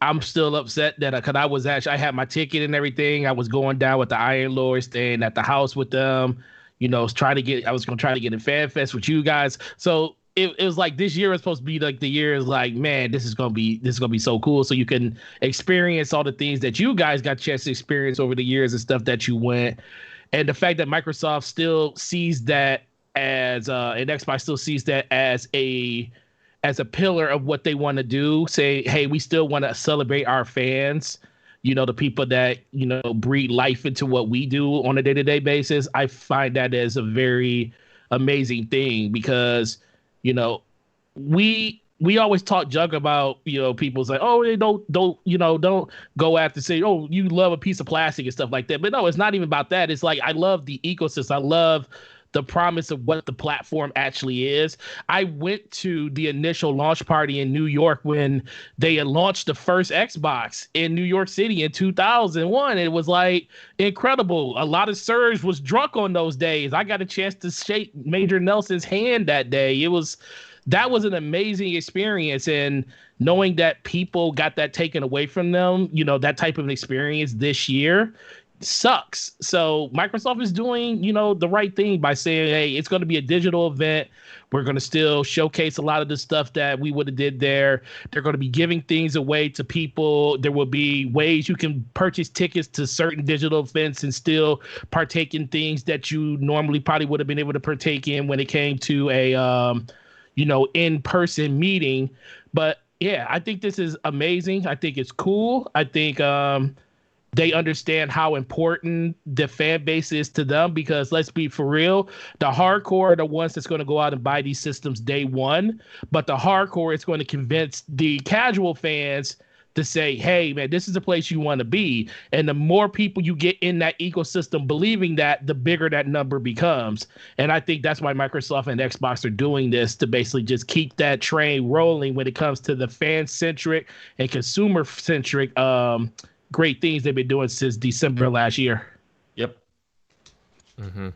I'm still upset that because I had my ticket and everything. I was going down with the Iron Lord, staying at the house with them. I was going to try to get a fan fest with you guys. So. It was like this year was supposed to be like the year is like, man, this is gonna be so cool. So you can experience all the things that you guys got a chance to experience over the years and stuff that you went. And the fact that Microsoft still sees that as and Xbox still sees that as a pillar of what they want to do. Say, hey, we still want to celebrate our fans. The people that breathe life into what we do on a day-to-day basis. I find that as a very amazing thing because. We we always talk junk about, people say, oh, they don't go after say, oh, you love a piece of plastic and stuff like that. But no, it's not even about that. It's like, I love the ecosystem. I love the promise of what the platform actually is. I went to the initial launch party in New York when they had launched the first Xbox in New York City in 2001. It was like incredible. A lot of Surge was drunk on those days. I got a chance to shake Major Nelson's hand that day. That was an amazing experience. And knowing that people got that taken away from them, that type of experience this year sucks. So Microsoft is doing, the right thing by saying, hey, it's going to be a digital event. We're going to still showcase a lot of the stuff that we would have did there. They're going to be giving things away to people. There will be ways you can purchase tickets to certain digital events and still partake in things that you normally probably would have been able to partake in when it came to a in-person meeting. But yeah, I think this is amazing. I think it's cool. I think they understand how important the fan base is to them, because let's be for real, the hardcore are the ones that's going to go out and buy these systems day one, but the hardcore is going to convince the casual fans to say, hey, man, this is the place you want to be. And the more people you get in that ecosystem believing that, the bigger that number becomes. And I think that's why Microsoft and Xbox are doing this, to basically just keep that train rolling when it comes to the fan-centric and consumer-centric great things they've been doing since December last year. Yep. Mm-hmm.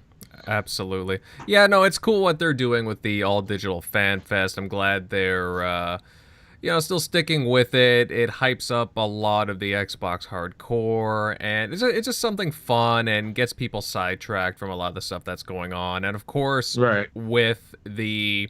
Absolutely. Yeah, no, it's cool what they're doing with the all-digital fan fest. I'm glad they're still sticking with it. It hypes up a lot of the Xbox hardcore, and it's just something fun and gets people sidetracked from a lot of the stuff that's going on. And of course, right, with the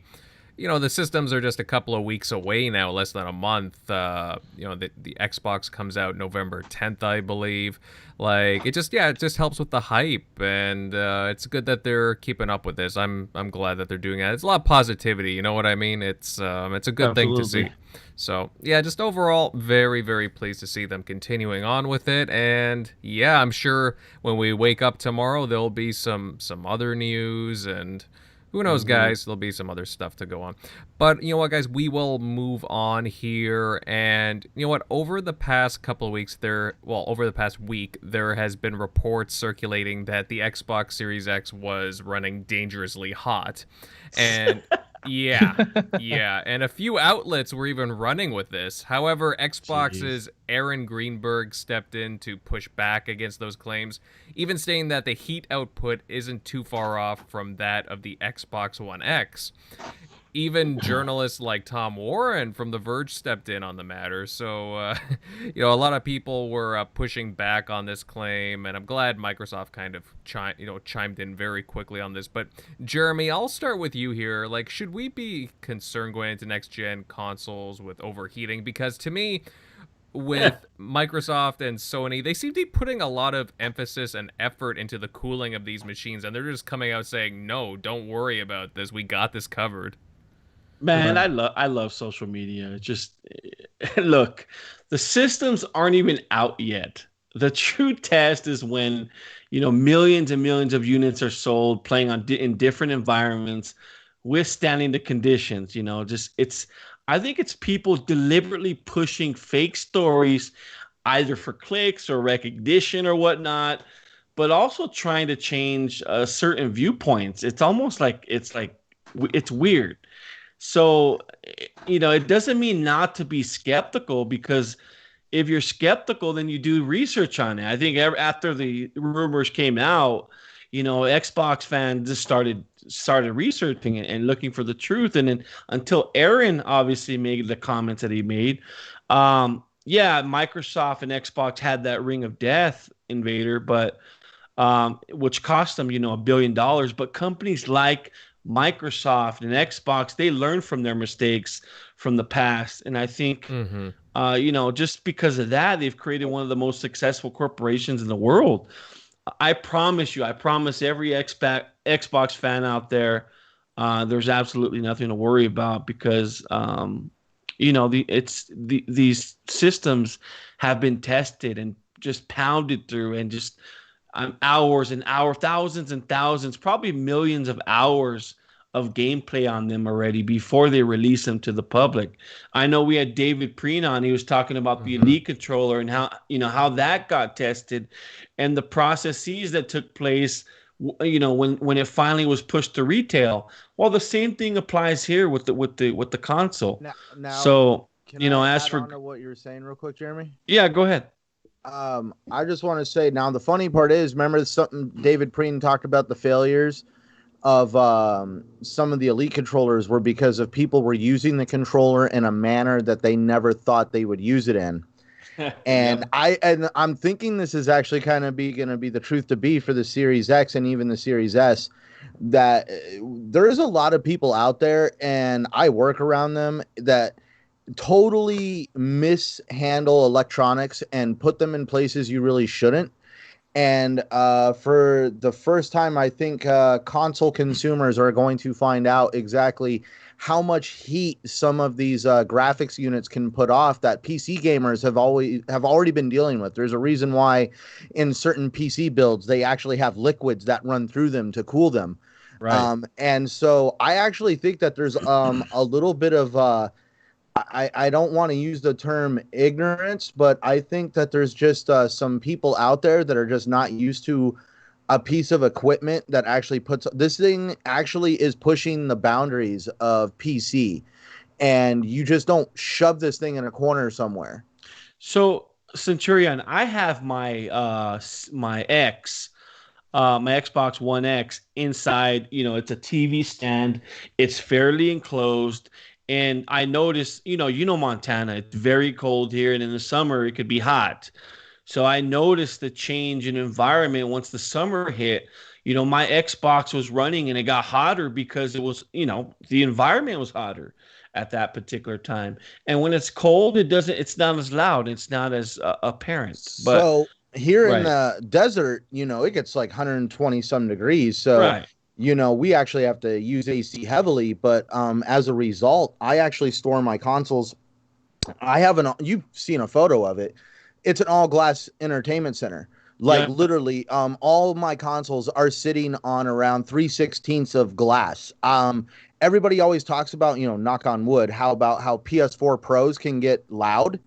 the systems are just a couple of weeks away now, less than a month. The Xbox comes out November 10th, I believe. Like, it just helps with the hype, and it's good that they're keeping up with this. I'm glad that they're doing that. It's a lot of positivity, you know what I mean? It's a good thing to see. So, yeah, just overall, very, very pleased to see them continuing on with it. And, yeah, I'm sure when we wake up tomorrow, there'll be some other news, and who knows, guys? There'll be some other stuff to go on. But you know what, guys? We will move on here. And you know what? Over the past couple of weeks, over the past week, there has been reports circulating that the Xbox Series X was running dangerously hot. And yeah. And a few outlets were even running with this. However, Xbox's Aaron Greenberg stepped in to push back against those claims, even stating that the heat output isn't too far off from that of the Xbox One X. Even journalists like Tom Warren from The Verge stepped in on the matter. So, a lot of people were pushing back on this claim, and I'm glad Microsoft kind of chimed in very quickly on this. But Jeremy, I'll start with you here. Like, should we be concerned going into next-gen consoles with overheating? Because to me, with Microsoft and Sony, they seem to be putting a lot of emphasis and effort into the cooling of these machines, and they're just coming out saying, no, don't worry about this. We got this covered. Man, I love social media. Just look, the systems aren't even out yet. The true test is when, millions and millions of units are sold, playing in different environments, withstanding the conditions. I think it's people deliberately pushing fake stories, either for clicks or recognition or whatnot, but also trying to change certain viewpoints. It's almost like it's weird. So, it doesn't mean not to be skeptical, because if you're skeptical, then you do research on it. I think after the rumors came out, Xbox fans just started researching it and looking for the truth. And then until Aaron obviously made the comments that he made, Microsoft and Xbox had that ring of death, Invader, but which cost them, $1 billion. But companies like Microsoft and Xbox, they learn from their mistakes from the past. And I think, just because of that, they've created one of the most successful corporations in the world. I promise every Xbox fan out there, there's absolutely nothing to worry about, because, these systems have been tested and just pounded through, and just hours and hours, thousands and thousands, probably millions of hours of gameplay on them already before they release them to the public. I know we had David Preen on. He was talking about the Elite controller and how that got tested and the processes that took place, when it finally was pushed to retail. Well, the same thing applies here with the console. Now so, can I as add for on to what you were saying real quick, Jeremy? Yeah, go ahead. I just want to say now the funny part is, remember something David Preen talked about, the failures of some of the Elite controllers were because of people were using the controller in a manner that they never thought they would use it in. And I'm thinking this is actually kind of going to be the truth to be for the Series X and even the Series S, that there is a lot of people out there, and I work around them, that totally mishandle electronics and put them in places you really shouldn't. And for the first time, I think console consumers are going to find out exactly how much heat some of these graphics units can put off that PC gamers have already been dealing with. There's a reason why in certain PC builds they actually have liquids that run through them to cool them. Right. And so I actually think that there's a little bit of I don't want to use the term ignorance, but I think that there's just some people out there that are just not used to a piece of equipment that actually puts this thing actually is pushing the boundaries of PC, and you just don't shove this thing in a corner somewhere. So Centurion, I have my my Xbox One X inside. It's a TV stand. It's fairly enclosed. And I noticed, Montana, it's very cold here. And in the summer, it could be hot. So I noticed the change in environment once the summer hit. My Xbox was running and it got hotter because it was, the environment was hotter at that particular time. And when it's cold, it's not as loud. It's not as apparent. But so here in the desert, it gets like 120 some degrees. So right. We actually have to use AC heavily, but as a result, I actually store my consoles. You've seen a photo of it. It's an all glass entertainment center. Literally, all of my consoles are sitting on around 3/16 of glass. Everybody always talks about, knock on wood, how PS4 Pros can get loud.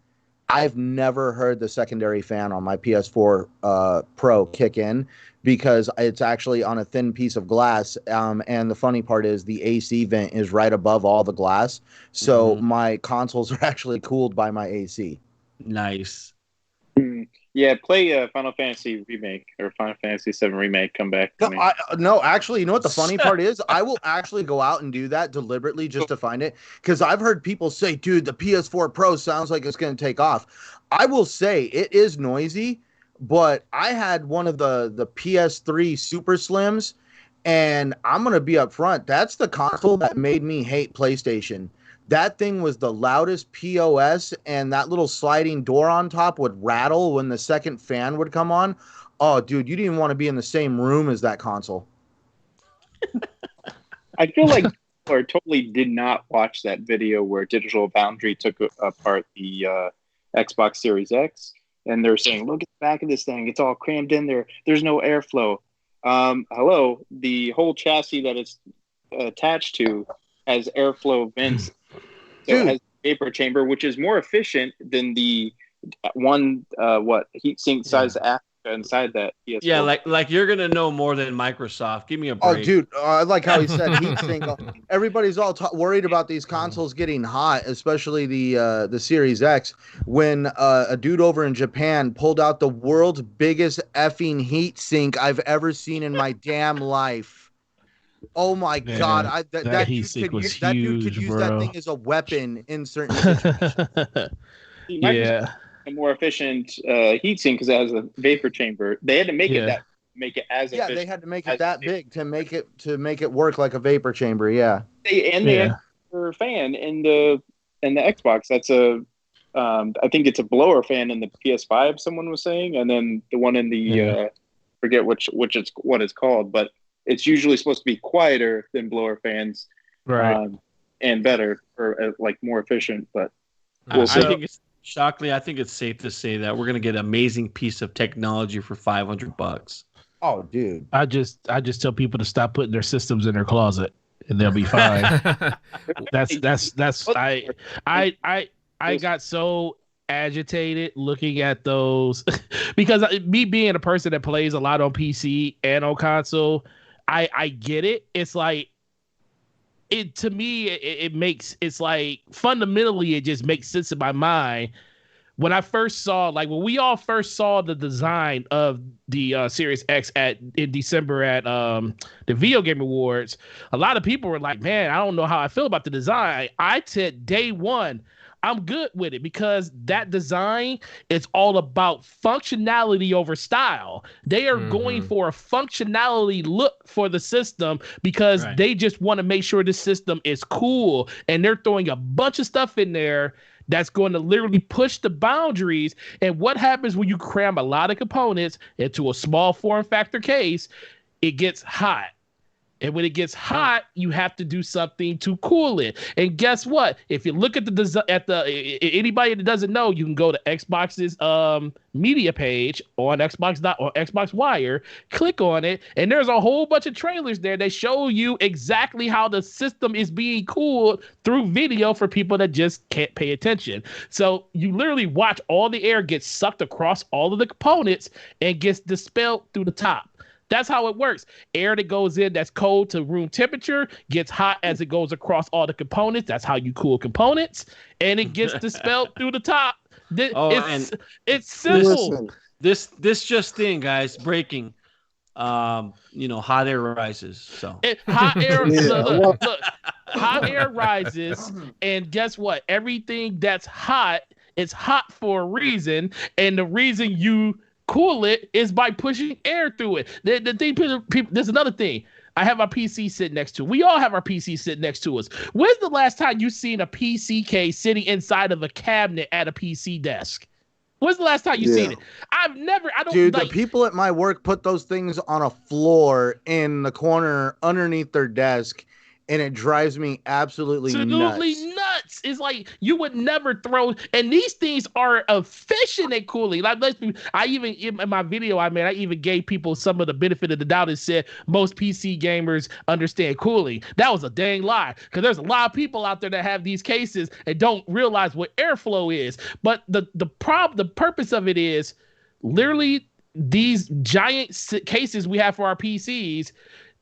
I've never heard the secondary fan on my PS4 Pro kick in, because it's actually on a thin piece of glass. And the funny part is the AC vent is right above all the glass. So my consoles are actually cooled by my AC. Nice. Yeah, play Final Fantasy Remake or Final Fantasy VII Remake. Come back to me. No, actually, you know what the funny part is? I will actually go out and do that deliberately just to find it, because I've heard people say, dude, the PS4 Pro sounds like it's going to take off. I will say it is noisy, but I had one of the PS3 Super Slims, and I'm going to be up front. That's the console that made me hate PlayStation. That thing was the loudest POS, and that little sliding door on top would rattle when the second fan would come on. Oh, dude, you didn't want to be in the same room as that console. I feel like people totally did not watch that video where Digital Foundry took apart the Xbox Series X, and they're saying, look at the back of this thing. It's all crammed in there. There's no airflow. Hello, the whole chassis that it's attached to has airflow vents. So it has a vapor chamber, which is more efficient than the one heat sink size inside that PS4. Yeah, like you're gonna know more than Microsoft. Give me a break. Oh, dude, I like how he said heat sink. Everybody's all worried about these consoles getting hot, especially the Series X. When a dude over in Japan pulled out the world's biggest effing heat sink I've ever seen in my damn life. Oh my God! That heat dude sink could was that huge, dude could use bro. that thing as a weapon in certain situations. Yeah, a more efficient heat sink because it has a vapor chamber. They had to make it as efficient. They had to make it that big to make it work like a vapor chamber. Yeah, they had a fan in the Xbox. That's I think it's a blower fan in the PS5. Someone was saying, and then the one in the forget what it's called, but it's usually supposed to be quieter than blower fans, right? And better or like more efficient. But I think it's shockingly. I think it's safe to say that we're gonna get an amazing piece of technology for $500. Oh, dude! I just tell people to stop putting their systems in their closet. and they'll be fine. That's I got so agitated looking at those because me being a person that plays a lot on PC and on console, I get it. It's like it to me it makes it's like fundamentally it just makes sense in my mind. When I first saw, like when we all first saw the design of the Series X in December at the Video Game Awards, a lot of people were like, "Man, I don't know how I feel about the design." I said day one, I'm good with it because that design is all about functionality over style. They are going for a functionality look for the system because they just want to make sure the system is cool, and they're throwing a bunch of stuff in there that's going to literally push the boundaries. And what happens when you cram a lot of components into a small form factor case? It gets hot. And when it gets hot, you have to do something to cool it. And guess what? If you look at anybody that doesn't know, you can go to Xbox's media page on Xbox Wire, click on it, and there's a whole bunch of trailers there that show you exactly how the system is being cooled through video for people that just can't pay attention. So you literally watch all the air get sucked across all of the components and gets dispelled through the top. That's how it works. Air that goes in that's cold to room temperature gets hot as it goes across all the components. That's how you cool components. And it gets dispelled through the top. It's simple. Listen, this just in, guys, breaking. Hot air rises. So hot air look, hot air rises, and guess what? Everything that's hot is hot for a reason, and the reason you cool it is by pushing air through it. The thing, people, there's another thing. I have my PC sitting next to. We all have our PC sitting next to us. When's the last time you seen a PC case sitting inside of a cabinet at a PC desk? When's the last time you seen it? I don't. Dude, the people at my work put those things on a floor in the corner underneath their desk, and it drives me absolutely nuts. It's like you would never throw, and these things are efficient at cooling. Like I even in my video I even gave people some of the benefit of the doubt and said most PC gamers understand cooling. That was a dang lie, because there's a lot of people out there that have these cases and don't realize what airflow is. But the purpose of it is literally these giant cases we have for our PCs.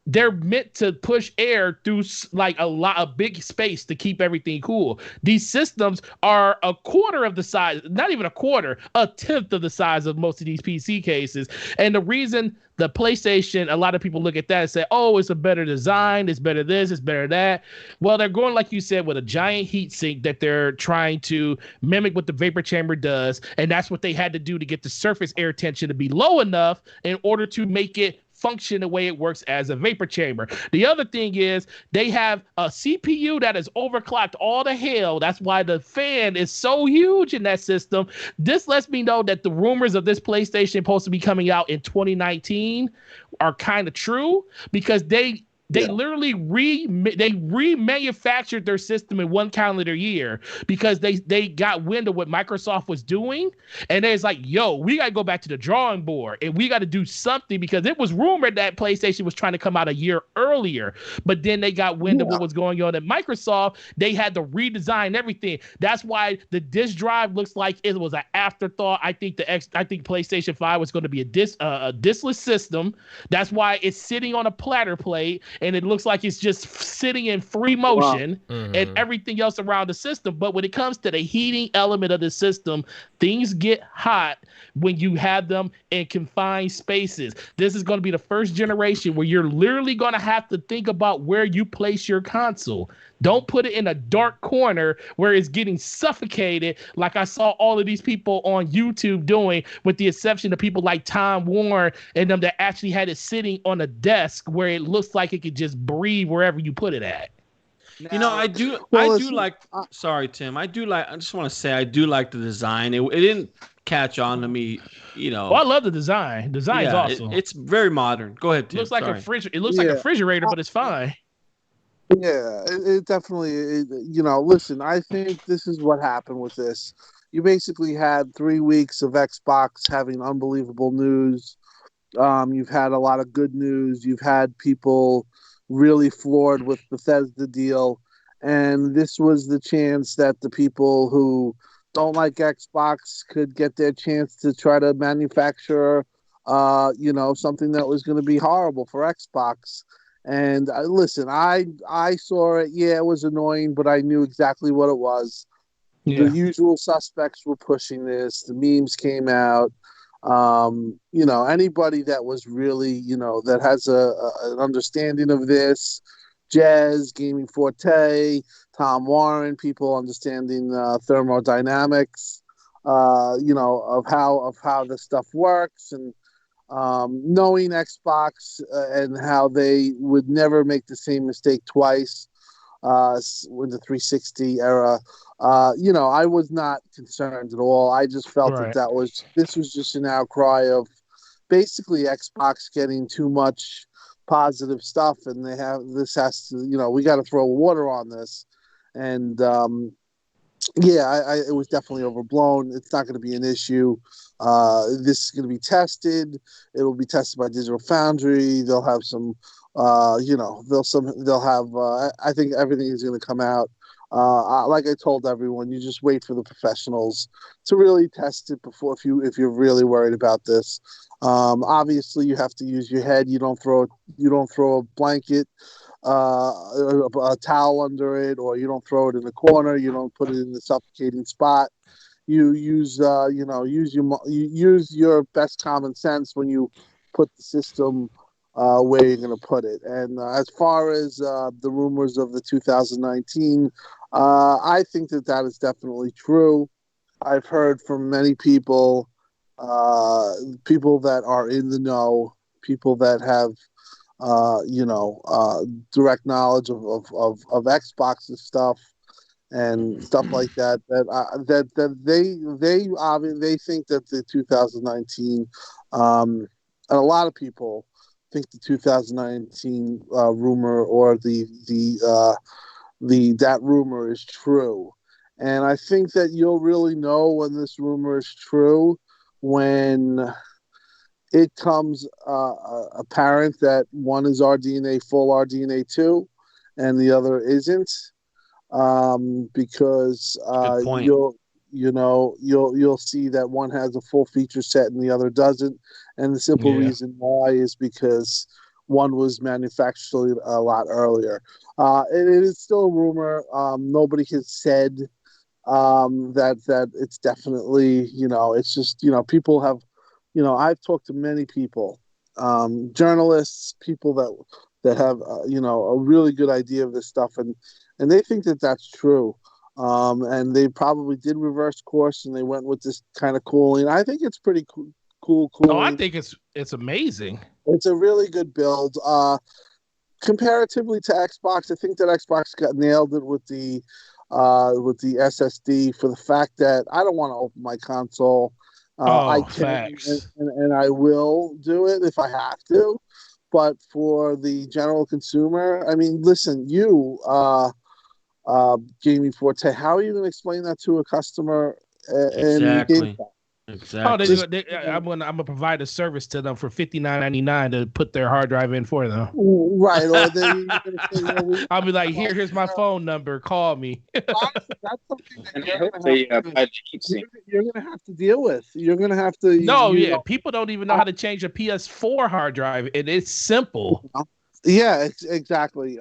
They're meant to push air through like a big space to keep everything cool. These systems are a quarter of the size, not even a quarter, a tenth of the size of most of these PC cases. And the reason the PlayStation, a lot of people look at that and say, oh, it's a better design, it's better this, it's better that. Well, they're going, like you said, with a giant heat sink that they're trying to mimic what the vapor chamber does. And that's what they had to do to get the surface air tension to be low enough in order to make it function the way it works as a vapor chamber. The other thing is they have a CPU that is overclocked all the hell. That's why the fan is so huge in that system. This lets me know that the rumors of this PlayStation supposed to be coming out in 2019 are kind of true, because they literally remanufactured their system in one calendar year because they got wind of what Microsoft was doing, and it's like, yo, we got to go back to the drawing board and we got to do something, because it was rumored that PlayStation was trying to come out a year earlier, but then they got wind of what was going on at Microsoft. They had to redesign everything. That's why the disk drive looks like it was an afterthought. I think PlayStation 5 was going to be a diskless system. That's why it's sitting on a platter plate, and it looks like it's just sitting in free motion and everything else around the system. But when it comes to the heating element of the system, things get hot when you have them in confined spaces. This is going to be the first generation where you're literally going to have to think about where you place your console. Don't put it in a dark corner where it's getting suffocated, like I saw all of these people on YouTube doing, with the exception of people like Tom Warren and them that actually had it sitting on a desk where it looks like it could just breathe wherever you put it at. Sorry, Tim. I just want to say I do like the design. It didn't catch on to me, Well, I love the design. Design is awesome. It's very modern. Go ahead, Tim. It looks like it looks like a refrigerator, but it's fine. Yeah, it definitely, listen, I think this is what happened with this. You basically had 3 weeks of Xbox having unbelievable news. You've had a lot of good news. You've had people, really floored with Bethesda deal. And this was the chance that the people who don't like Xbox could get their chance to try to manufacture, something that was going to be horrible for Xbox. And listen, I saw it. Yeah, it was annoying, but I knew exactly what it was. Yeah. The usual suspects were pushing this. The memes came out. Anybody that was really, that has an understanding of this, Jez, Gaming Forte, Tom Warren, people understanding thermodynamics, of how this stuff works, and knowing Xbox and how they would never make the same mistake twice in the 360 era. I was not concerned at all. I just felt Right. this was just an outcry of basically Xbox getting too much positive stuff, and we got to throw water on this. And it was definitely overblown. It's not going to be an issue. This is going to be tested. It'll be tested by Digital Foundry. They'll have some, I think everything is going to come out. Like I told everyone, you just wait for the professionals to really test it before, if you're really worried about this. Obviously, you have to use your head. You don't throw a blanket, a towel under it, or you don't throw it in the corner. You don't put it in the suffocating spot. You use your best common sense when you put the system where you're going to put it. And as far as the rumors of the 2019, I think that is definitely true. I've heard from many people that are in the know, people that have direct knowledge of Xbox and stuff like that. They think that the 2019, and a lot of people think the 2019 rumor or that rumor is true. And I think that you'll really know when this rumor is true when it comes apparent that one is RDNA full RDNA 2 and the other isn't, because you'll see that one has a full feature set and the other doesn't, and the simple reason why is because one was manufactured a lot earlier. It is still a rumor. Nobody has said that it's definitely, it's just, people have, I've talked to many people, journalists, people that have, a really good idea of this stuff, and they think that that's true. And they probably did reverse course and they went with this kind of cooling. I think it's pretty cool cooling. Oh, I think it's amazing. It's a really good build. Comparatively to Xbox, I think that Xbox got nailed it with the SSD, for the fact that I don't want to open my console. I can and I will do it if I have to. But for the general consumer, I mean, listen, Gaming Forte, how are you going to explain that to a customer? Exactly. Exactly. I'm gonna provide a service to them for $59.99 to put their hard drive in for them. Right. Or I'll be like, here's my phone number. Call me. Honestly, that's something that you're gonna have to deal with. You're gonna have to. People don't even know how to change a PS4 hard drive, and it's simple. Yeah, exactly.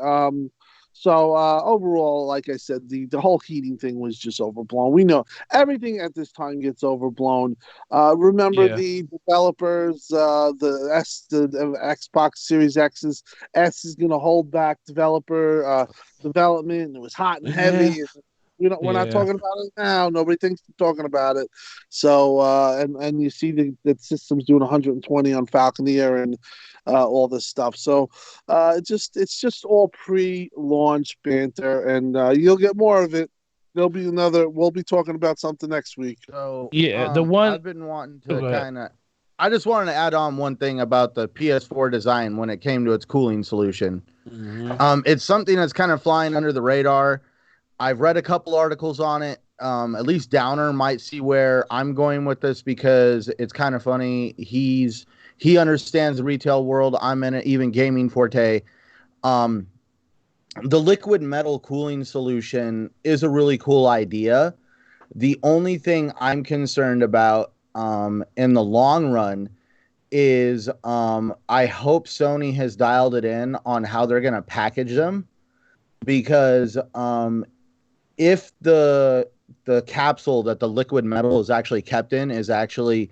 So overall, like I said, the whole heating thing was just overblown. We know everything at this time gets overblown. Remember the developers, the Xbox Series S is going to hold back developer development. It was hot and heavy. We're not talking about it now. Nobody thinks we're talking about it. So and you see that system's doing 120 on Falconeer and all this stuff. So it's just all pre-launch banter, and you'll get more of it. There'll be we'll be talking about something next week. So the one I've been wanting to I just wanted to add on one thing about the PS4 design when it came to its cooling solution. Mm-hmm. It's something that's kind of flying under the radar. I've read a couple articles on it. At least Downer might see where I'm going with this, because it's kind of funny. He understands the retail world. I'm in it, even Gaming Forte. The liquid metal cooling solution is a really cool idea. The only thing I'm concerned about in the long run is I hope Sony has dialed it in on how they're going to package them, because if the capsule that the liquid metal is actually kept in is actually,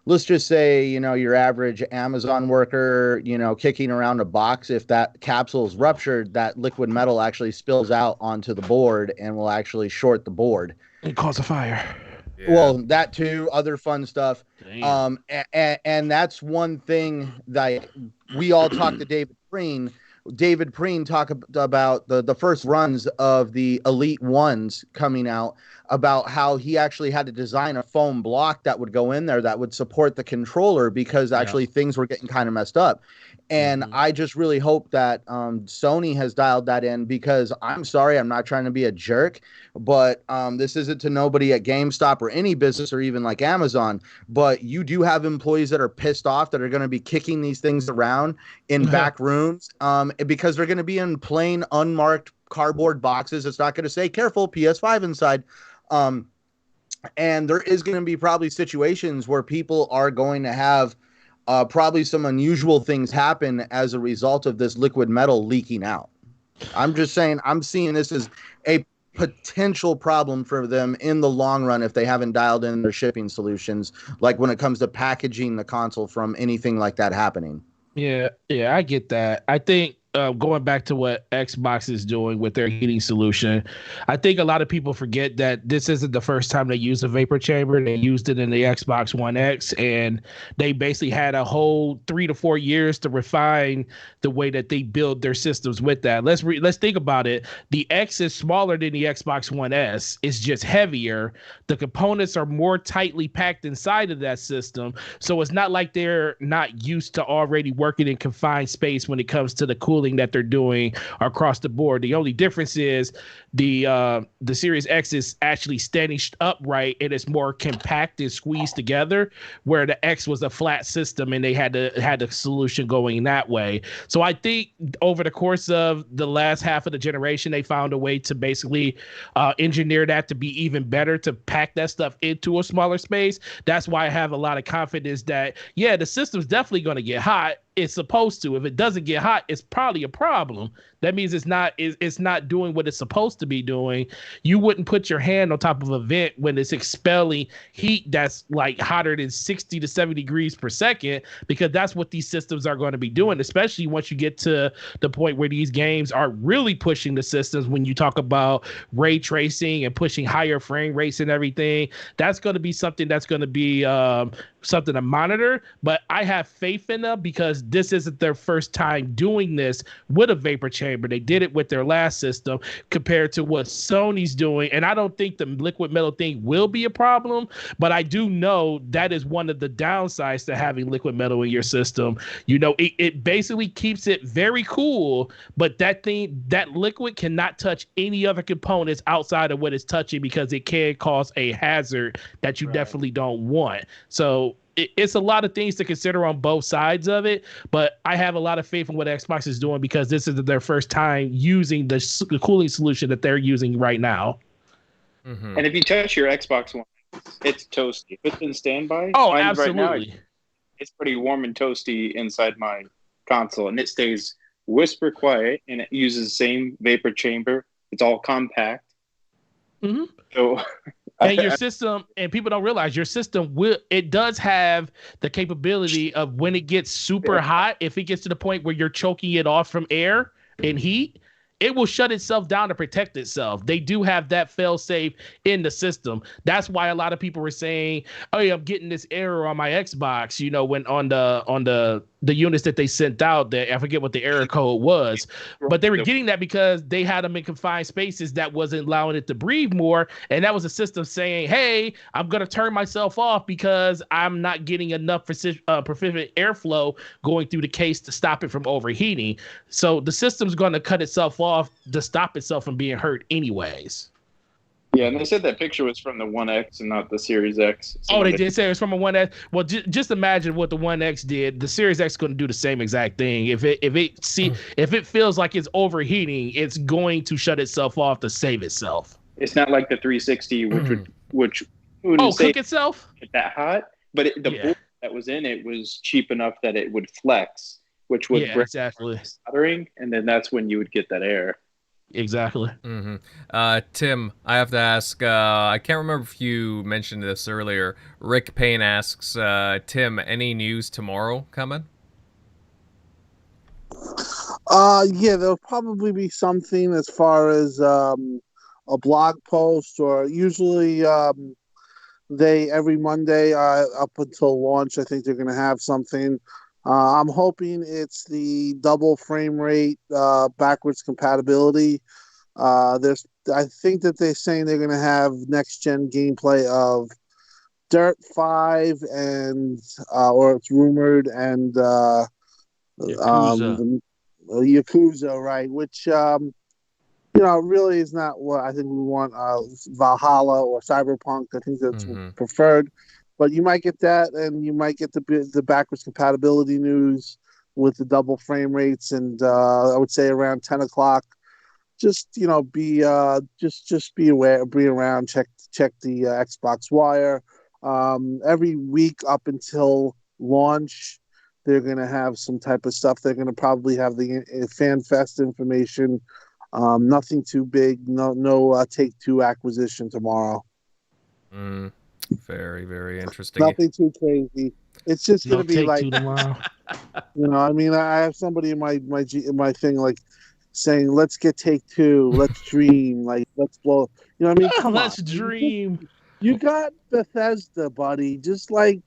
let's just say, your average Amazon worker, kicking around a box, if that capsule is ruptured, that liquid metal actually spills out onto the board and will actually short the board. And cause a fire. Yeah. Well, that too, other fun stuff. Damn. And that's one thing that we all talked to David Preen. David Preen talked about the first runs of the Elite Ones coming out, about how he actually had to design a foam block that would go in there that would support the controller, because actually things were getting kind of messed up. And I just really hope that Sony has dialed that in, because I'm sorry, I'm not trying to be a jerk, but this isn't to nobody at GameStop or any business or even like Amazon, but you do have employees that are pissed off that are going to be kicking these things around in back rooms because they're going to be in plain unmarked cardboard boxes. It's not going to say careful PS5 inside. And there is going to be probably situations where people are going to have probably some unusual things happen as a result of this liquid metal leaking out. I'm just saying, I'm seeing this as a potential problem for them in the long run if they haven't dialed in their shipping solutions, like when it comes to packaging the console from anything like that happening. Yeah, I get that. I think going back to what Xbox is doing with their heating solution, I think a lot of people forget that this isn't the first time they used a vapor chamber. They used it in the Xbox One X, and they basically had a whole 3 to 4 years to refine the way that they build their systems with that. Let's think about it. The X is smaller than the Xbox One S. It's just heavier. The components are more tightly packed inside of that system, so it's not like they're not used to already working in confined space when it comes to the cooling that they're doing across the board. The only difference is the Series X is actually standing upright and it's more compact and squeezed together, where the X was a flat system and they had the solution going that way. So I think over the course of the last half of the generation, they found a way to basically engineer that to be even better, to pack that stuff into a smaller space. That's why I have a lot of confidence that, yeah, the system's definitely going to get hot. It's supposed to. If it doesn't get hot, it's probably a problem. That means it's not doing what it's supposed to be doing. You wouldn't put your hand on top of a vent when it's expelling heat that's like hotter than 60 to 70 degrees per second, because that's what these systems are going to be doing, especially once you get to the point where these games are really pushing the systems. When you talk about ray tracing and pushing higher frame rates and everything, that's going to be something that's going to be something to monitor. But I have faith in them, because this isn't their first time doing this with a vapor chamber. They did it with their last system compared to what Sony's doing. And I don't think the liquid metal thing will be a problem, but I do know that is one of the downsides to having liquid metal in your system. It basically keeps it very cool, but that liquid cannot touch any other components outside of what it's touching, because it can cause a hazard that you definitely don't want. So it's a lot of things to consider on both sides of it, but I have a lot of faith in what Xbox is doing, because this is their first time using the cooling solution that they're using right now. Mm-hmm. And if you touch your Xbox One, it's toasty. If it's in standby, absolutely. Right now, it's pretty warm and toasty inside my console, and it stays whisper quiet, and it uses the same vapor chamber. It's all compact. Mm-hmm. So... And your system, and people don't realize your system does have the capability of, when it gets super hot, if it gets to the point where you're choking it off from air and heat, it will shut itself down to protect itself. They do have that fail safe in the system. That's why a lot of people were saying, "Oh, yeah, I'm getting this error on my Xbox." When on the units that they sent out, I forget what the error code was, but they were getting that because they had them in confined spaces that wasn't allowing it to breathe more, and that was a system saying, "Hey, I'm gonna turn myself off because I'm not getting enough proficient airflow going through the case to stop it from overheating." So the system's going to cut itself off to stop itself from being hurt anyways. Yeah, and they said that picture was from the One X and not the Series X. Oh, they did say it was from a One X. Well, just imagine what the One X did. The Series X is going to do the same exact thing. If it feels like it's overheating, it's going to shut itself off to save itself. It's not like the 360, which would cook itself that hot, but the board that was in it was cheap enough that it would flex, which would break exactly soldering, and then that's when you would get that air. Exactly. Tim, I have to ask, I can't remember if you mentioned this earlier. Rick Payne asks, Tim, any news tomorrow coming? Yeah, there'll probably be something as far as a blog post, or usually they every Monday up until launch, I think they're going to have something. I'm hoping it's the double frame rate backwards compatibility. I think that they're saying they're going to have next gen gameplay of Dirt 5 and or it's rumored, and Yakuza, right? Which really is not what I think we want. Valhalla or Cyberpunk, I think that's preferred. But you might get that, and you might get the backwards compatibility news with the double frame rates. And I would say around 10 o'clock, just be aware, be around, check the Xbox Wire. Every week up until launch, they're going to have some type of stuff. They're going to probably have the FanFest information. Nothing too big. No Take-Two acquisition tomorrow. Very, very interesting. Nothing too crazy. It's just going to be like tomorrow. I mean, I have somebody in my thing like saying, "Let's get Take-Two. Let's dream. Like, let's blow." I mean, come let's on. dream. You got Bethesda, buddy. Just like,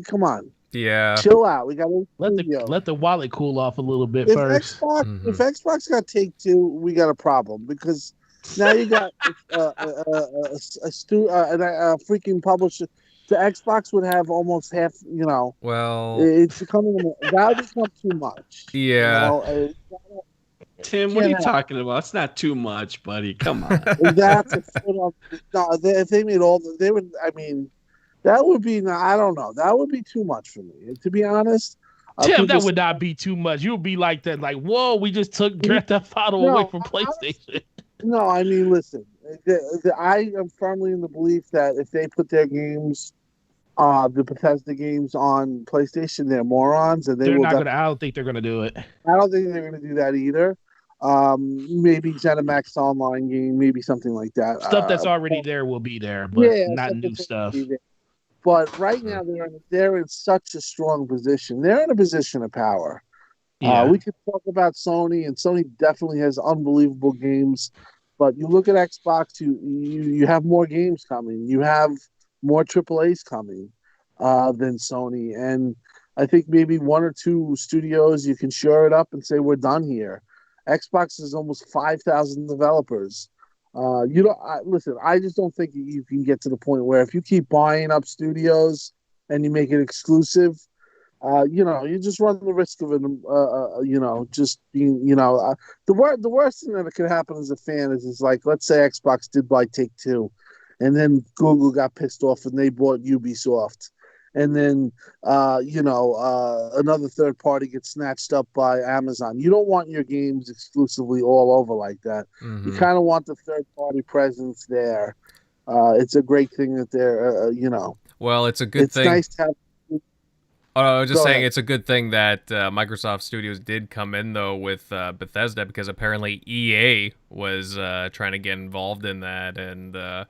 come on. Yeah. Chill out. We got to let the wallet cool off a little bit if first. If Xbox got Take-Two, we got a problem, because now you got a freaking publisher. The Xbox would have almost half. Well, it's becoming that would become too much. Yeah. Tim, what are you talking about? It's not too much, buddy. Come on. That's a foot off. No, if they made they would. I mean, that would be. I don't know. That would be too much for me, to be honest. Tim, that would not be too much. You would be like that, like, whoa, we just took Grand Theft Auto away from PlayStation. No, I mean, listen. I am firmly in the belief that if they put their games, the Bethesda games on PlayStation, they're morons, and they're not going to. I don't think they're going to do it. I don't think they're going to do that either. Maybe ZeniMax Online game, maybe something like that. Stuff that's already there will be there, but not new stuff. But right now they're in such a strong position. They're in a position of power. Yeah. We could talk about Sony, and Sony definitely has unbelievable games. But you look at Xbox, you have more games coming. You have more AAAs coming than Sony. And I think maybe one or two studios you can shore it up and say we're done here. Xbox is almost 5,000 developers. Listen, I just don't think you can get to the point where if you keep buying up studios and you make it exclusive, you just run the risk of just being, the worst thing that could happen as a fan is like, let's say Xbox did buy Take-Two, and then Google got pissed off and they bought Ubisoft. And then, another third party gets snatched up by Amazon. You don't want your games exclusively all over like that. You kind of want the third party presence there. It's a great thing that they're, Well, it's a good thing. It's nice to have. I was just saying it's a good thing that Microsoft Studios did come in, though, with Bethesda, because apparently EA was trying to get involved in that. And I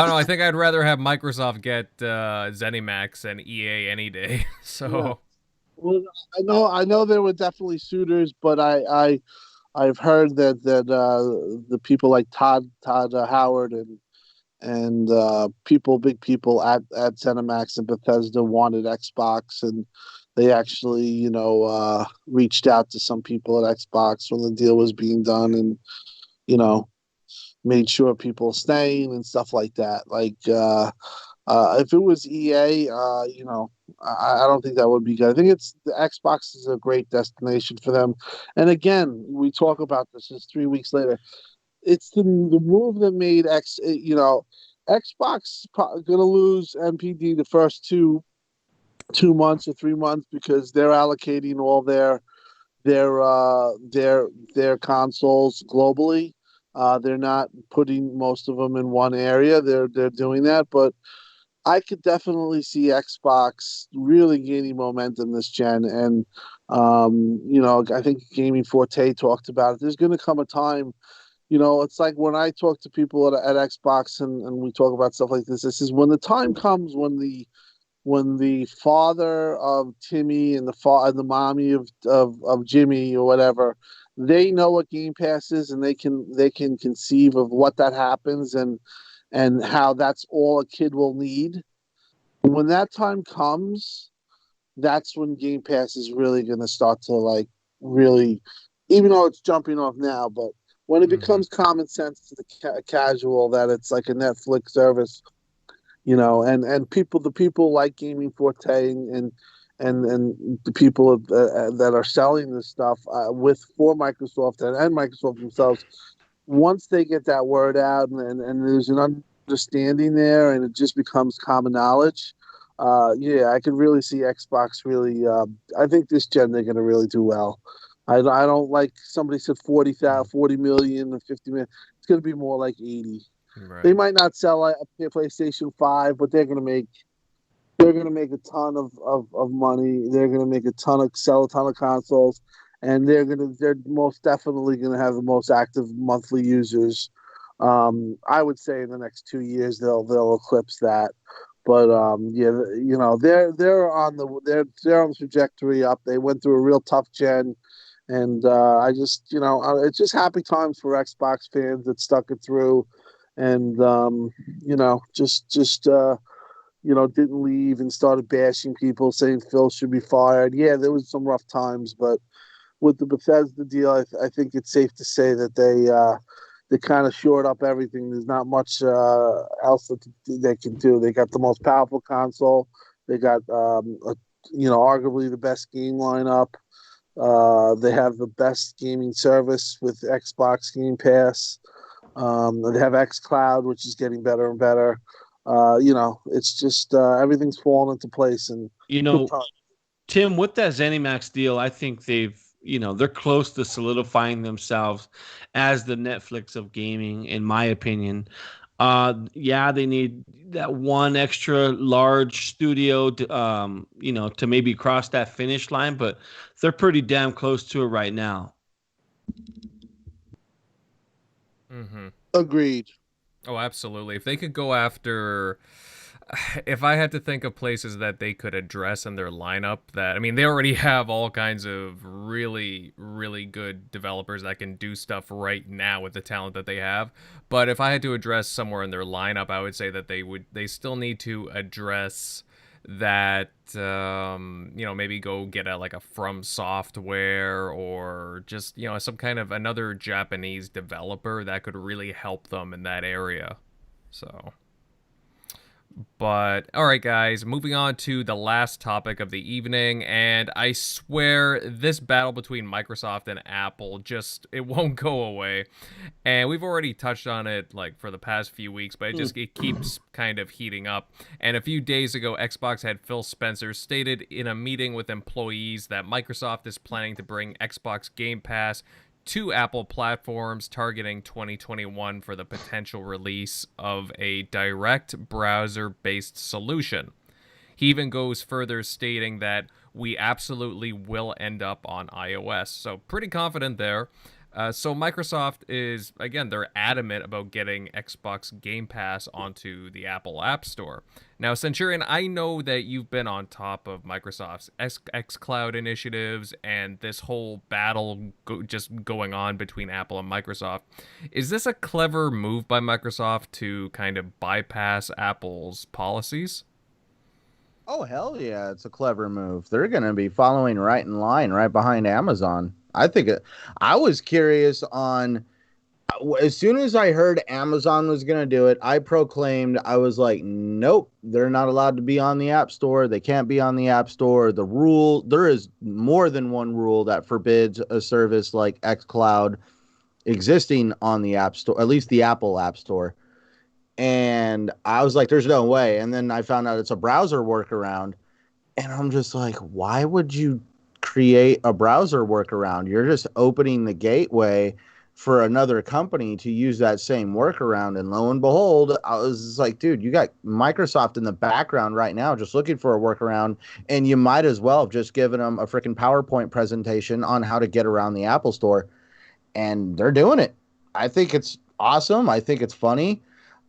don't know. I think I'd rather have Microsoft get ZeniMax and EA any day. So, yeah. Well, I know there were definitely suitors, but I've heard that the people like Todd Howard and big people at ZeniMax and Bethesda wanted Xbox, and they actually reached out to some people at Xbox when the deal was being done, and made sure people staying and stuff like that. Like, if it was EA, I don't think that would be good. I think the Xbox is a great destination for them. And again, we talk about this 3 weeks later. it's the move that made Xbox gonna lose MPD the first 2 months or 3 months because they're allocating all their consoles globally. They're not putting most of them in one area. They're doing that, but I could definitely see Xbox really gaining momentum this gen. And I think Gaming Forte talked about it. There's going to come a time. It's like when I talk to people at Xbox and we talk about stuff like this. This is when the time comes when the father of Timmy and the mommy of Jimmy or whatever, they know what Game Pass is and they can conceive of what that happens and how that's all a kid will need. When that time comes, that's when Game Pass is really going to start to like really, even though it's jumping off now, but when it becomes common sense to the casual that it's like a Netflix service, and the people like Gaming Forte and the people that are selling this stuff for Microsoft and Microsoft themselves, once they get that word out and there's an understanding there and it just becomes common knowledge, I could really see Xbox really. I think this gen they're going to really do well. I don't like somebody said 40 million and 50 million. It's going to be more like 80. Right. They might not sell a PlayStation 5, but they're gonna make a ton of money. They're gonna sell a ton of consoles, and they're most definitely gonna have the most active monthly users. I would say in the next 2 years they'll eclipse that. But they're on the trajectory up. They went through a real tough gen, and it's just happy times for Xbox fans that stuck it through. And didn't leave and started bashing people, saying Phil should be fired. Yeah, there was some rough times, but with the Bethesda deal, I think it's safe to say that they kind of shored up everything. There's not much else that they can do. They got the most powerful console. They got arguably the best game lineup. They have the best gaming service with Xbox Game Pass. They have xCloud, which is getting better and better. It's just everything's falling into place. And Tim, with that ZeniMax deal, I think they're close to solidifying themselves as the Netflix of gaming, in my opinion. They need that one extra large studio to maybe cross that finish line, but they're pretty damn close to it right now. Agreed. Oh, absolutely. If they could go after, if I had to think of places that they could address in their lineup, they already have all kinds of really, really good developers that can do stuff right now with the talent that they have. But if I had to address somewhere in their lineup, I would say that they still need to address that, maybe go get a From Software or just, some kind of another Japanese developer that could really help them in that area. So, but all right, guys, moving on to the last topic of the evening, and I swear this battle between Microsoft and Apple it won't go away. And we've already touched on it for the past few weeks, but it keeps kind of heating up. And a few days ago, Xbox head Phil Spencer stated in a meeting with employees that Microsoft is planning to bring Xbox Game Pass to Apple platforms targeting 2021 for the potential release of a direct browser-based solution. He even goes further, stating that we absolutely will end up on iOS. So pretty confident there. So Microsoft is, again, they're adamant about getting Xbox Game Pass onto the Apple App Store. Now, Centurion, I know that you've been on top of Microsoft's xCloud initiatives and this whole battle just going on between Apple and Microsoft. Is this a clever move by Microsoft to kind of bypass Apple's policies? Oh, hell yeah, it's a clever move. They're going to be following right in line, right behind Amazon. I was curious on, as soon as I heard Amazon was going to do it, I was like, nope, they're not allowed to be on the App Store. They can't be on the App Store. There is more than one rule that forbids a service like xCloud existing on the App Store, at least the Apple App Store. And I was like, there's no way. And then I found out it's a browser workaround. And I'm just like, why would you create a browser workaround? You're just opening the gateway for another company to use that same workaround. And lo and behold, I was just like, dude, you got Microsoft in the background right now just looking for a workaround. And you might as well have just given them a freaking PowerPoint presentation on how to get around the Apple Store. And they're doing it. I think it's awesome. I think it's funny.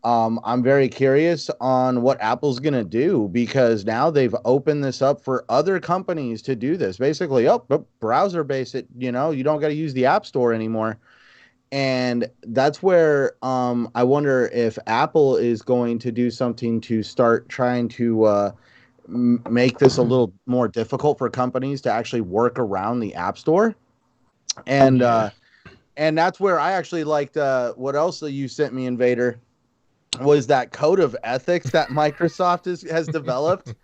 I'm very curious on what Apple's going to do, because now they've opened this up for other companies to do this. Basically, browser based it, you don't got to use the App Store anymore. And that's where I wonder if Apple is going to do something to start trying to make this a little more difficult for companies to actually work around the App Store. And and that's where I actually liked what else you sent me, Invader, was that code of ethics that Microsoft has developed.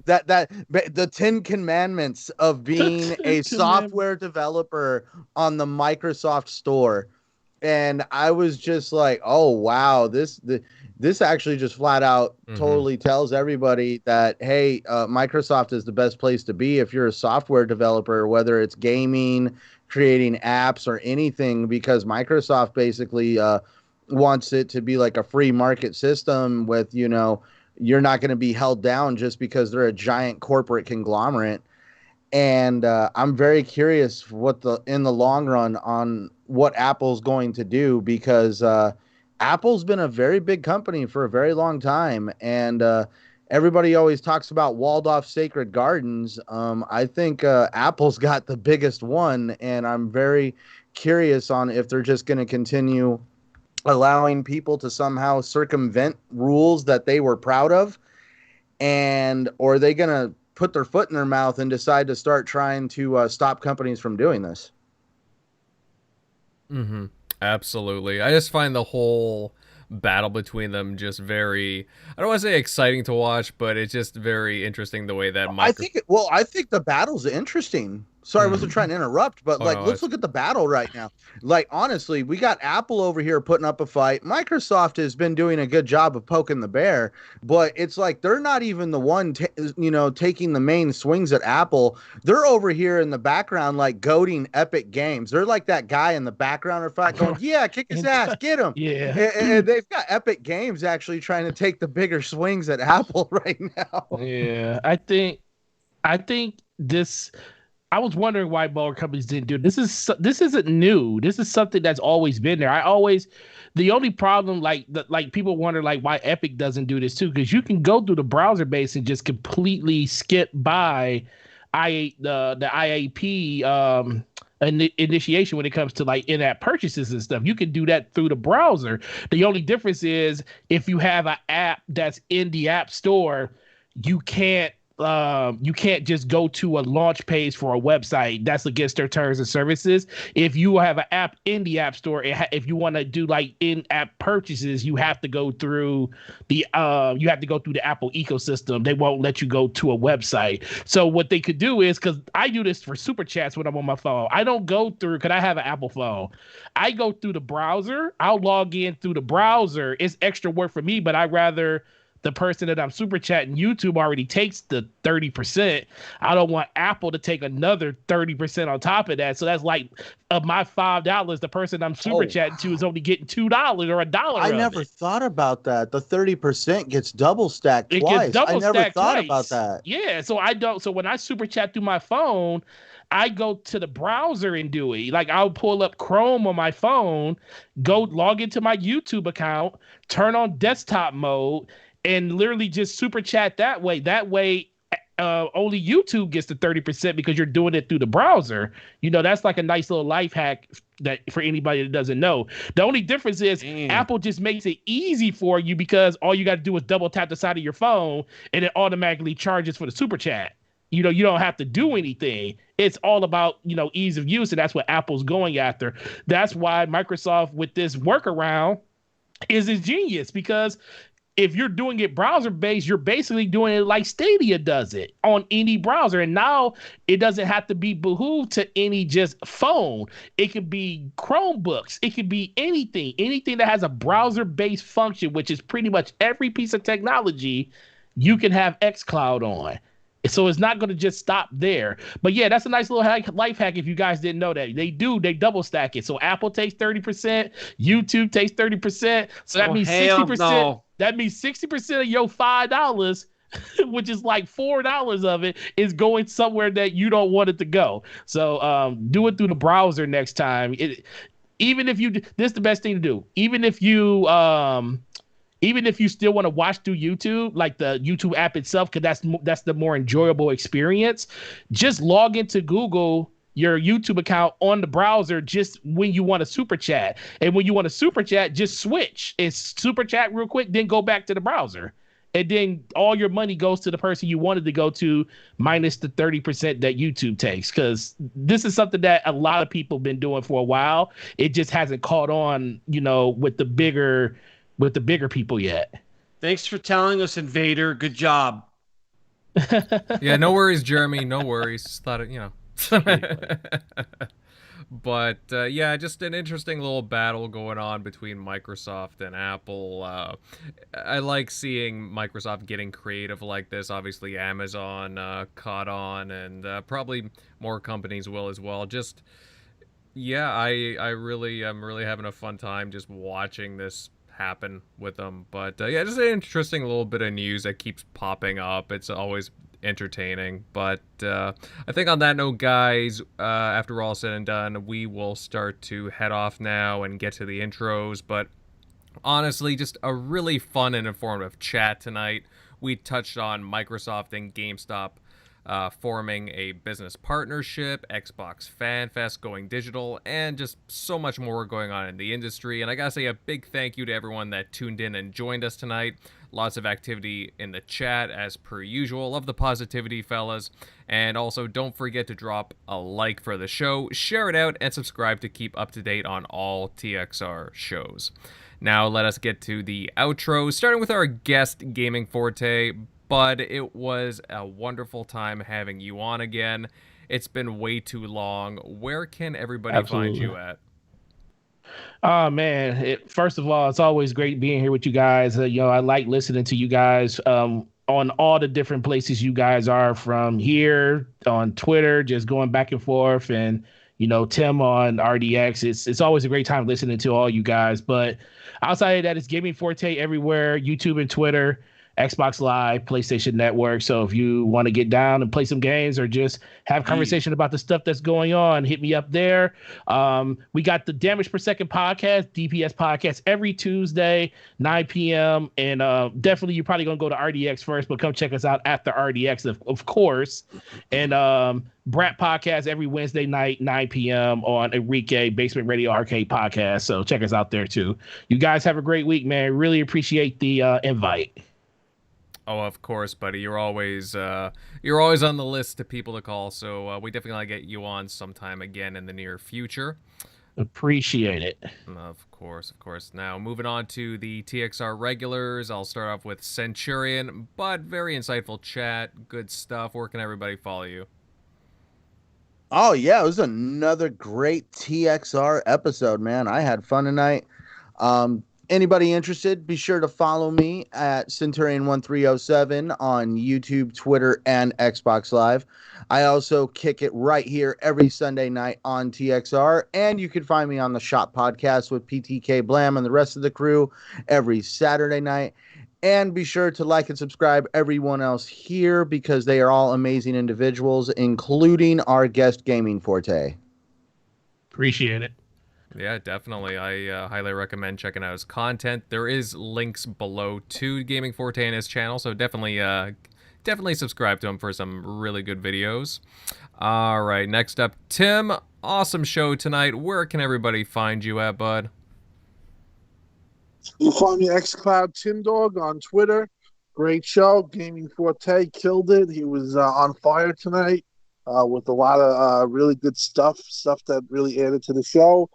that the 10 commandments of being a software developer on the Microsoft Store. And I was just like, oh wow, this actually just flat out totally tells everybody that, hey, Microsoft is the best place to be if you're a software developer, whether it's gaming, creating apps, or anything, because Microsoft basically wants it to be like a free market system with, you're not going to be held down just because they're a giant corporate conglomerate. And I'm very curious in the long run on what Apple's going to do, because Apple's been a very big company for a very long time. And everybody always talks about walled off sacred gardens. I think Apple's got the biggest one, and I'm very curious on if they're just going to continue allowing people to somehow circumvent rules that they were proud of, or are they going to put their foot in their mouth and decide to start trying to stop companies from doing this? Absolutely. I just find the whole battle between them just very, I don't want to say exciting to watch, but it's just very interesting the way that I think the battle's interesting. Sorry, I wasn't trying to interrupt, but let's look at the battle right now. Like, honestly, we got Apple over here putting up a fight. Microsoft has been doing a good job of poking the bear, but it's like they're not even the one, taking the main swings at Apple. They're over here in the background, like goading Epic Games. They're like that guy in the background or fight going, yeah, kick his ass, get him. Yeah. And they've got Epic Games actually trying to take the bigger swings at Apple right now. Yeah, I think this. I was wondering why more companies didn't do it. This isn't new. This is something that's always been there. The only problem, like people wonder like why Epic doesn't do this too, because you can go through the browser base and just completely skip by the IAP initiation when it comes to like in-app purchases and stuff. You can do that through the browser. The only difference is if you have an app that's in the App Store, you can't just go to a launch page for a website. That's against their terms and services. If you have an app in the App Store, if you want to do like in-app purchases, you have to go through the Apple ecosystem. They won't let you go to a website. So what they could do is, because I do this for super chats when I'm on my phone, I don't go through, because I have an Apple phone. I go through the browser. I'll log in through the browser. It's extra work for me, but I'd rather the person that I'm super chatting, YouTube already takes the 30%. I don't want Apple to take another 30% on top of that. So that's like of my $5, the person I'm super chatting to is only getting $2 or $1. I never thought about that. The 30% gets double stacked twice. It gets double I never thought twice. about that. Yeah, so when I super chat through my phone, I go to the browser and do it. Like I'll pull up Chrome on my phone, go log into my YouTube account, turn on desktop mode, and literally just super chat that way. That way, only YouTube gets the 30% because you're doing it through the browser. That's like a nice little life hack that for anybody that doesn't know. The only difference is Apple just makes it easy for you because all you got to do is double tap the side of your phone and it automatically charges for the super chat. You don't have to do anything. It's all about, ease of use, and that's what Apple's going after. That's why Microsoft with this workaround is genius, because if you're doing it browser based, you're basically doing it like Stadia does it on any browser. And now it doesn't have to be behooved to any just phone. It could be Chromebooks. It could be anything that has a browser based function, which is pretty much every piece of technology you can have xCloud on. So it's not going to just stop there. But yeah, that's a nice little life hack if you guys didn't know that. They double stack it. So Apple takes 30%, YouTube takes 30%. So that means 60%. No. That means 60% of your $5, which is like $4 of it, is going somewhere that you don't want it to go. So do it through the browser next time. This is the best thing to do. Even if you still want to watch through YouTube, like the YouTube app itself, because that's the more enjoyable experience, just log into Google, your YouTube account on the browser, just when you want to super chat. And when you want to super chat, just switch and super chat real quick, then go back to the browser. And then all your money goes to the person you wanted to go to, minus the 30% that YouTube takes. Because this is something that a lot of people have been doing for a while. It just hasn't caught on, with the bigger people yet. Thanks for telling us, Invader. Good job. Yeah, no worries, Jeremy. No worries. Just thought it, But yeah, just an interesting little battle going on between Microsoft and Apple. I like seeing Microsoft getting creative like this. Obviously, Amazon caught on, and probably more companies will as well. Just yeah, I'm really having a fun time just watching this happen with them. But yeah, just an interesting little bit of news that keeps popping up. It's always entertaining. But I think on that note, guys, after we're all said and done, we will start to head off now and get to the intros. But honestly, just a really fun and informative chat tonight. We touched on Microsoft and GameStop forming a business partnership, Xbox Fan Fest going digital, and just so much more going on in the industry. And I gotta say a big thank you to everyone that tuned in and joined us tonight. Lots of activity in the chat as per usual. Love the positivity, fellas. And also don't forget to drop a like for the show, share it out, and subscribe to keep up to date on all TXR shows. Now let us get to the outro, starting with our guest, Gaming Forte. Bud, it was a wonderful time having you on again. It's been way too long. Where can everybody find you at? Oh man! First of all, it's always great being here with you guys. I like listening to you guys on all the different places you guys are, from here on Twitter, just going back and forth, and Tim on RDX. It's always a great time listening to all you guys. But outside of that, it's Gaming Forte everywhere: YouTube and Twitter, Xbox Live, PlayStation Network. So if you want to get down and play some games or just have conversation about the stuff that's going on, hit me up there. We got the Damage Per Second podcast, DPS podcast, every Tuesday, 9 p.m. And definitely you're probably going to go to RDX first, but come check us out after RDX, of course. And Brat podcast every Wednesday night, 9 p.m. on Enrique Basement Radio Arcade podcast. So check us out there too. You guys have a great week, man. Really appreciate the invite. Oh, of course, buddy. You're always on the list of people to call, so we definitely want to get you on sometime again in the near future. Appreciate it. Of course. Now, moving on to the TXR regulars, I'll start off with Centurion, but very insightful chat, good stuff. Where can everybody follow you? Oh, yeah, it was another great TXR episode, man. I had fun tonight. Anybody interested, be sure to follow me at Centurion1307 on YouTube, Twitter, and Xbox Live. I also kick it right here every Sunday night on TXR, and you can find me on the Shop Podcast with PTK Blam and the rest of the crew every Saturday night. And be sure to like and subscribe everyone else here, because they are all amazing individuals, including our guest, Gaming Forte. Appreciate it. Yeah, definitely. I highly recommend checking out his content. There is links below to Gaming Forte and his channel, so definitely subscribe to him for some really good videos. All right, next up, Tim. Awesome show tonight. Where can everybody find you at, bud? You find me xCloud Tim Dog on Twitter. Great show. Gaming Forte killed it. He was on fire tonight with a lot of really good stuff that really added to the show.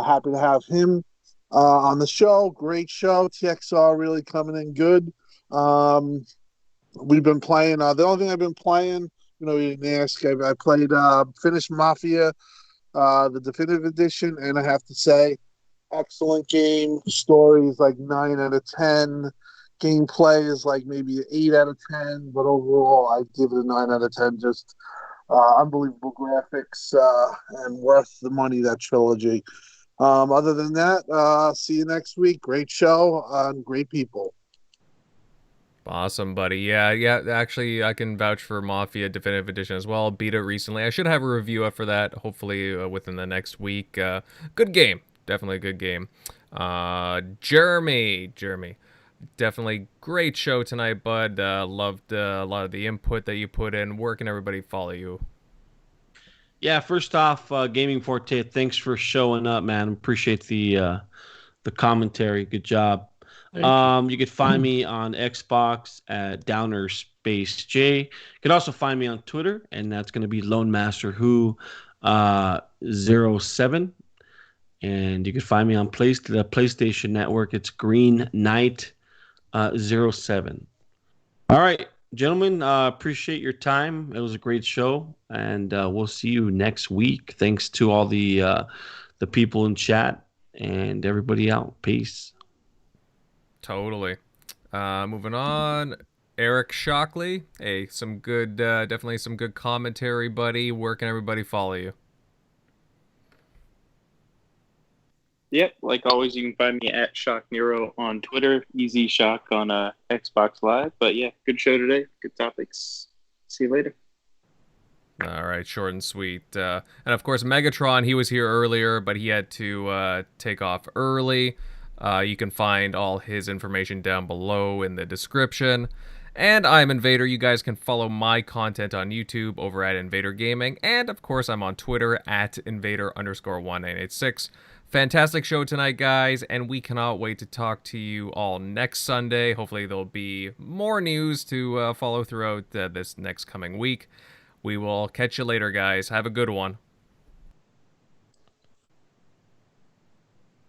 Happy to have him. on the show. Great show. TXR really coming in good. We've been playing. The only thing I've been playing, you didn't ask. I played, finished Mafia, the definitive edition, and I have to say, excellent game. Story is like 9 out of 10. Gameplay is like maybe an 8 out of 10, but overall, I give it a 9 out of 10. Just unbelievable graphics and worth the money, that trilogy. Other than that, see you next week. Great show and great people. Awesome, buddy. Yeah. Actually, I can vouch for Mafia Definitive Edition as well. Beat it recently. I should have a review up for that, hopefully within the next week. Good game. Definitely a good game. Jeremy. Definitely great show tonight, bud. Loved a lot of the input that you put in. Where can everybody follow you? Yeah, first off, Gaming Forte, thanks for showing up, man. Appreciate the commentary. Good job. You could find me on Xbox at Downer Space J. You could also find me on Twitter, and that's going to be Lone Master Who 07. And you can find me on the PlayStation Network. It's Green Knight 07. All right, gentlemen, appreciate your time. It was a great show, and we'll see you next week. Thanks to all the people in chat and everybody out. Peace. Totally. Moving on. Eric Shockley. Hey, some good, definitely some good commentary, buddy. Where can everybody follow you? Yep, like always, you can find me at Shock Nero on Twitter, Easy Shock on Xbox Live. But yeah, good show today. Good topics. See you later. All right, short and sweet. And of course, Megatron, he was here earlier, but he had to take off early. You can find all his information down below in the description. And I'm Invader. You guys can follow my content on YouTube over at Invader Gaming. And of course, I'm on Twitter at Invader_1986. Fantastic show tonight, guys, and we cannot wait to talk to you all next Sunday. Hopefully there'll be more news to follow throughout this next coming week. We will catch you later, guys. Have a good one.